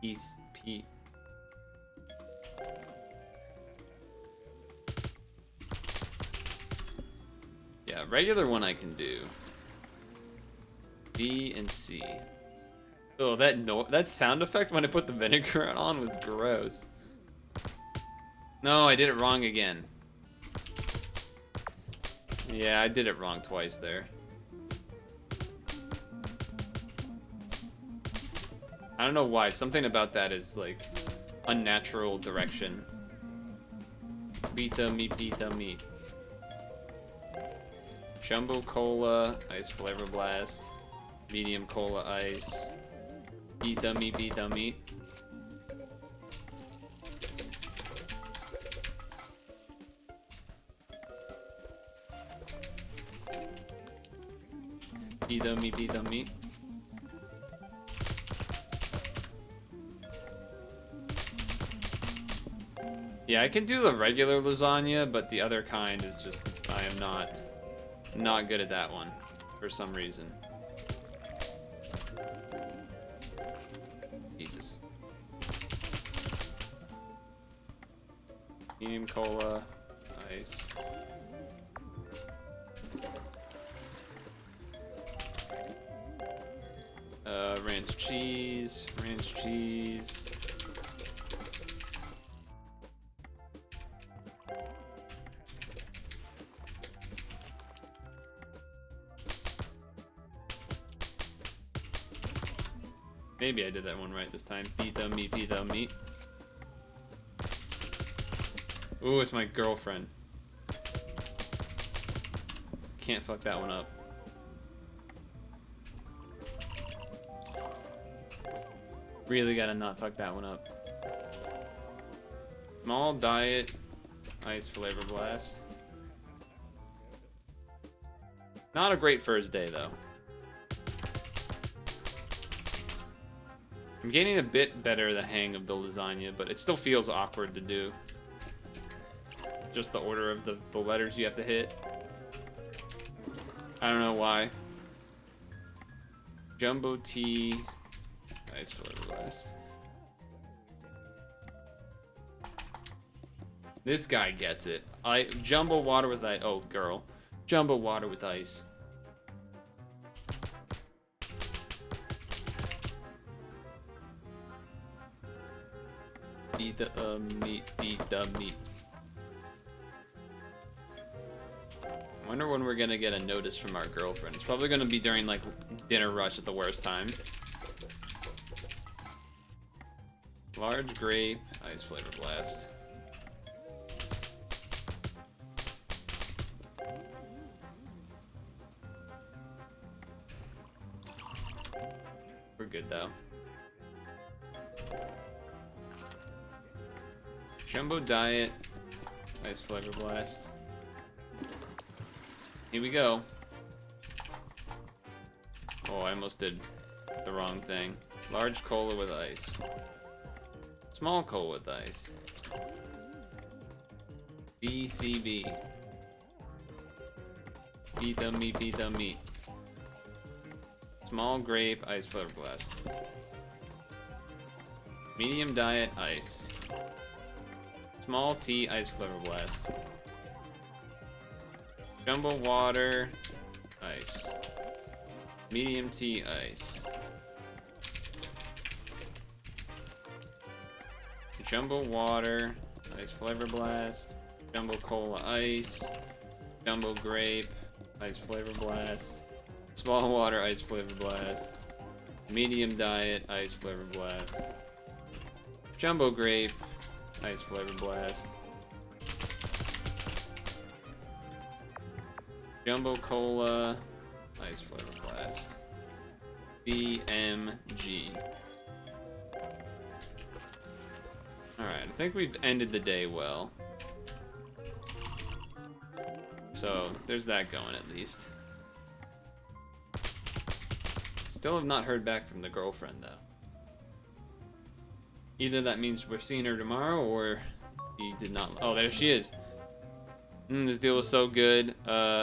P. Yeah, regular one I can do. B and C. Oh, that sound effect when I put the vinegar on was gross. No, I did it wrong again. Yeah, I did it wrong twice there. I don't know why. Something about that is like unnatural direction. Pita meat. Jumbo cola, ice flavor blast, medium cola ice. Pita meat. Pita meat. Yeah, I can do the regular lasagna, but the other kind is just, I am not good at that one for some reason. Jesus. Medium cola, ice. Ranch cheese. Maybe I did that one right this time. Pita meat. Ooh, it's my girlfriend. Can't fuck that one up. Really gotta not fuck that one up. Small diet ice flavor blast. Not a great first day though. I'm getting a bit better the hang of the lasagna, but it still feels awkward to do. Just the order of the letters you have to hit. I don't know why. Jumbo tea. Ice flavor blast. This guy gets it. Jumbo water with ice. Oh, girl. Jumbo water with ice. Eat the meat. I wonder when we're gonna get a notice from our girlfriend. It's probably gonna be during like dinner rush at the worst time. Large grape, ice flavor blast. We're good though. Jumbo diet, ice flavor blast. Here we go. Oh, I almost did the wrong thing. Large cola with ice. Small cola with ice. BCB. Pita meat. Small grape, ice flavor blast. Medium diet, ice. Small tea, ice flavor blast. Jumbo water, ice. Medium tea, ice. Jumbo water, ice flavor blast. Jumbo cola, ice. Jumbo grape, ice flavor blast. Small water, ice flavor blast. Medium diet, ice flavor blast. Jumbo grape, ice flavor blast. Jumbo cola, ice flavor blast. BMG. Alright, I think we've ended the day well. So, there's that going at least. Still have not heard back from the girlfriend though. Either that means we're seeing her tomorrow, or he did not. Oh, there she is. This deal was so good.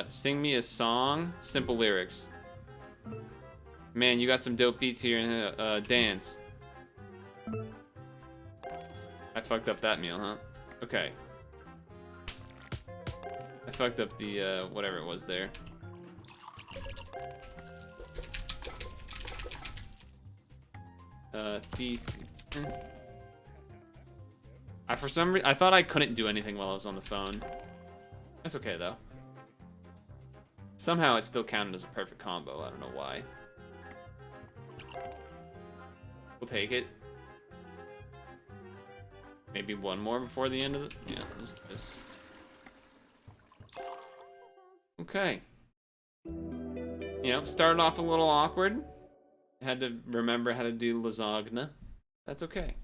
Sing me a song, simple lyrics. Man, you got some dope beats here and dance. I fucked up that meal, huh? Okay. I fucked up the whatever it was there. Thesis. For some reason, I thought I couldn't do anything while I was on the phone. That's okay though. Somehow it still counted as a perfect combo. I don't know why. We'll take it. Maybe one more before the end of the... Yeah, this. Okay. You know, started off a little awkward. Had to remember how to do lasagna. That's okay.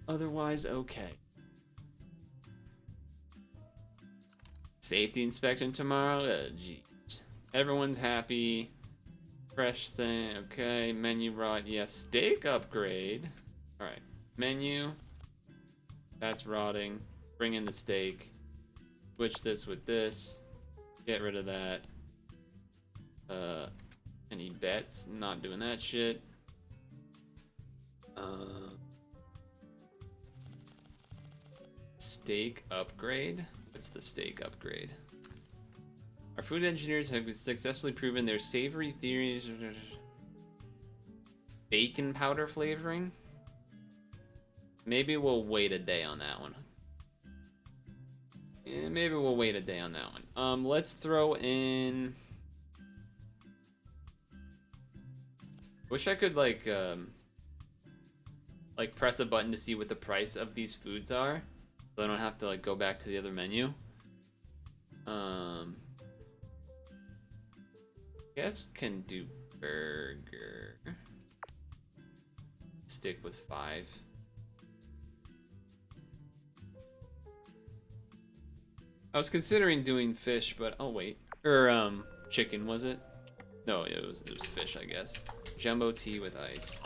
Otherwise, okay. Safety inspection tomorrow? Jeez. Everyone's happy. Fresh thing. Okay. Menu rot. Yes. Steak upgrade. Alright. Menu. That's rotting. Bring in the steak. Switch this with this. Get rid of that. Any bets? Not doing that shit. Steak upgrade? What's the steak upgrade? Our food engineers have successfully proven their savory theories. Bacon powder flavoring? Maybe we'll wait a day on that one. Yeah, maybe we'll wait a day on that one. Let's throw in... Wish I could like press a button to see what the price of these foods are, so I don't have to like go back to the other menu. Guess can do burger. Stick with 5. I was considering doing fish, but oh wait, or chicken was it? No, it was fish, I guess. Jumbo tea with ice.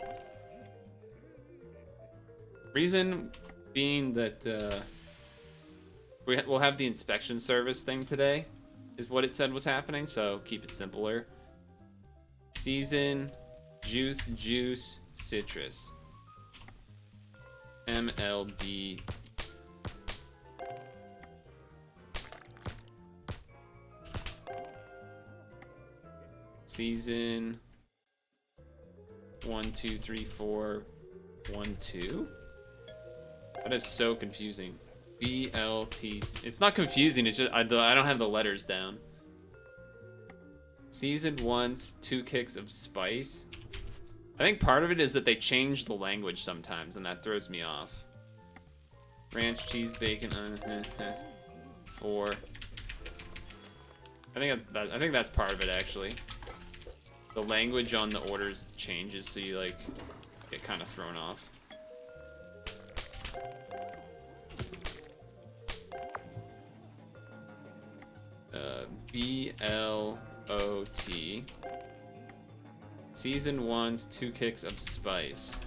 Reason being that we'll have the inspection service thing today, is what it said was happening, so keep it simpler. Season, juice, citrus. MLB. Season 1, 2, 3, 4, 1, 2. That is so confusing. BLT. It's not confusing. It's just I don't have the letters down. Seasoned once, 2 kicks of spice. I think part of it is that they change the language sometimes, and that throws me off. Ranch, cheese, bacon. 4. I think that's part of it actually. The language on the orders changes, so you like get kind of thrown off. BLOT. Season 1's 2 kicks of spice.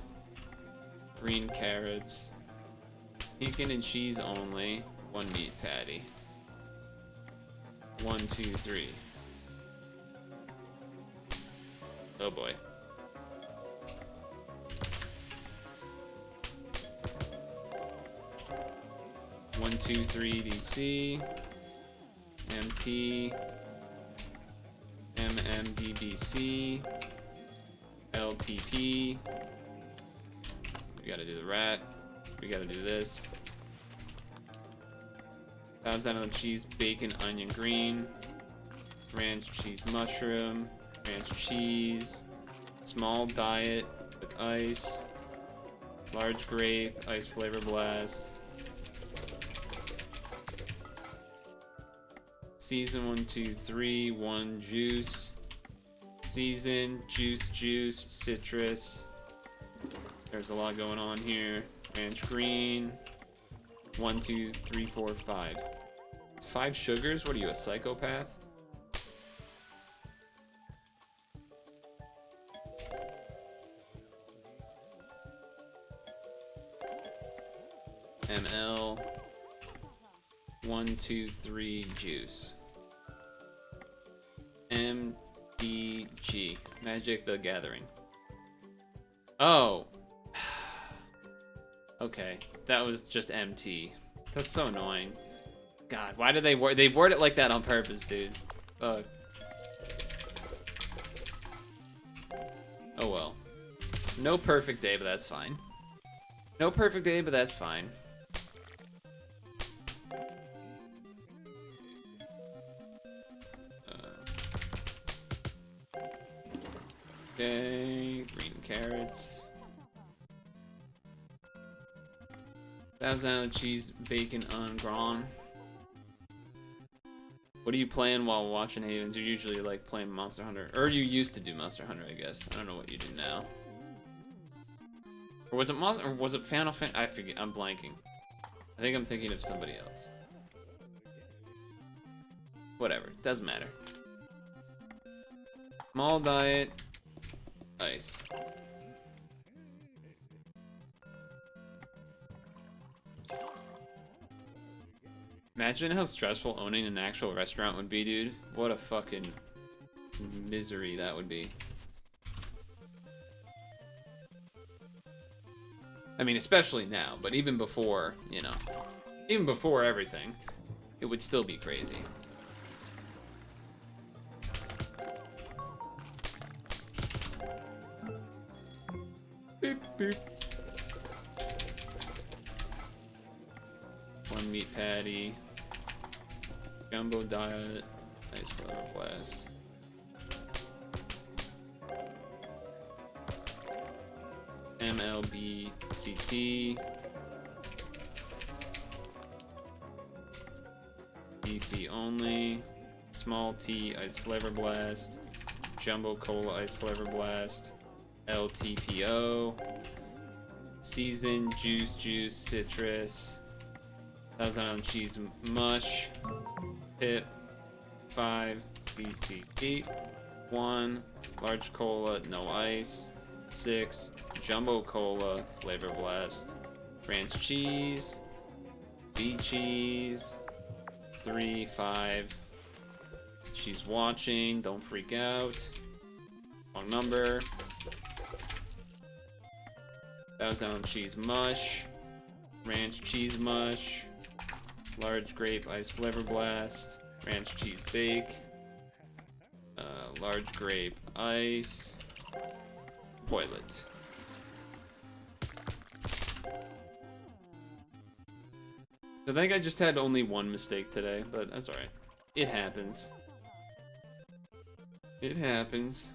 Green carrots. Bacon and cheese only. 1 meat patty. 1, 2, 3. Oh boy. One, 2, 3 DC. MT. MMDBC. LTP. We gotta do the rat. We gotta do this. Parmesan cheese, bacon, onion, green. Ranch cheese, mushroom. Ranch cheese. Small diet with ice. Large grape, ice flavor blast. Season 1, 2, 3, 1 juice. Season, juice, citrus. There's a lot going on here. Ranch green. 1, 2, 3, 4, 5. 5 sugars? What are you, a psychopath? 1, 2, 3 juice. MTG. Magic the Gathering. Oh. Okay. That was just MT. That's so annoying. God, why do they word it like that on purpose, dude? Fuck. Oh well. No perfect day, but that's fine. No perfect day, but that's fine. Okay, green carrots. 1,000 cheese, bacon on grawn. What are you playing while watching Havens? You're usually like playing Monster Hunter, or you used to do Monster Hunter, I guess. I don't know what you do now. Or was it Monster? Or was it Final Fantasy? I forget. I'm blanking. I think I'm thinking of somebody else. Whatever. Doesn't matter. Small diet. Nice. Imagine how stressful owning an actual restaurant would be, dude. What a fucking misery that would be. I mean, especially now, but even before, you know, even before everything, it would still be crazy. Beep, beep. One meat patty. Jumbo diet. Nice flavor blast. MLB CT. DC only. Small T ice flavor blast. Jumbo cola ice flavor blast. LTPO. Seasoned juice citrus. Thousand Island cheese mush. Pip. 5 BTT. 1 large cola no ice. 6 jumbo cola flavor blast. Ranch cheese. B cheese. 3 5. She's watching. Don't freak out. Wrong number. Thousand Island cheese mush. Ranch cheese mush. Large grape ice flavor blast. Ranch cheese bake. Large grape ice. Toilet. I think I just had only one mistake today, but that's alright. It happens. It happens.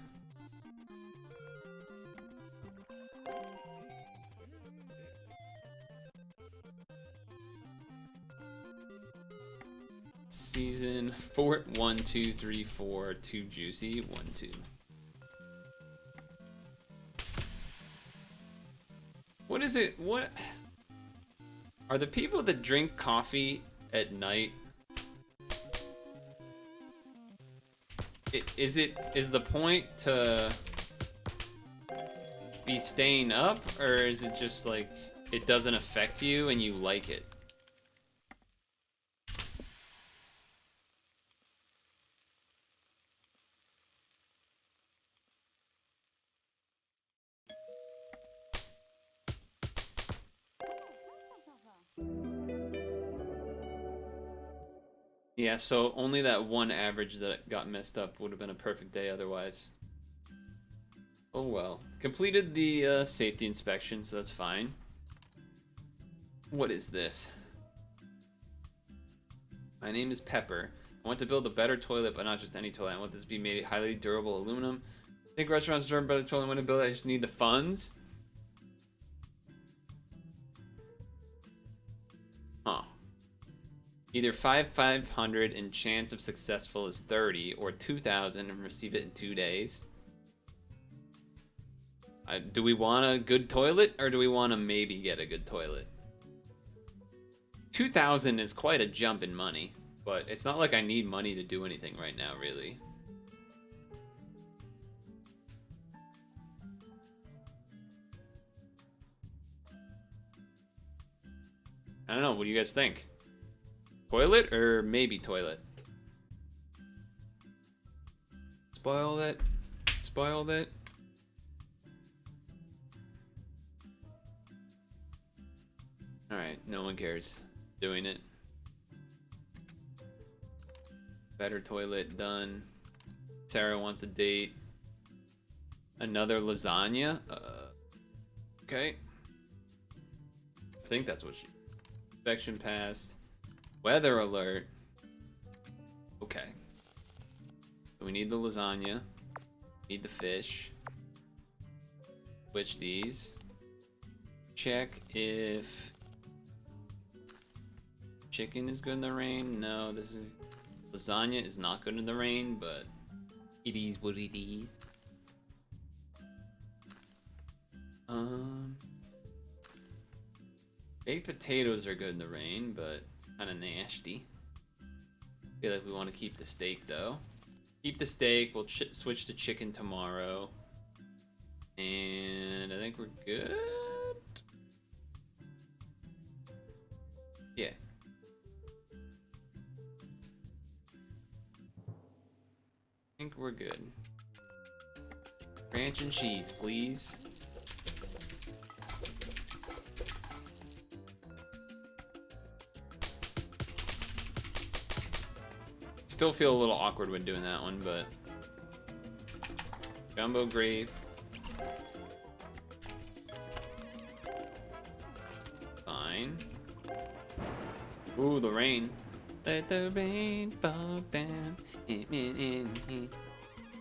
Season Fort 1 2 3 4 2 juicy 1 2. What is it? What are the people that drink coffee at night? Is the point to be staying up, or is it just like it doesn't affect you and you like it? Yeah, so only that one average that got messed up would have been a perfect day otherwise. Oh well. Completed the safety inspection, so that's fine. What is this? My name is Pepper. I want to build a better toilet, but not just any toilet. I want this to be made of highly durable aluminum. I think restaurants deserve a better toilet. I want to build it. I just need the funds. Huh. Either 500 and chance of successful is 30, or 2,000 and receive it in 2 days. Do we want a good toilet, or do we want to maybe get a good toilet? 2,000 is quite a jump in money, but it's not like I need money to do anything right now, really. I don't know, what do you guys think? Toilet or maybe toilet? Spoil that. Spoil that. Alright, no one cares. Doing it. Better toilet, done. Sarah wants a date. Another lasagna? Okay. I think that's what she... Inspection passed. Weather alert. Okay. So we need the lasagna. Need the fish. Switch these. Check if... Chicken is good in the rain. No, this is... Lasagna is not good in the rain, but... It is what it is. Baked potatoes are good in the rain, but kind of nasty. Feel like we want to keep the steak though. Keep the steak. We'll switch to chicken tomorrow, and I think we're good. Yeah. I think we're good. Ranch and cheese, please. Still feel a little awkward when doing that one, but jumbo grape. Fine. Ooh, the rain. Let the rain fall down.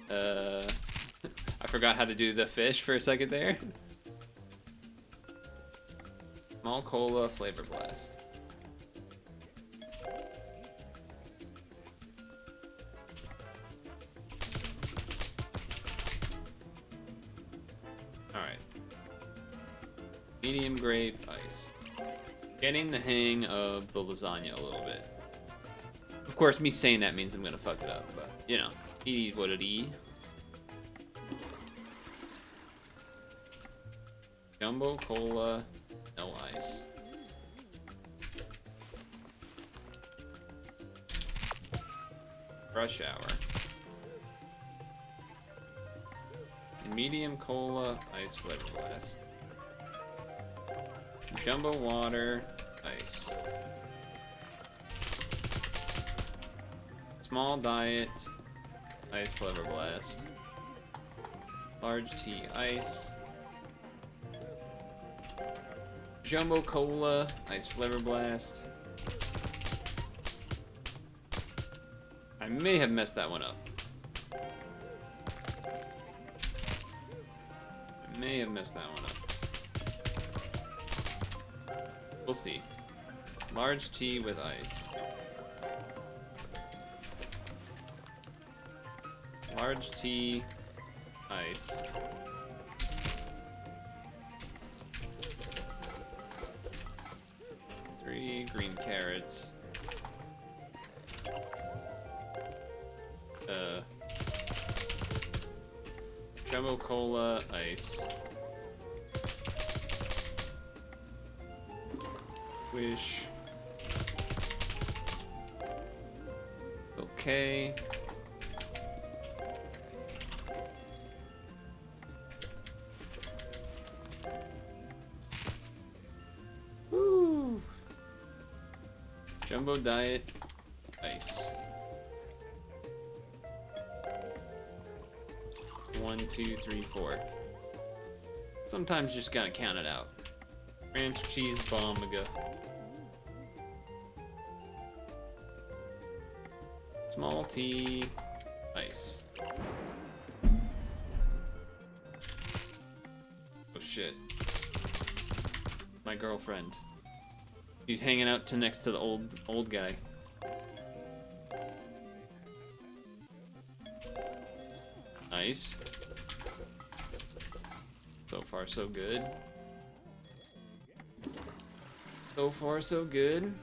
I forgot how to do the fish for a second there. Small cola flavor blast. Alright. Medium grape ice. Getting the hang of the lasagna a little bit. Of course, me saying that means I'm gonna fuck it up, but you know, it is what it is. Jumbo cola, no ice. Rush hour. Medium cola, ice flavor blast. Jumbo water, ice. Small diet, ice flavor blast. Large tea, ice. Jumbo cola, ice flavor blast. I may have messed that one up. May have messed that one up. We'll see. Large tea with ice. Large tea, ice. Three green carrots. Jumbo cola, ice. Wish. Okay. Woo. Jumbo diet, ice. 1, 2, 3, 4. Sometimes you just gotta count it out. Ranch cheese bombiga. Small tea, ice. Oh shit. My girlfriend. She's hanging out next to the old guy. Nice. So far, so good. So far, so good.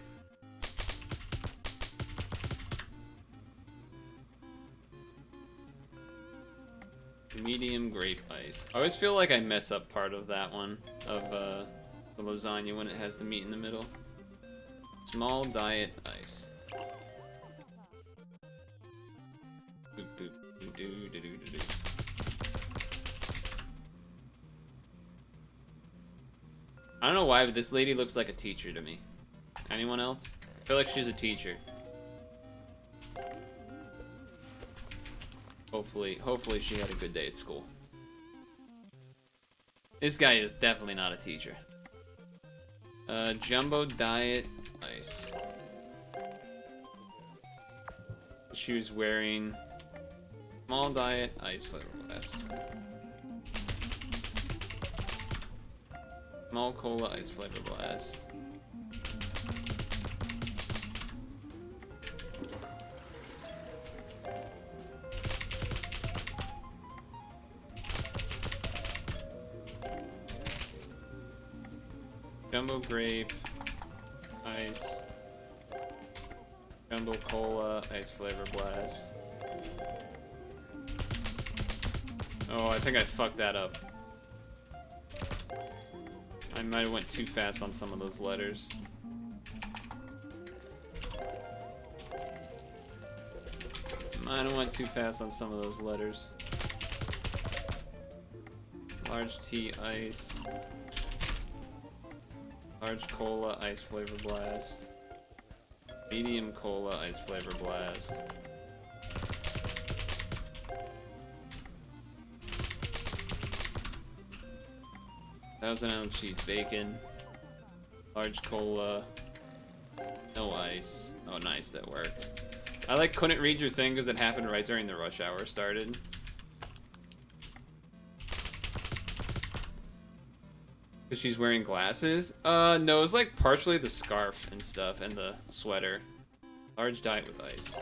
Medium grape ice. I always feel like I mess up part of that one, of the lasagna when it has the meat in the middle. Small diet ice. I don't know why, but this lady looks like a teacher to me. Anyone else? I feel like she's a teacher. Hopefully she had a good day at school. This guy is definitely not a teacher. Jumbo diet ice. She was wearing small diet ice flavor blast. Small cola ice flavor blast. Jumbo grape, ice, jumbo cola, ice flavor blast. Oh, I think I fucked that up. I might have went too fast on some of those letters. Might have went too fast on some of those letters. Large tea, ice. Large cola, ice flavor blast. Medium cola, ice flavor blast. $1,000-ounce cheese bacon. Large cola. No ice. Oh, nice, that worked. I like couldn't read your thing because it happened right during the rush hour started. Because she's wearing glasses? No, it's like partially the scarf and stuff and the sweater. Large diet with ice.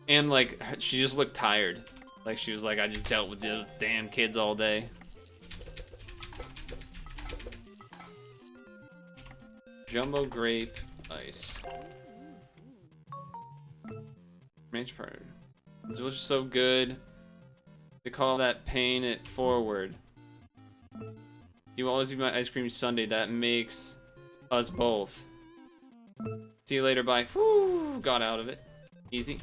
And like, she just looked tired. Like she was like, I just dealt with those damn kids all day. Jumbo grape ice. Range partner. It was so good. They call that paying it forward. You will always be my ice cream sundae. That makes us both. See you later. Bye. Whew, got out of it. Easy.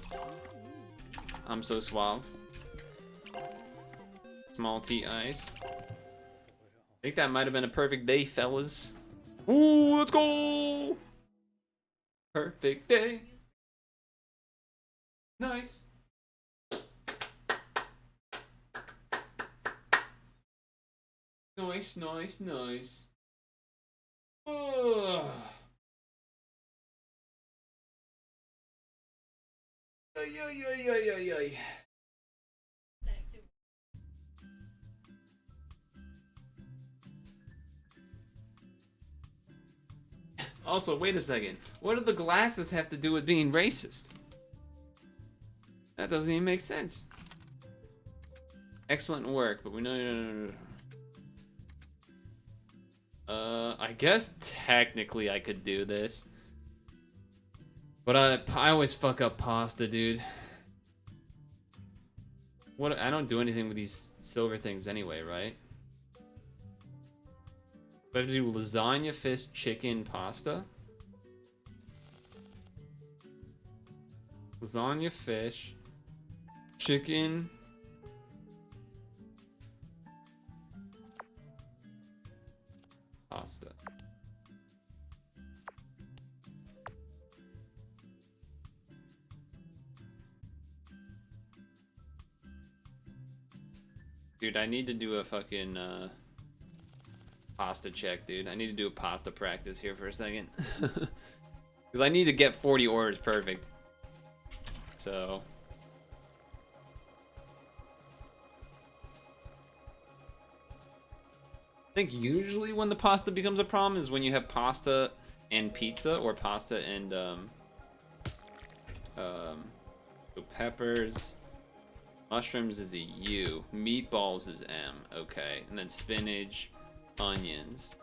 I'm so suave. Small tea ice. I think that might have been a perfect day, fellas. Ooh, let's go! Perfect day. Nice. Nice, nice, nice. Oh. Ay, ay, ay, ay, ay, ay. Also, wait a second. What do the glasses have to do with being racist? That doesn't even make sense. Excellent work, but we know. I guess technically I could do this. But I always fuck up pasta, dude. What? I don't do anything with these silver things anyway, right? Do I have to do lasagna, fish, chicken, pasta? Lasagna, fish, chicken. Pasta. Dude, I need to do a fucking pasta check, dude. I need to do a pasta practice here for a second. Because I need to get 40 orders perfect. So... I think usually when the pasta becomes a problem is when you have pasta and pizza, or pasta and so peppers, mushrooms is a U, meatballs is M, okay, and then spinach, onions.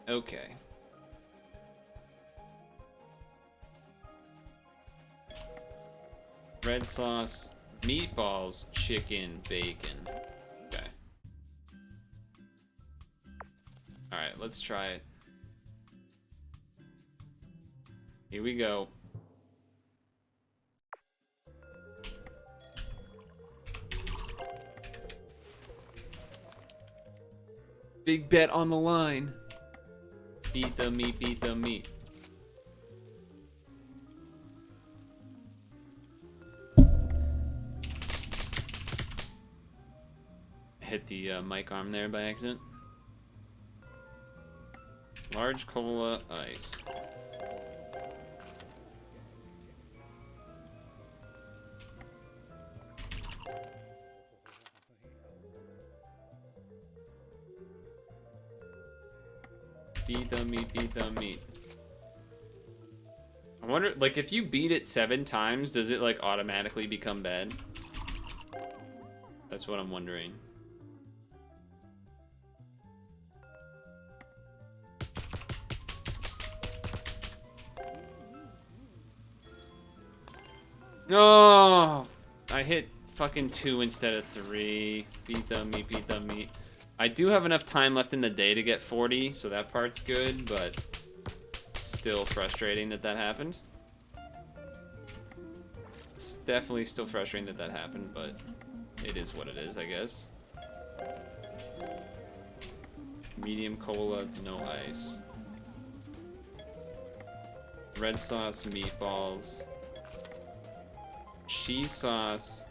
Okay. Red sauce, Meatballs, chicken, bacon. Okay. Alright, let's try it. Here we go. Big bet on the line. Beat the meat, beat the meat. Hit the mic arm there by accident. Large cola ice. Beat the meat, beat the meat. I wonder, like, if you beat it 7 times, does it, like, automatically become bad? That's what I'm wondering. No! I hit fucking 2 instead of 3. Beat the meat, beat the meat. I do have enough time left in the day to get 40, so that part's good, but still frustrating that that happened. It's definitely still frustrating that that happened, but it is what it is, I guess. Medium cola, no ice. Red sauce, meatballs. Cheese sauce,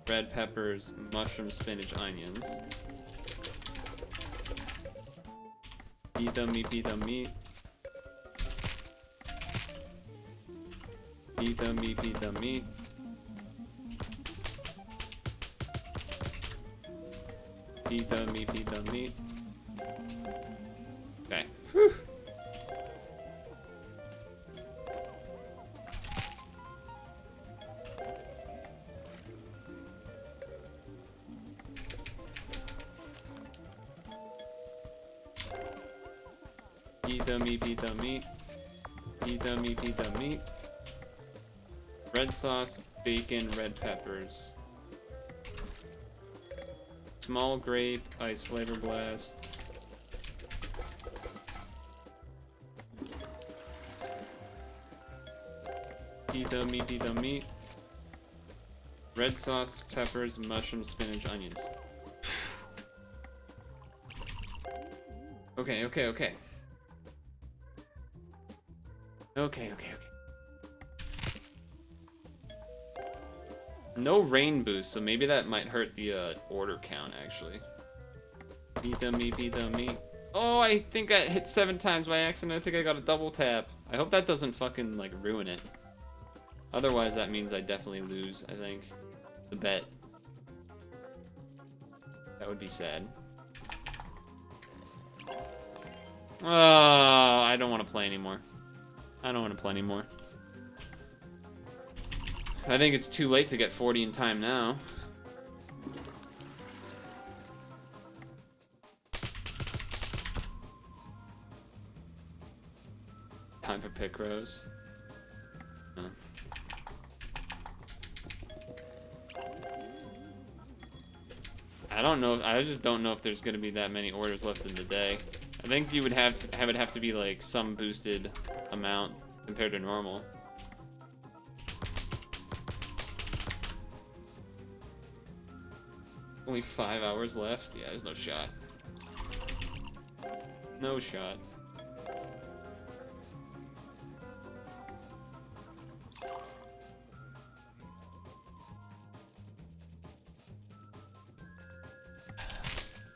red peppers, mushroom, spinach, onions. Beat the meat, beat the meat. Beat the meat, beat the meat. Beat the meat, beat the meat. Okay. Whew. Beat the meat, beat the meat. Beat the meat, beat the meat. Red sauce, bacon, red peppers. Small grape, ice flavor blast. Beat the meat, beat the meat. Red sauce, peppers, mushrooms, spinach, onions. Okay, okay, okay. Okay, okay, okay. No rain boost, so maybe that might hurt the order count, actually. Beat the meat, beat the meat. Oh, I think I hit 7 times by accident. I think I got a double tap. I hope that doesn't fucking, like, ruin it. Otherwise, that means I definitely lose, I think. The bet. That would be sad. Oh, I don't want to play anymore. I don't want to play anymore. I think it's too late to get 40 in time now. Time for Picros. I don't know. I just don't know if there's going to be that many orders left in the day. I think you would have to be like some boosted amount compared to normal. Only 5 hours left? Yeah, there's no shot. No shot.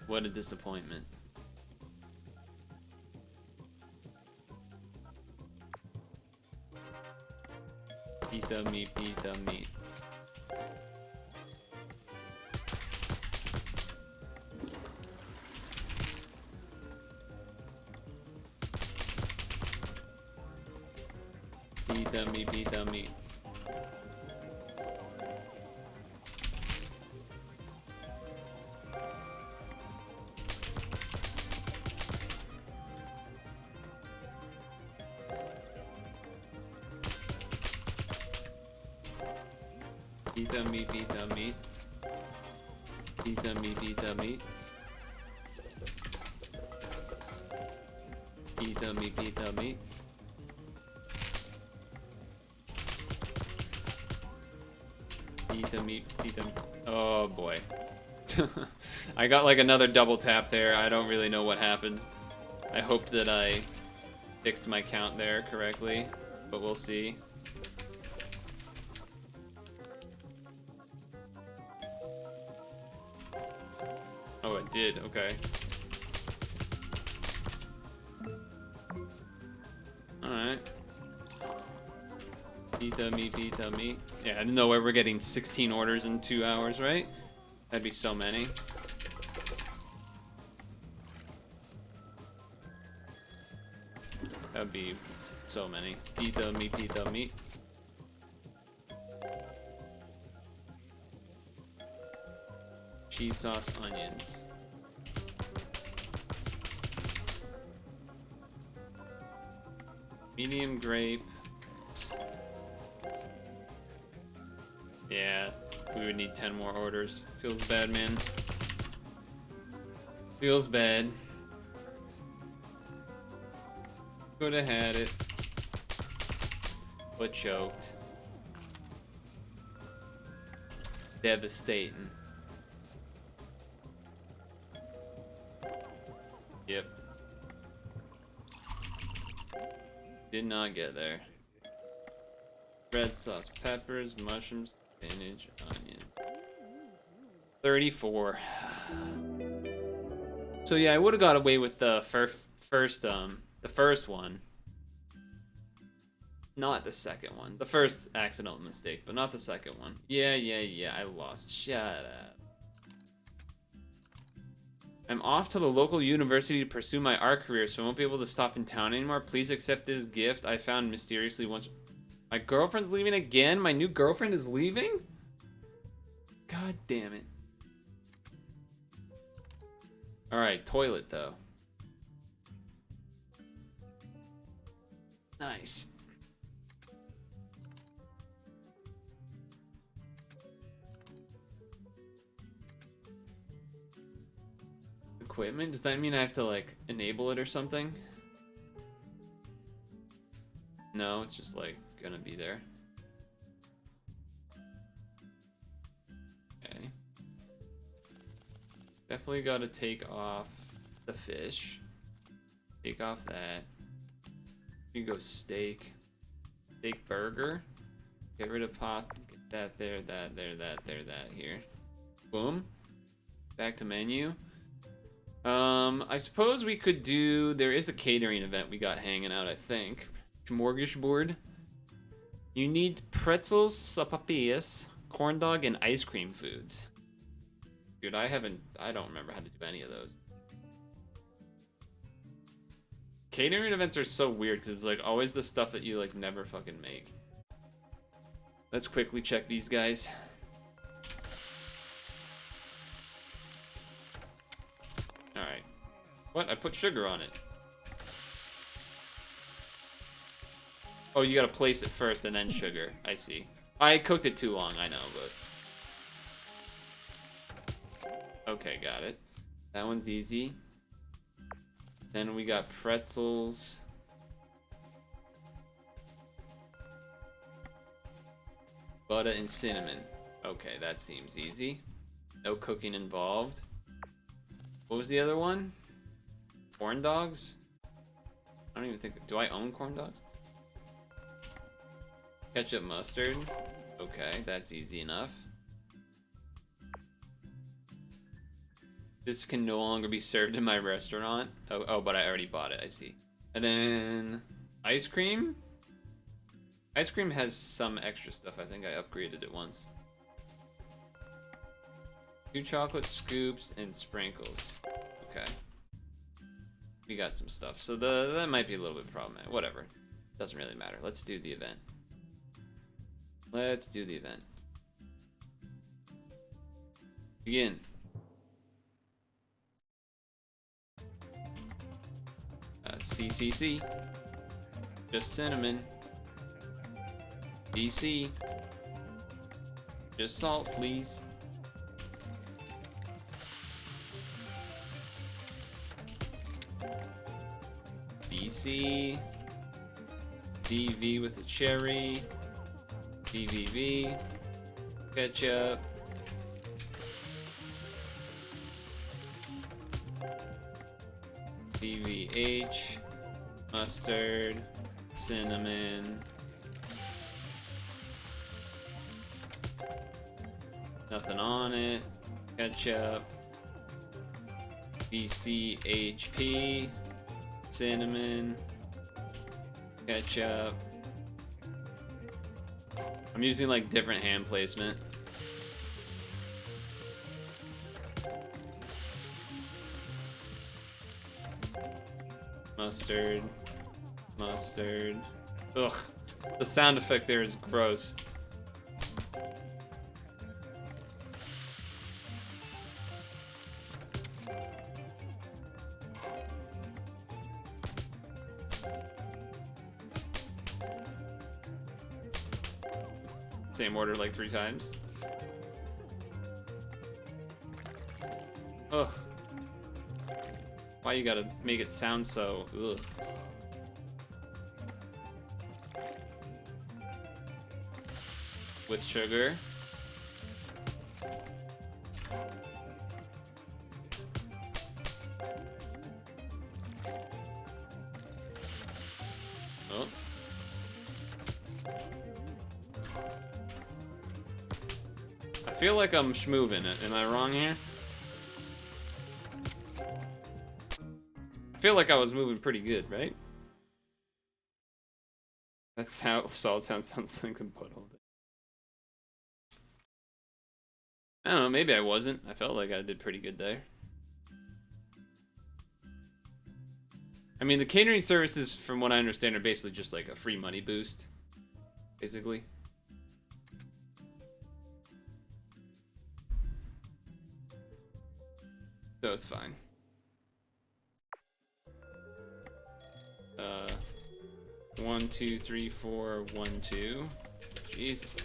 What a disappointment. Beat the meat, beat the meat. Beat the meat, beat the meat. Pita meat, pita meat. Pita meat, pita meat. Pita meat, pita meat. Pita meat, pita meat. Oh boy. I got like another double tap there. I don't really know what happened. I hoped that I fixed my count there correctly, but we'll see. Oh, it did. Okay. Alright. Pita meat, pita meat. Yeah, I didn't know we're getting 16 orders in 2 hours, right? That'd be so many. That'd be so many. Pita meat, pita meat. Cheese sauce, onions. Medium grape. Yeah, we would need 10 more orders. Feels bad, man. Feels bad. Could have had it, but choked. Devastating. Yep. Did not get there. Red sauce, peppers, mushrooms, spinach, onion. 34. So yeah, I would have got away with the first one. Not the second one. The first accidental mistake, but not the second one. Yeah, I lost. Shut up. I'm off to the local university to pursue my art career, so I won't be able to stop in town anymore. Please accept this gift I found mysteriously once. My girlfriend's leaving again? My new girlfriend is leaving? God damn it. Alright, toilet though. Nice. Equipment? Does that mean I have to like enable it or something? No, it's just like gonna be there. Okay. Definitely gotta take off the fish. Take off that. You go steak. Steak burger. Get rid of pasta. Get that there, that there, that there, that here. Boom. Back to menu. I suppose we could do. There is a catering event we got hanging out, I think. Smorgasbord. You need pretzels, sapapillas, corn dog, and ice cream foods. Dude, I don't remember how to do any of those. Catering events are so weird because it's like always the stuff that you like never fucking make. Let's quickly check these guys. Alright. What? I put sugar on it. Oh, you gotta place it first and then sugar. I see. I cooked it too long, I know, but... Okay, got it. That one's easy. Then we got pretzels. Butter and cinnamon. Okay, that seems easy. No cooking involved. What was the other one? Corn dogs? I don't even think... Do I own corn dogs? Ketchup, mustard. Okay, that's easy enough. This can no longer be served in my restaurant. Oh, but I already bought it. I see. And then ice cream. Ice cream has some extra stuff. I think I upgraded it once. 2 chocolate scoops and sprinkles. Okay. We got some stuff. So that might be a little bit problematic. Whatever. Doesn't really matter. Let's do the event. Let's do the event. Begin. CCC. Just cinnamon. DC. Just salt, please. BC. DV with the cherry. DVV. Ketchup. DVH. Mustard. Cinnamon. Nothing on it. Ketchup. BCHP. Cinnamon. Ketchup. I'm using like different hand placement. Mustard. Mustard. Ugh. The sound effect there is gross. Same order like 3 times. Ugh. Why you gotta make it sound so ugh. With sugar. Oh. I feel like I'm schmoovin' it. Am I wrong here? I feel like I was moving pretty good, right? That's how salt sounds like a butthole. I don't know, maybe I wasn't. I felt like I did pretty good there. I mean, the catering services, from what I understand, are basically just like a free money boost. Basically. So it's fine. 1, 2, 3, 4, 1, 2. Jesus.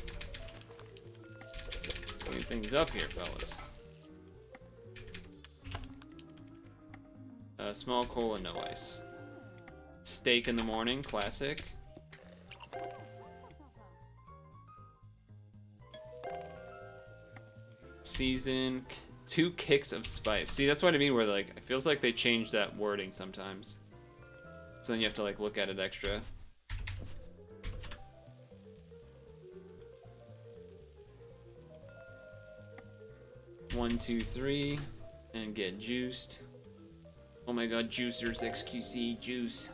Clean things up here, fellas. Small cola, no ice. Steak in the morning, classic. Season 2 kicks of spice. See, that's what I mean, where like it feels like they change that wording sometimes. So then you have to like look at it extra. One, 2, 3, and get juiced. Oh my god, juicers, XQC, juice.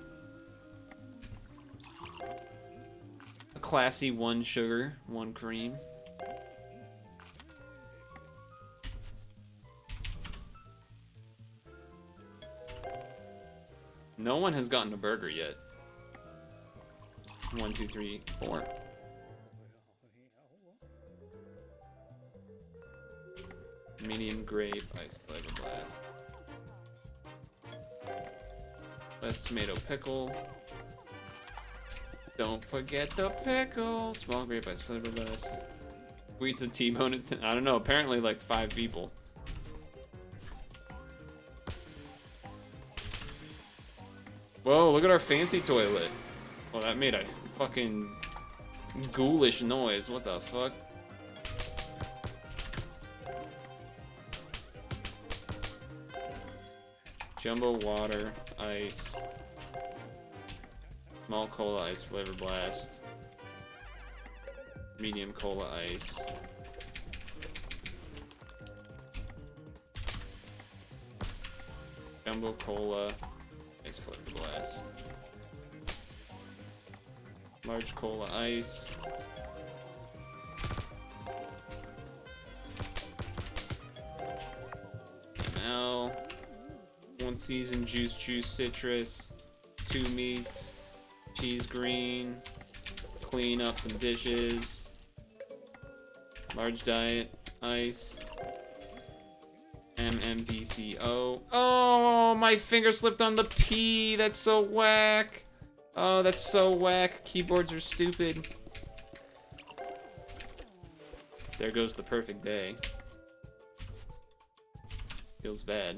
A classy 1 sugar, 1 cream. No one has gotten a burger yet. 1, 2, 3, 4. Medium grape, ice flavor blast. Less tomato pickle. Don't forget the pickle. Small grape, ice flavor blast. Sweets and T-bone. I don't know. Apparently, like 5 people. Whoa! Look at our fancy toilet. Well, that made a fucking ghoulish noise. What the fuck? Jumbo water, ice, small cola ice flavor blast, medium cola ice, jumbo cola ice flavor blast, large cola ice, ML. 1 seasoned juice citrus, 2 meats, cheese green, clean up some dishes, large diet, ice, MMBCO. Oh, my finger slipped on the P. That's so whack. Oh, that's so whack. Keyboards are stupid. there goes the perfect day. Feels bad.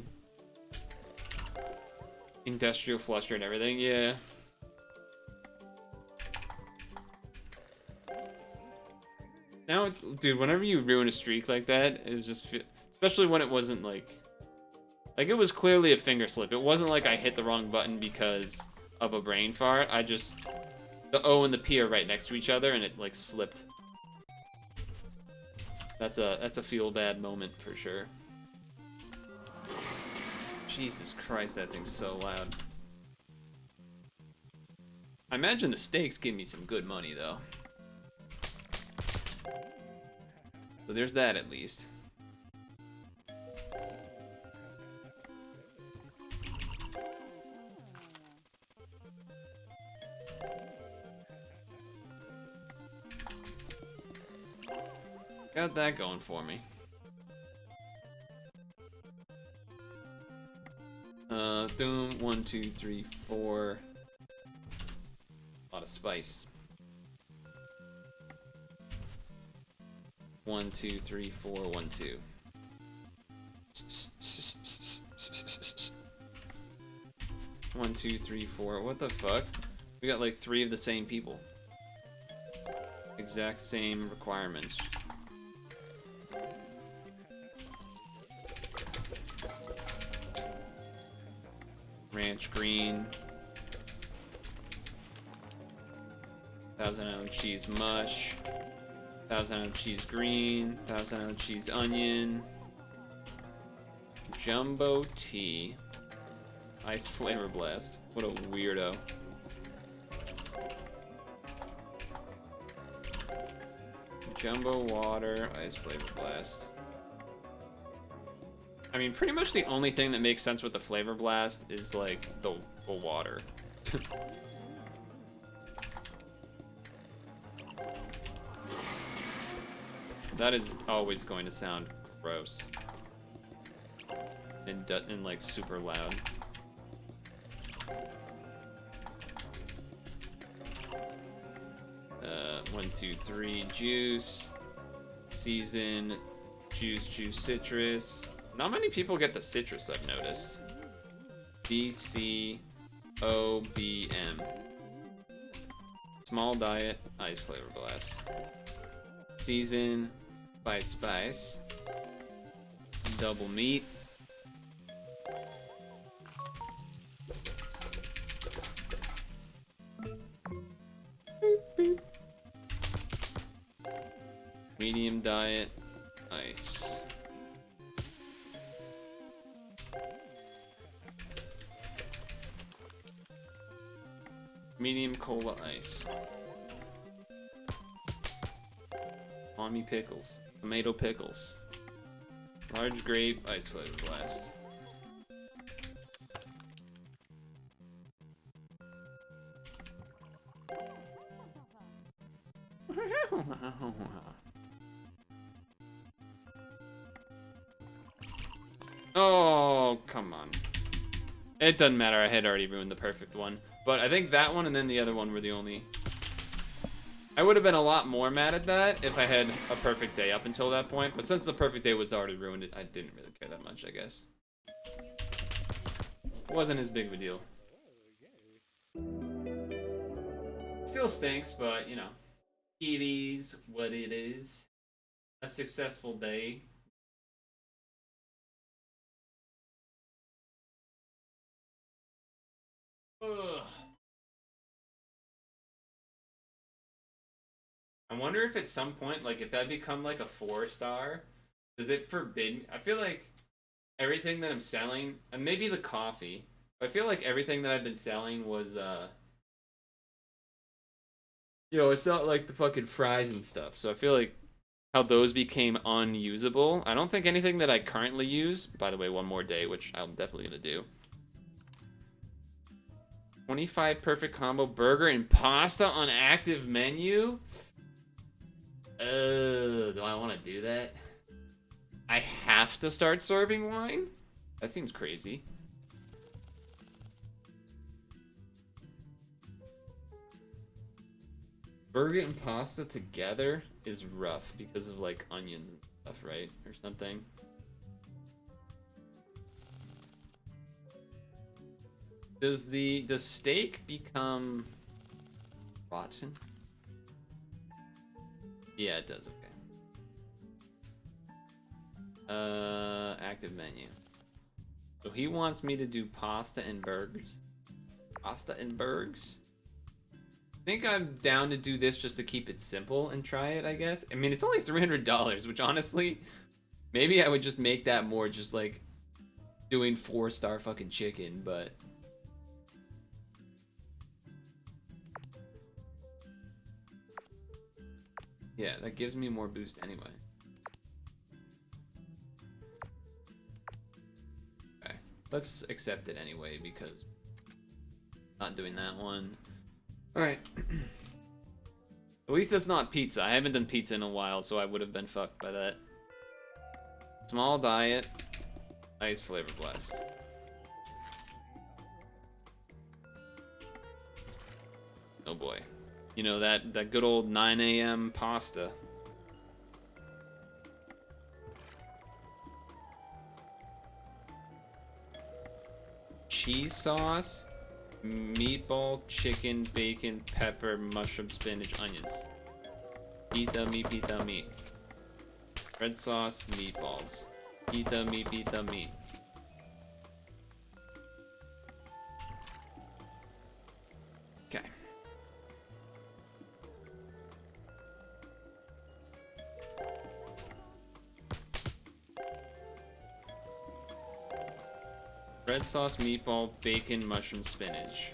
Industrial fluster and everything, yeah. Now, dude, whenever you ruin a streak like that, it's just, especially when it wasn't like it was clearly a finger slip. It wasn't like I hit the wrong button because of a brain fart. I just, the O and the P are right next to each other, and it like slipped. That's a feel bad moment for sure. Jesus Christ, that thing's so loud. I imagine the stakes give me some good money though. So there's that at least. Got that going for me. Doom, 1, 2, 3, 4. A lot of spice. 1, 2, 3, 4, 1, 2. One, two, three, four. What the fuck? We got like 3 of the same people. Exact same requirements. Ranch green. 1,000-ounce cheese mush. 1,000-ounce cheese green. 1,000-ounce cheese onion. Jumbo tea. Ice flavor blast. What a weirdo. Jumbo water. Ice flavor blast. I mean, pretty much the only thing that makes sense with the flavor blast is like the water. That is always going to sound gross. And like super loud. One, two, three, juice. Season. Juice, citrus. Not many people get the citrus, I've noticed. BCOBM. Small diet, ice flavor blast. Season, spice. Double meat. Medium diet, ice. Medium cola ice. Palmy pickles. Tomato pickles. Large grape ice flavor blast. Oh, come on. It doesn't matter, I had already ruined the perfect one. But I think that one and then the other one were the only... I would have been a lot more mad at that if I had a perfect day up until that point. But since the perfect day was already ruined, I didn't really care that much, I guess. It wasn't as big of a deal. Still stinks, but, you know. It is what it is. A successful day. Ugh. I wonder if at some point, like, if I become like a 4-star, does it forbid me? I feel like everything that I'm selling, and maybe the coffee, but I feel like everything that I've been selling was, you know, it's not like the fucking fries and stuff. So I feel like how those became unusable. I don't think anything that I currently use, by the way, one more day, which I'm definitely gonna do. 25 perfect combo burger and pasta on active menu. Do I want to do that? I have to start serving wine? That seems crazy. Burger and pasta together is rough because of like onions and stuff, right? Or something. Does steak become rotten? Yeah, it does. Okay. Active menu. So he wants me to do pasta and burgers. Pasta and burgers? I think I'm down to do this just to keep it simple and try it, I guess. I mean, it's only $300, which honestly, maybe I would just make that more just like doing 4-star fucking chicken, but yeah, that gives me more boost anyway. Okay, let's accept it anyway because not doing that one. All right. At least that's not pizza. I haven't done pizza in a while, so I would have been fucked by that. Small diet, ice flavor blast. Oh boy. You know, that good old 9 a.m. pasta. Cheese sauce, meatball, chicken, bacon, pepper, mushroom, spinach, onions. Pita meat, pita meat. Red sauce, meatballs. Pita meat, pita meat. Okay. Red sauce, meatball, bacon, mushroom, spinach.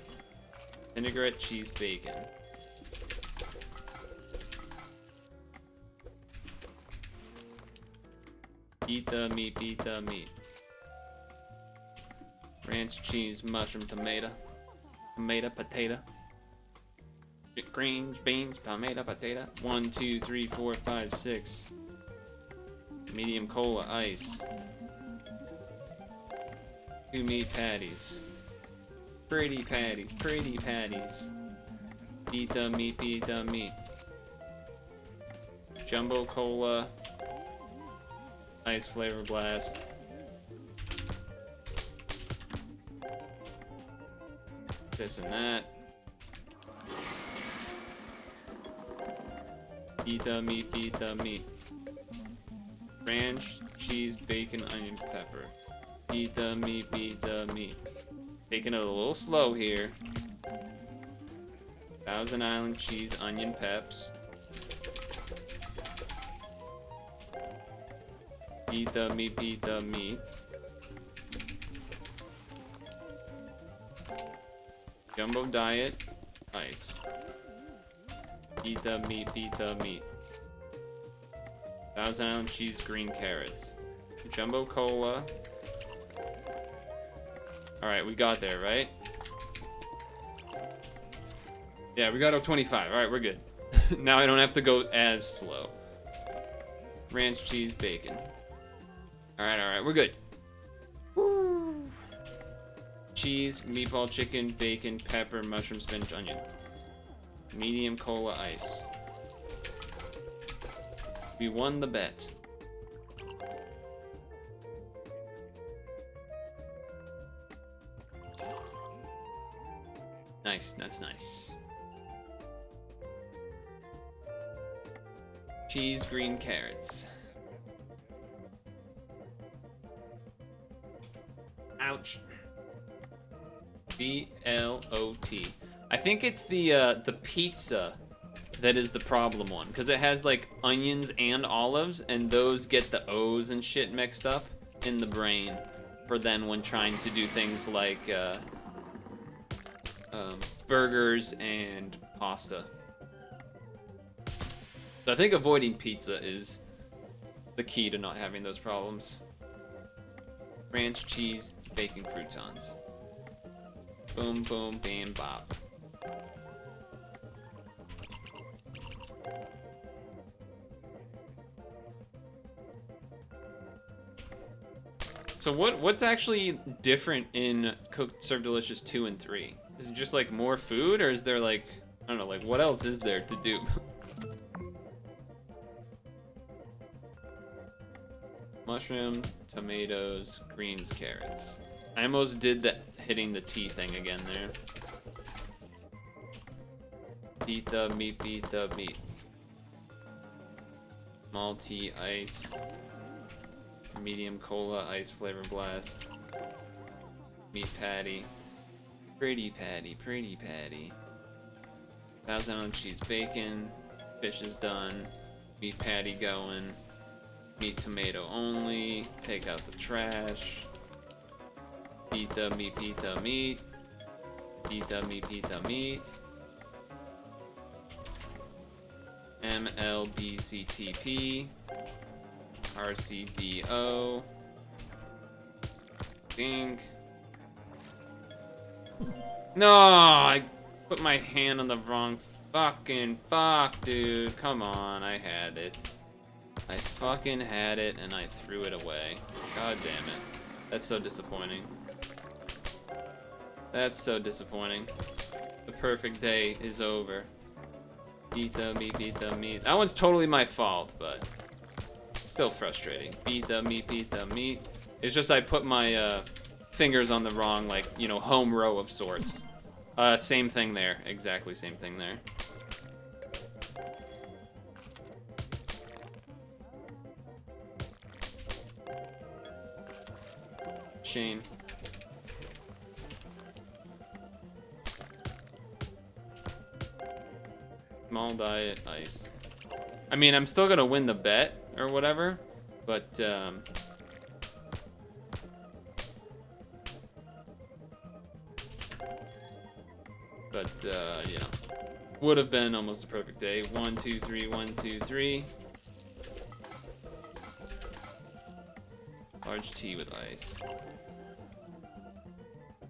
Vinaigrette, cheese, bacon. Pita meat, pita meat. Ranch, cheese, mushroom, tomato. Tomato, potato. Greens, beans, tomato, potato. 1, 2, 3, 4, 5, 6. Medium cola, ice. 2 meat patties. Pretty patties, pretty patties. Pita meat, pita meat. Jumbo cola. Ice flavor blast. This and that. Pita meat, pita meat. Ranch, cheese, bacon, onion, pepper. Pita meat, pita meat. Taking it a little slow here. Thousand Island cheese, onion, peps. Pita meat, pita meat. Jumbo diet, ice. Pita meat, pita meat. Thousand Island cheese, green carrots. Jumbo cola. Alright, we got there, right? Yeah, we got up 25. Alright, we're good. Now I don't have to go as slow. Ranch, cheese, bacon. Alright, we're good. Woo. Cheese, meatball, chicken, bacon, pepper, mushroom, spinach, onion. Medium cola, ice. We won the bet. Nice, that's nice. Cheese, green carrots. Ouch. B-L-O-T. I think it's the pizza that is the problem one, because it has like onions and olives, and those get the O's and shit mixed up in the brain for then when trying to do things like burgers and pasta. So I think avoiding pizza is the key to not having those problems. Ranch, cheese, bacon, croutons. Boom, boom, bam, bop. So what's actually different in Cooked Serve Delicious 2 and 3? Is it just like more food, or is there like I don't know, like, what else is there to do? Mushroom, tomatoes, greens, carrots. I almost did the hitting the T thing again there. Pita, meat, pita, meat. Malty, ice. Medium cola, ice flavor blast. Meat patty. Pretty patty, pretty patty. 1,000 cheese bacon. Fish is done. Meat patty going. Meat tomato only. Take out the trash. Pita, meat, pita, meat. Pita, meat, pita, meat. MLBCTP. RCDO. Ding. No, I put my hand on the wrong fucking fuck, dude. Come on, I had it. I fucking had it and I threw it away. God damn it. That's so disappointing. That's so disappointing. The perfect day is over. Pita, meat, pita, meat. That one's totally my fault, but still frustrating. Pita, meat, pita, meat. It's just I put my fingers on the wrong, like, you know, home row of sorts. Same thing there. Exactly same thing there. Shane. Small diet, ice. I mean, I'm still gonna win the bet or whatever, but you know, would have been almost a perfect day. 1, 2, 3, 1, 2, 3. Large tea with ice.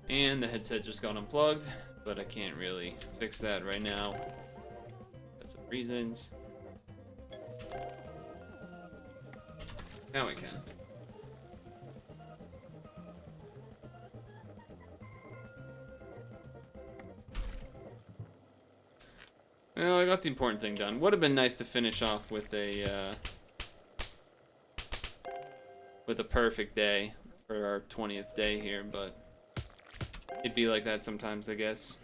And the headset just got unplugged, but I can't really fix that right now. Because of reasons. Now we can. Well, I got the important thing done. Would have been nice to finish off with a perfect day for our 20th day here, but it'd be like that sometimes, I guess.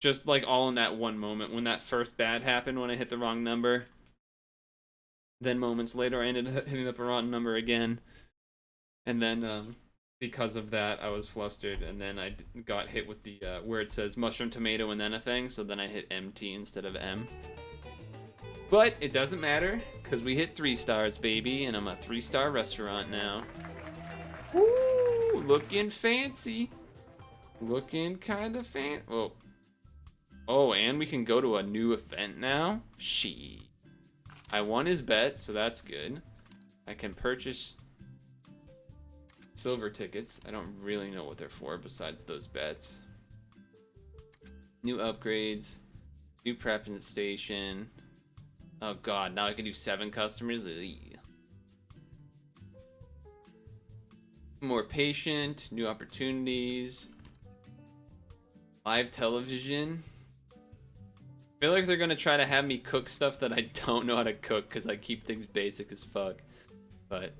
Just like all in that one moment when that first bad happened when I hit the wrong number. Then moments later I ended up hitting up a wrong number again. And then because of that I was flustered, and then I got hit with the where it says mushroom, tomato, and then a thing, so then I hit MT instead of M. But it doesn't matter, because we hit 3 stars, baby, and I'm a 3-star restaurant now. Woo! Looking fancy. Looking kind of fancy. Whoa. Oh, and we can go to a new event now? She. I won his bet, so that's good. I can purchase silver tickets. I don't really know what they're for besides those bets. New upgrades. New prepping station. Oh god, now I can do 7 customers? More patient. New opportunities. Live television. I feel like they're gonna try to have me cook stuff that I don't know how to cook because I keep things basic as fuck. But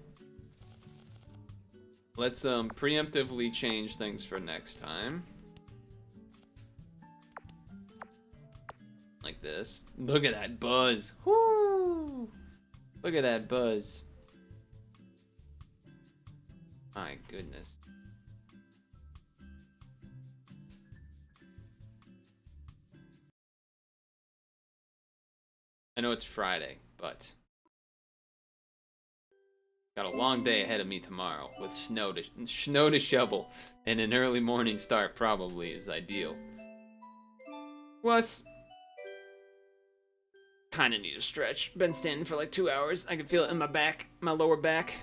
let's preemptively change things for next time. Like this. Look at that buzz. Woo! Look at that buzz. My goodness. I know it's Friday, but got a long day ahead of me tomorrow with snow to shovel, and an early morning start probably is ideal. Plus, kind of need a stretch. Been standing for like 2 hours. I can feel it in my back, my lower back.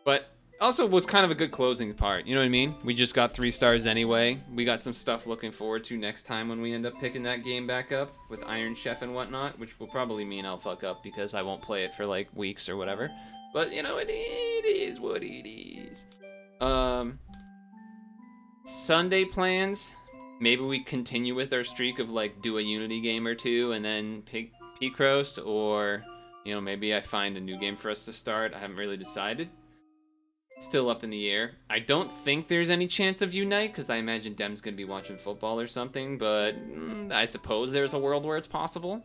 But also was kind of a good closing part, you know what I mean? We just got 3 stars anyway. We got some stuff looking forward to next time when we end up picking that game back up with Iron Chef and whatnot, which will probably mean I'll fuck up because I won't play it for like weeks or whatever. But you know, it is what it is. Sunday plans. Maybe we continue with our streak of like do a Unity game or two and then pick Picross, or you know, maybe I find a new game for us to start. I haven't really decided. Still up in the air. I don't think there's any chance of Unite because I imagine Dem's gonna be watching football or something, but I suppose there's a world where it's possible.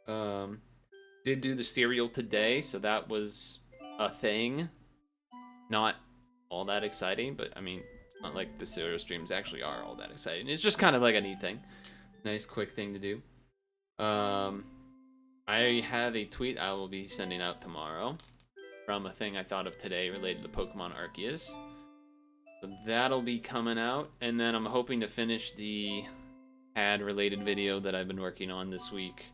Did do the cereal today, so that was a thing. Not all that exciting, but I mean, it's not like the cereal streams actually are all that exciting. It's just kind of like a neat thing. Nice, quick thing to do. I have a tweet I will be sending out tomorrow from a thing I thought of today related to Pokemon Arceus. So that'll be coming out, and then I'm hoping to finish the ad-related video that I've been working on this week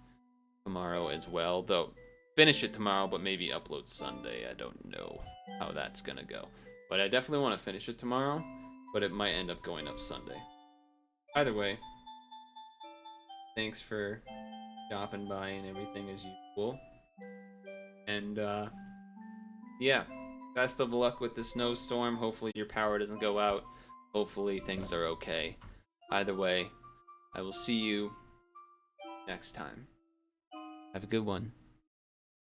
tomorrow as well. Though, finish it tomorrow, but maybe upload Sunday. I don't know how that's gonna go. But I definitely want to finish it tomorrow, but it might end up going up Sunday. Either way, thanks for stopping by and everything as usual. And, yeah, best of luck with the snowstorm. Hopefully your power doesn't go out. Hopefully things are okay. Either way, I will see you next time. Have a good one.